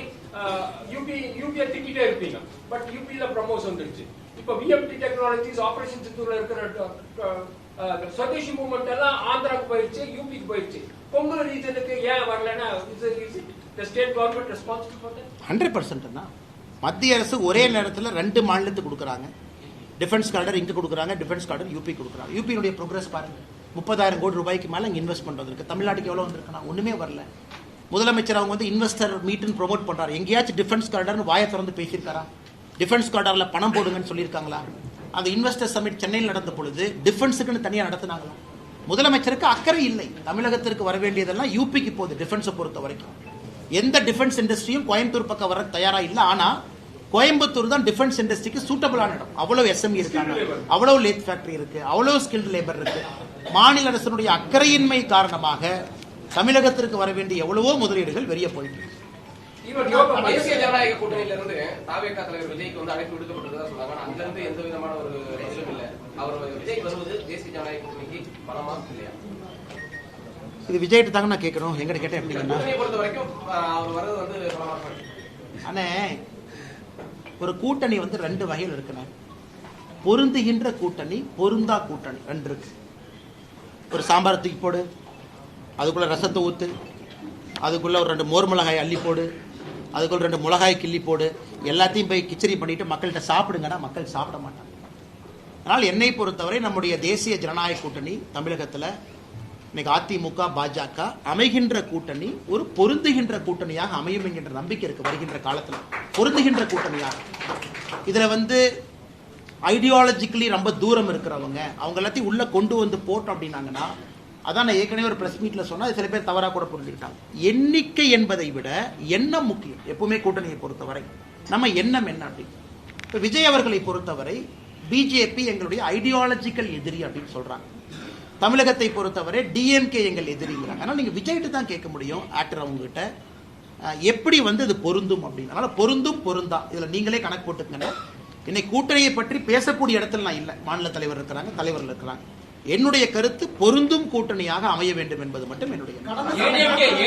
யூபியை திட்டிட்டே இருப்பீங்க. பட் யூபில ப்ரமோஸ் வந்துருச்சு. இப்ப விஎம்டி டெக்னாலஜிஸ் ஆபரேஷன் சித்தூர்ல இருக்கிற ஸ்வதேசி மூவ்மெண்ட் எல்லாம் ஆந்திராக்கு போயிடுச்சு, யூபிக்கு போயிடுச்சு. கொங்கு ரீஜனுக்கு ஏன் வரலன்னா state government responsible for that? 100% தான். மத்திய அரசு ஒரே நேரத்தில் 2 மாநிலத்துக்கு கொடுக்குறாங்க. டிஃபென்ஸ் கார்டர் இங்கே கொடுக்குறாங்க, டிஃபென்ஸ் கார்டர் யூபி கொடுக்குறாங்க. யூபியினுடைய ப்ரோக்ரஸ் பாருங்க, 30,000 கோடி ரூபாய்க்கு மேலே இங்கே இன்வெஸ்ட் பண்ணுறது இருக்கு. தமிழ்நாட்டுக்கு எவ்வளோ வந்திருக்குன்னா ஒன்றுமே வரல. முதலமைச்சர் அவங்க வந்து இன்வெஸ்டர் மீட்னு ப்ரோமோட் பண்றாரு. எங்கேயாச்சும் டிஃபென்ஸ் காரிடார்னு வாயை திறந்து பேசியிருக்காரா? டிஃபென்ஸ் காரிடார்ல பணம் போடுங்கன்னு சொல்லியிருக்காங்களா? அந்த இன்வெஸ்டர் சமிட் சென்னையில் நடந்த பொழுது டிஃபென்ஸுக்குன்னு தனியாக நடத்தினாங்களா? முதலமைச்சருக்கு அக்கறை இல்லை. தமிழகத்திற்கு வர வேண்டியதெல்லாம் யூபிக்கு போகுது. டிஃபென்ஸை பொறுத்த வரைக்கும் எந்த டிஃபென்ஸ் இண்டஸ்ட்ரியும் கோயம்புத்தூர் பக்கம் வர தயாரா இல்லை. ஆனா கோயம்புத்தூர் தான் டிஃபென்ஸ் இண்டஸ்ட்ரிக்கு சூட்டபிளான இடம். அவ்வளவு எஸ்எம்இ இருக்காங்க, அவ்வளவு லேத் ஃபேக்டரி இருக்கு, அவ்வளவு ஸ்கில்டு லேபர் இருக்கு. மாநில அரசினுடைய அக்கறையின்மை காரணமாக தமிழகத்திற்கு வர வேண்டிய எவ்வளவோ முதலீடுகள் வெளியே போயிட்டு. தேசிய ஜனநாயக கூட்டணியில இருந்து தாவேக தலைவர் விஜய்க்கு வந்து அழைப்பு விடுக்கப்பட்டதா சொல்றாங்க. ஆனா அங்க இருந்து எந்த விதமான ஒரு பதிலும் இல்ல. அவர் விஜய் வருவது தேசிய ஜனநாயக கூட்டணிக்கு பலமா இல்லையா? இது விஜய்கிட்ட தாங்க நான் கேட்கணும். எங்கிட்ட கேட்டேன் எப்படின்னா, பொறுத்த வரைக்கும் அவர் வர்றது வந்து பலமா அண்ணே, ஒரு கூட்டணி வந்து ரெண்டு வகையில் இருக்குண்ணே. பொருந்துகின்ற கூட்டணி, பொருந்தா கூட்டணி ரெண்டு இருக்கு. ஒரு சாம்பார் தூக்கி போடு, அதுக்குள்ள ரசத்தை ஊத்து, அதுக்குள்ள ஒரு 2 மோர் மிளகாய் அள்ளி போடு, அதுக்குள்ள 2 மிளகாய் கிள்ளி போடு, எல்லாத்தையும் போய் கிச்சடி பண்ணிட்டு மக்கள்கிட்ட சாப்பிடுங்கன்னா மக்கள் சாப்பிட மாட்டாங்க. அதனால் என்னை பொறுத்தவரை நம்முடைய தேசிய ஜனநாயக கூட்டணி தமிழகத்தில் இன்னைக்கு அதிமுக பாஜக அமைகின்ற கூட்டணி ஒரு பொருந்துகின்ற கூட்டணியாக அமையும் என்கின்ற நம்பிக்கை இருக்கு. வருகின்ற காலத்தில் பொருந்துகின்ற கூட்டணியாக இதுல வந்து ஐடியாலஜிக்கலி ரொம்ப தூரம் இருக்கிறவங்க அவங்க எல்லாத்தையும் உள்ள கொண்டு வந்து போட்டோம் அப்படின்னாங்கன்னா, அதான் நான் ஏற்கனவே ஒரு பிரஸ் மீட்ல சொன்னா சில பேர் தவறா கூட புரிஞ்சுக்கிட்டாங்க. எண்ணிக்கை என்பதை விட எண்ணம் முக்கியம். எப்பவுமே கூட்டணியை பொறுத்தவரை நம்ம எண்ணம் என்ன அப்படின்னு. இப்போ விஜய் அவர்களை பொறுத்தவரை பிஜேபி எங்களுடைய ஐடியாலஜிக்கல் எதிரி அப்படின்னு சொல்றாங்க. தமிழகத்தை பொறுத்தவரை டிஎம்கே எங்கள் எதிரிங்கிறாங்க. ஆனால் நீங்க விஜய்கிட்ட தான் கேட்க முடியும், ஆக்டர் அவங்க கிட்ட எப்படி வந்து அது பொருந்தும் அப்படின்னு. அதனால பொருந்தும் பொருந்தா இதுல நீங்களே கணக்கு போட்டுக்கங்க. இன்னைக்கு கூட்டணியை பற்றி பேசக்கூடிய இடத்துல நான் இல்லை. மாநில தலைவர் இருக்கிறாங்க, தலைவர்கள் இருக்கிறாங்க. என்னுடைய கருத்து பொருந்தும் கூட்டணியாக அமைய வேண்டும் என்பது மட்டும் என்னுடைய.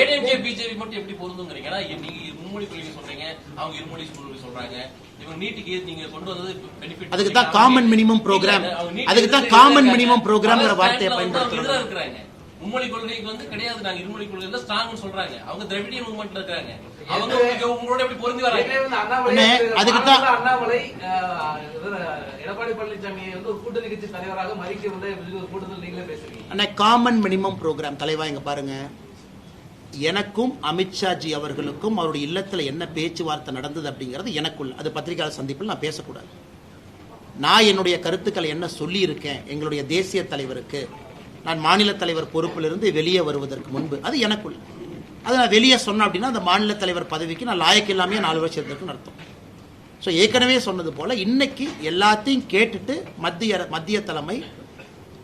ஏடிஎம்கே பிஜேபி மட்டும் எப்படி பொருந்துங்கிறீங்க? நீங்க மும்மொழி கொள்கை சொல்றீங்க, அவங்க இருமொழி கொள்கை சொல்றாங்க. இவங்க நீட்டுக்கு நீங்க கொண்டு வந்தது பெனிஃபிட். அதுக்கு தான் காமன் மினிமம் ப்ரோக்ராம், அதுக்கு தான் காமன் மினிமம் ப்ரோக்ராம்ங்கிற வார்த்தையை பயன்படுத்துறாங்க. மும்மொழி கொள்கைக்கு வந்து கிடையாது, நாங்க இருமொழி கொள்கையில ஸ்ட்ராங்னு சொல்றாங்க. அவங்க திராவிடிய மூவ்மெண்ட்ல இருக்காங்க. அவங்க உங்களோட எப்படி பொருந்தி வராங்க? அதுக்கு தான் அண்ணாமலை எடப்பாடி பழனிசாமி வந்து ஒரு கூட்டணி கட்சி தலைவராக மறிக்க வந்து கூட்டத்தில் நீங்களே பேசுறீங்க. அண்ணா காமன் மினிமம் ப்ரோக்ராம் தலைவா இங்க பாருங்க, எனக்கும் அமித்ஷாஜி அவர்களுக்கும் அவருடைய இல்லத்தில் என்ன பேச்சுவார்த்தை நடந்தது அப்படிங்கிறது எனக்குள்ள, அது பத்திரிகையாளர் சந்திப்பில் நான் பேசக்கூடாது. நான் என்னுடைய கருத்துக்களை என்ன சொல்லி இருக்கேன் எங்களுடைய தேசிய தலைவருக்கு, நான் மாநில தலைவர் பொறுப்பிலிருந்து வெளியே வருவதற்கு முன்பு, அது எனக்குள்ள. அது நான் வெளியே சொன்னேன் அப்படின்னா அந்த மாநில தலைவர் பதவிக்கு நான் லாயக்கு இல்லாமே 4 வருஷம் இருந்திருக்குன்னு அர்த்தம். ஸோ ஏற்கனவே சொன்னது போல இன்னைக்கு எல்லாத்தையும் கேட்டுட்டு மத்திய தலைமை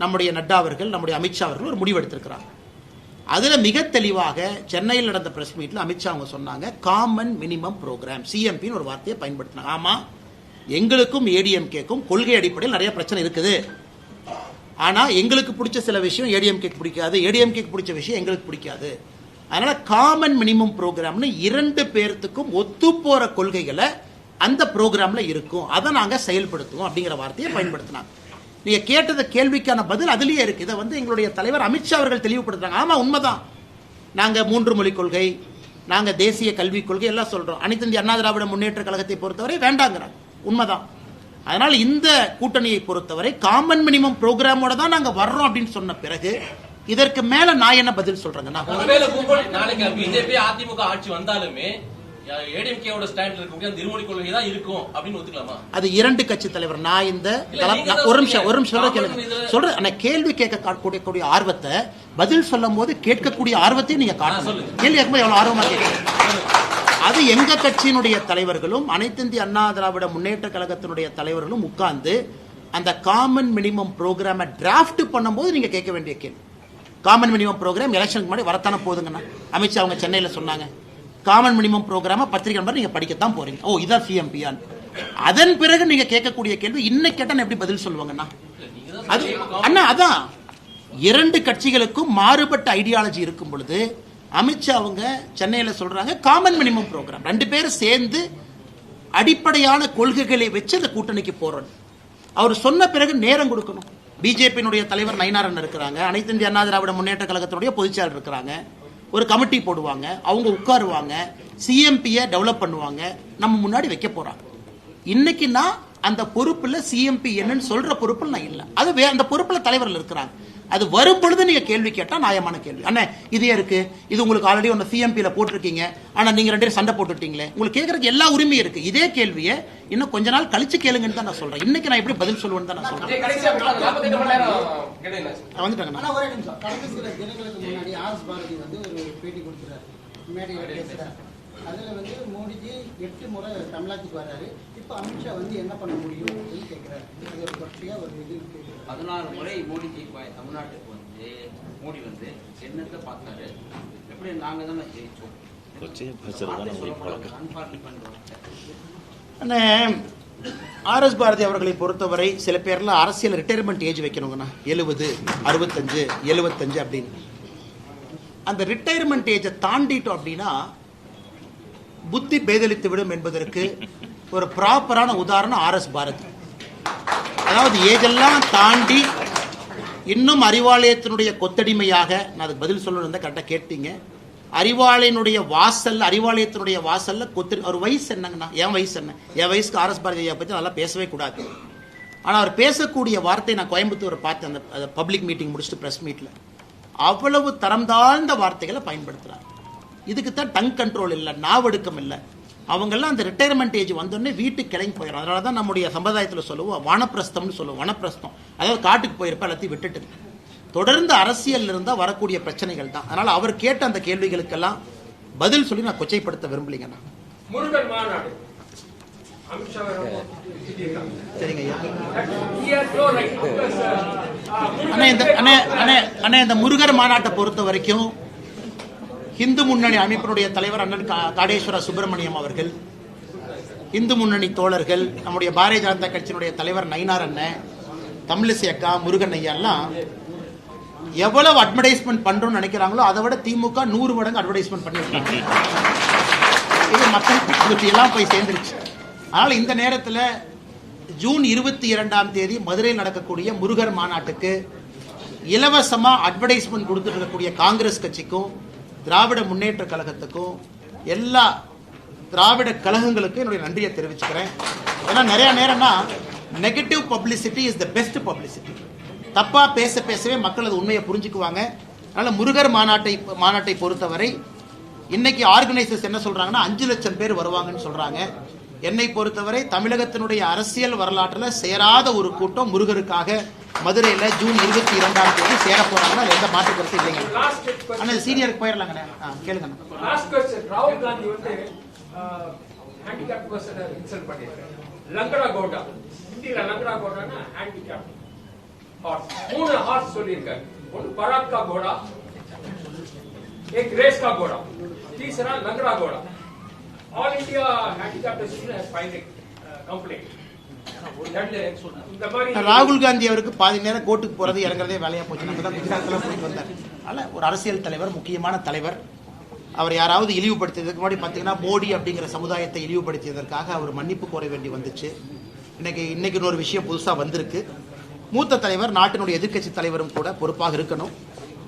நம்முடைய நட்டா அவர்கள், நம்முடைய அமித்ஷா அவர்கள் ஒரு முடிவு எடுத்திருக்கிறாங்க. அதுல மிக தெளிவாக சென்னையில் நடந்த பிரஸ் மீட்ல அமித்ஷா அவங்க சொன்னாங்க, காமன் மினிமம் ப்ரோக்ராம் சிஎம்பின்னு ஒரு வார்த்தையை பயன்படுத்தினாங்க. ஆமா, எங்களுக்கும் ஏடிஎம்கேக்கும் கொள்கை அடிப்படையில் நிறைய பிரச்சனை இருக்குது. ஆனா எங்களுக்கு பிடிச்ச சில விஷயம் ஏடிஎம்கேக்கு பிடிக்காது, ஏடிஎம்கேக்கு பிடிச்ச விஷயம் எங்களுக்கு பிடிக்காது. அதனால காமன் மினிமம் ப்ரோக்ராம்னு 2 பேர்த்துக்கும் ஒத்து போற கொள்கைகளை அந்த ப்ரோக்ராம்ல இருக்கும், அதை நாங்க செயல்படுத்துவோம் அப்படிங்கிற வார்த்தையை பயன்படுத்தினாங்க. நீங்க கேட்டத கேள்விக்கான பதில் அதுலயே இருக்கு. இதை வந்து எங்களுடைய தலைவர் அமித்ஷா அவர்கள் தெளிவுபடுத்துறாங்க. ஆமா உண்மைதான், நாங்க 3 மொழி கொள்கை, நாங்க தேசிய கல்விக் கொள்கை எல்லாம் சொல்றோம். அனைத்து இந்திய அண்ணா திராவிட முன்னேற்ற கழகத்தை பொறுத்தவரை வேண்டாங்கிறாங்க, உண்மைதான். அதனால இந்த கூட்டணியை பொறுத்தவரை காமன் மினிமம் ப்ரோக்ராமோட தான் நாங்க வர்றோம் அப்படின்னு சொன்ன பிறகு இதற்கு மேல நான் என்ன பதில் சொல்றேன்னா, நாளைக்கு பிஜேபி அதிமுக ஆட்சி வந்தாலுமே ஏடிஎம்கேவோட ஸ்டாண்ட்ல இருக்கக்கூடிய அந்த இருமொழி கொள்கை தான் இருக்கும் அப்படின்னு ஒத்துக்கலாமா? அது 2 கட்சி தலைவர். நான் இந்த ஒரு நிமிஷம் சொல்றேன். ஆனா கேள்வி கேட்கக்கூடிய ஆர்வத்தை, பதில் சொல்லும் போது கேட்கக்கூடிய ஆர்வத்தையும் நீங்க காட்டணும். கேள்வி கேட்கும்போது எவ்வளவு ஆர்வமா கேட்கணும். அது எங்க கட்சியினுடைய தலைவர்களும் அனைத்து இந்திய அண்ணா திராவிட முன்னேற்ற கழகத்தினுடைய தலைவர்களும் உட்கார்ந்து அந்த காமன் மினிமம் ப்ரோக்ராமை டிராஃப்ட் பண்ணும்போது நீங்க கேட்க வேண்டிய கேள்வி. காமன் மினிமம் ப்ரோக்ராம் எலெக்ஷனுக்கு முன்னாடி வரத்தானே போதுங்கண்ணா. அமித்ஷா அவங்க சென்னையில் சொன்னாங்க, காமன் மினிமம் ப்ரோக்ராம பத்திரிகை நம்பர் நீங்க படிக்கத்தான் போறீங்க. ஓ இதான் சிஎம்பியான். அதன் பிறகு நீங்க கேட்கக்கூடிய கேள்வி இன்னைக்கு கேட்டா எப்படி பதில் சொல்லுவாங்கண்ணா? அது அண்ணா அதான் 2 கட்சிகளுக்கும் மாறுபட்ட ஐடியாலஜி இருக்கும் பொழுது அமித்ஷா அவங்க சென்னையில் சொல்றாங்க காமன் மினிமம் ப்ரோக்ராம். 2 பேரும் சேர்ந்து அடிப்படையான கொள்கைகளை வச்சு அந்த கூட்டணிக்கு போறோம். அவர் சொன்ன பிறகு நேரம் கொடுக்கணும். பிஜேபியினுடைய தலைவர் நயினாரன் இருக்கிறாங்க, அனைத்து இந்திய அண்ணா திராவிட முன்னேற்ற கழகத்தினுடைய பொதுச்செயலாளர் இருக்கிறாங்க. ஒரு கமிட்டி போடுவாங்க, அவங்க உட்காருவாங்க, சிஎம்பியை டெவலப் பண்ணுவாங்க, நம்ம முன்னாடி வைக்க போறாங்க. இன்னைக்கு நான் அந்த பொறுப்புல சிஎம்பி என்னன்னு சொல்ற பொறுப்புல நான் இல்லை. அது அந்த பொறுப்புல தலைவர்கள் இருக்கிறாங்க. அது வரும் பொழுது நீங்க கேள்வி கேட்டா நியாயமான கேள்வி. அண்ணே இதே இருக்கு, இது உங்களுக்கு ஆல்ரெடி ஒன்று சிஎம்பியில் போட்டிருக்கீங்க, ஆனா நீங்க 2 பேரும் சண்டை போட்டுட்டீங்களே, உங்களுக்கு கேட்கறதுக்கு எல்லா உரிமையும் இருக்கு. இதே கேள்வியை இன்னும் கொஞ்ச நாள் கழிச்சு கேளுங்கன்னு தான் நான் சொல்றேன். இன்னைக்கு நான் எப்படி பதில் சொல்லுவேன்னு தான் நான் சொல்றேன். வந்துட்டாங்க. ஆனா ஒரே நிமிஷம், கடந்த சில தினங்களுக்கு முன்னாடி ஆர்எஸ் பாரதி வந்து ஒரு பேட்டி கொடுக்குறாரு, மேடையில் பேசுறாரு. அதுல வந்து மோடிஜி 8 முறை தமிழ்நாட்டுக்கு வர்றாரு, இப்ப அமித்ஷா வந்து என்ன பண்ண முடியும் அப்படின்னு கேட்கிறாரு. அது ஒரு தொடர்ச்சியா ஒரு இது 14 முறை மோடிஜி தமிழ்நாட்டுக்கு வந்து மோடி வந்து என்னத்தை பார்த்தாரு, எப்படி நாங்க தானே ஜெயிச்சோம். அண்ணே ஆர்எஸ் பாரதி அவர்களை பொறுத்தவரை சில பேர்ல அரசியல் ரிட்டையர்மெண்ட் ஏஜ் வைக்கணுங்கண்ணா, 70, 65, 75 அப்படின்னு. அந்த ரிட்டையர்மெண்ட் ஏஜை தாண்டிட்டோம் அப்படின்னா புத்தி பேதலித்து விடும் என்பதற்கு ஒரு ப்ராப்பரான உதாரணம் ஆர்எஸ் பாரதி. அதாவது ஏஜெல்லாம் தாண்டி இன்னும் அறிவாலயத்தினுடைய கொத்தடிமையாக, நான் அதுக்கு பதில் சொல்லணும் தான் கரெக்டாக கேட்டீங்க, அறிவாலயத்தினுடைய வாசல்ல ஒரு வயசு என்னங்கண்ணா, என் வயசு என்ன, என் வயசுக்கு ஆர்எஸ் பாரதியை பற்றி நல்லா பேசவே கூடாது. ஆனால் அவர் பேசக்கூடிய வார்த்தை நான் கோயம்புத்தூர் பார்த்தேன், அந்த பப்ளிக் மீட்டிங் முடிச்சுட்டு ப்ரெஸ் மீட்டில் அவ்வளவு தரம் தாழ்ந்த வார்த்தைகளை பயன்படுத்துகிறார். இதுக்கு தான் டங் கண்ட்ரோல் இல்லை, நாவடுக்கம் இல்லை. அவங்கெல்லாம் அந்த ரிட்டையர்மெண்ட் ஏஜ் வந்தோடனே வீட்டுக்கு கிளம்பி போயிடும். அதனால தான் நம்முடைய சம்பிரதாயத்தில் சொல்லுவோம் வானப்பிரஸ்தம்னு சொல்லுவோம். வனப்பிரஸ்தம், அதாவது காட்டுக்கு போயிருப்ப எல்லாத்தையும் விட்டுட்டு தொடர்ந்து அரசியல் இருந்தால் வரக்கூடிய பிரச்சனைகள் தான். அதனால அவர் கேட்ட அந்த கேள்விகளுக்கெல்லாம் பதில் சொல்லி நான் கொச்சைப்படுத்த விரும்பலைங்கண்ணா. முருகன் மாநாடு அமித்ஷா சரிங்க ஐயா. அண்ணே அண்ணே இந்த முருகர் மாநாட்டை பொறுத்த வரைக்கும் இந்து முன்னணி அமைப்பினுடைய தலைவர் அண்ணன் காடேஸ்வர சுப்பிரமணியம் அவர்கள், இந்து முன்னணி தோழர்கள், நம்முடைய பாரதிய ஜனதா கட்சியினுடைய தலைவர் நயினார் அண்ணன், தமிழிசை அக்கா, முருகன் ஐயா எல்லாம் எவ்வளவு அட்வர்டைஸ்மெண்ட் பண்றோம்னு நினைக்கிறாங்களோ அதை விட திமுக 100 மடங்கு அட்வர்டைஸ்மெண்ட் பண்ணிருக்காங்க. இது மக்கள் எல்லாம் போய் சேர்ந்துருச்சு. அதனால இந்த நேரத்தில் ஜூன் 22ஆம் தேதி மதுரையில் நடக்கக்கூடிய முருகர் மாநாட்டுக்கு இலவசமா அட்வர்டைஸ்மெண்ட் கொடுத்துட்டு இருக்கக்கூடிய காங்கிரஸ் கட்சிக்கும் திராவிட முன்னேற்ற கழகத்துக்கும் எல்லா திராவிட கழகங்களுக்கும் என்னுடைய நன்றியை தெரிவிச்சுக்கிறேன். ஏன்னா நிறைய நேரம்னா negative publicity is the best publicity. தப்பா பேசவே மக்கள் அது உண்மையை புரிஞ்சுக்குவாங்க. அதனால முருகர் மாநாட்டை பொறுத்தவரை இன்னைக்கு ஆர்கனைசர்ஸ் என்ன சொல்றாங்கன்னா 5 லட்சம் பேர் வருவாங்கன்னு சொல்றாங்க. என்னை பொறுத்தவரை தமிழகத்தினுடைய அரசியல் வரலாற்றில் சேராத ஒரு கூட்டம் முருகருக்காக மதுரையில் ஜூன் 22ஆம் தேதி சேர போறாங்கன்னா எந்த மாற்று கருத்து இல்லைங்க. ஆனா சீனியருக்கு போயிடலாங்கண்ணே. கேளுங்க. ராகுல் காந்தி வந்து ஹேண்டிகேப் பர்சனை இன்சல்ட் பண்ணிருக்காரு. லங்கடா கோடா, இந்தியில லங்கடா கோடானா ஹேண்டிகேப் ஹார்ஸ். 3 ஹார்ஸ் சொல்லியிருக்காரு. ஒன்று பராக் கா கோடா, एक रेस का घोड़ा, तीसरा लंगड़ा घोड़ा. All India handicapped association has filed complaint. ராகுல் காந்தி அவருக்கு பாதி நேரம் கோர்ட்டுக்கு போறது இறங்குறதே வேலையா போச்சு. நம்ம தான் குஜராத்தில் போயிட்டு வந்தார். அதனால ஒரு அரசியல் தலைவர், முக்கியமான தலைவர், அவர் யாராவது இழிவுபடுத்தியதுக்கு முன்னாடி பார்த்தீங்கன்னா மோடி அப்படிங்கிற சமுதாயத்தை இழிவுபடுத்தியதற்காக அவர் மன்னிப்பு கோர வேண்டி வந்துச்சு. இன்னைக்கு இன்னொரு விஷயம் புதுசா வந்திருக்கு. மூத்த தலைவர், நாட்டினுடைய எதிர்க்கட்சி தலைவரும் கூட பொறுப்பாக இருக்கணும்.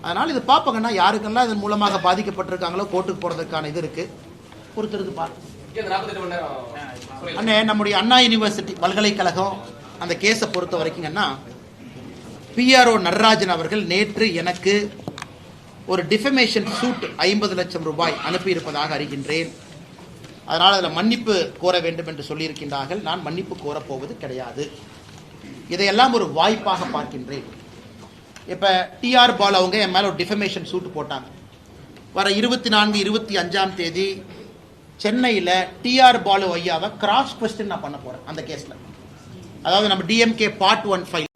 அதனால இது பார்ப்பாங்கன்னா யாருக்கெல்லாம் இதன் மூலமாக பாதிக்கப்பட்டிருக்காங்களோ கோர்ட்டுக்கு போறதுக்கான இது இருக்கு. பொறுத்திருந்து பார்ப்போம். அண்ணே நம்முடைய அண்ணா யூனிவர்சிட்டி பல்கலைக்கழகம் அந்த கேஸை பொறுத்த வரைக்குங்கன்னா PRO நடராஜன் அவர்கள் நேற்று எனக்கு ஒரு டிஃபமேஷன் சூட் 50 லட்சம் ரூபாய் அனுப்பியிருப்பதாக அறிகின்றேன். அதனால் அதில் மன்னிப்பு கோர வேண்டும் என்று சொல்லியிருக்கின்றார்கள். நான் மன்னிப்பு கோரப்போவது கிடையாது. இதையெல்லாம் ஒரு வாய்ப்பாக பார்க்கின்றேன். இப்போ TR பால் அவங்க என் மேலே ஒரு டிஃபமேஷன் சூட் போட்டாங்க. வர 24, 25ஆம் தேதி சென்னையில் TR பாலு ஐயாவை கிராஸ் கொஸ்டின் நான் பண்ண போகிறேன் அந்த கேஸில். அதாவது நம்ம DMK Part 1 ஃபைல்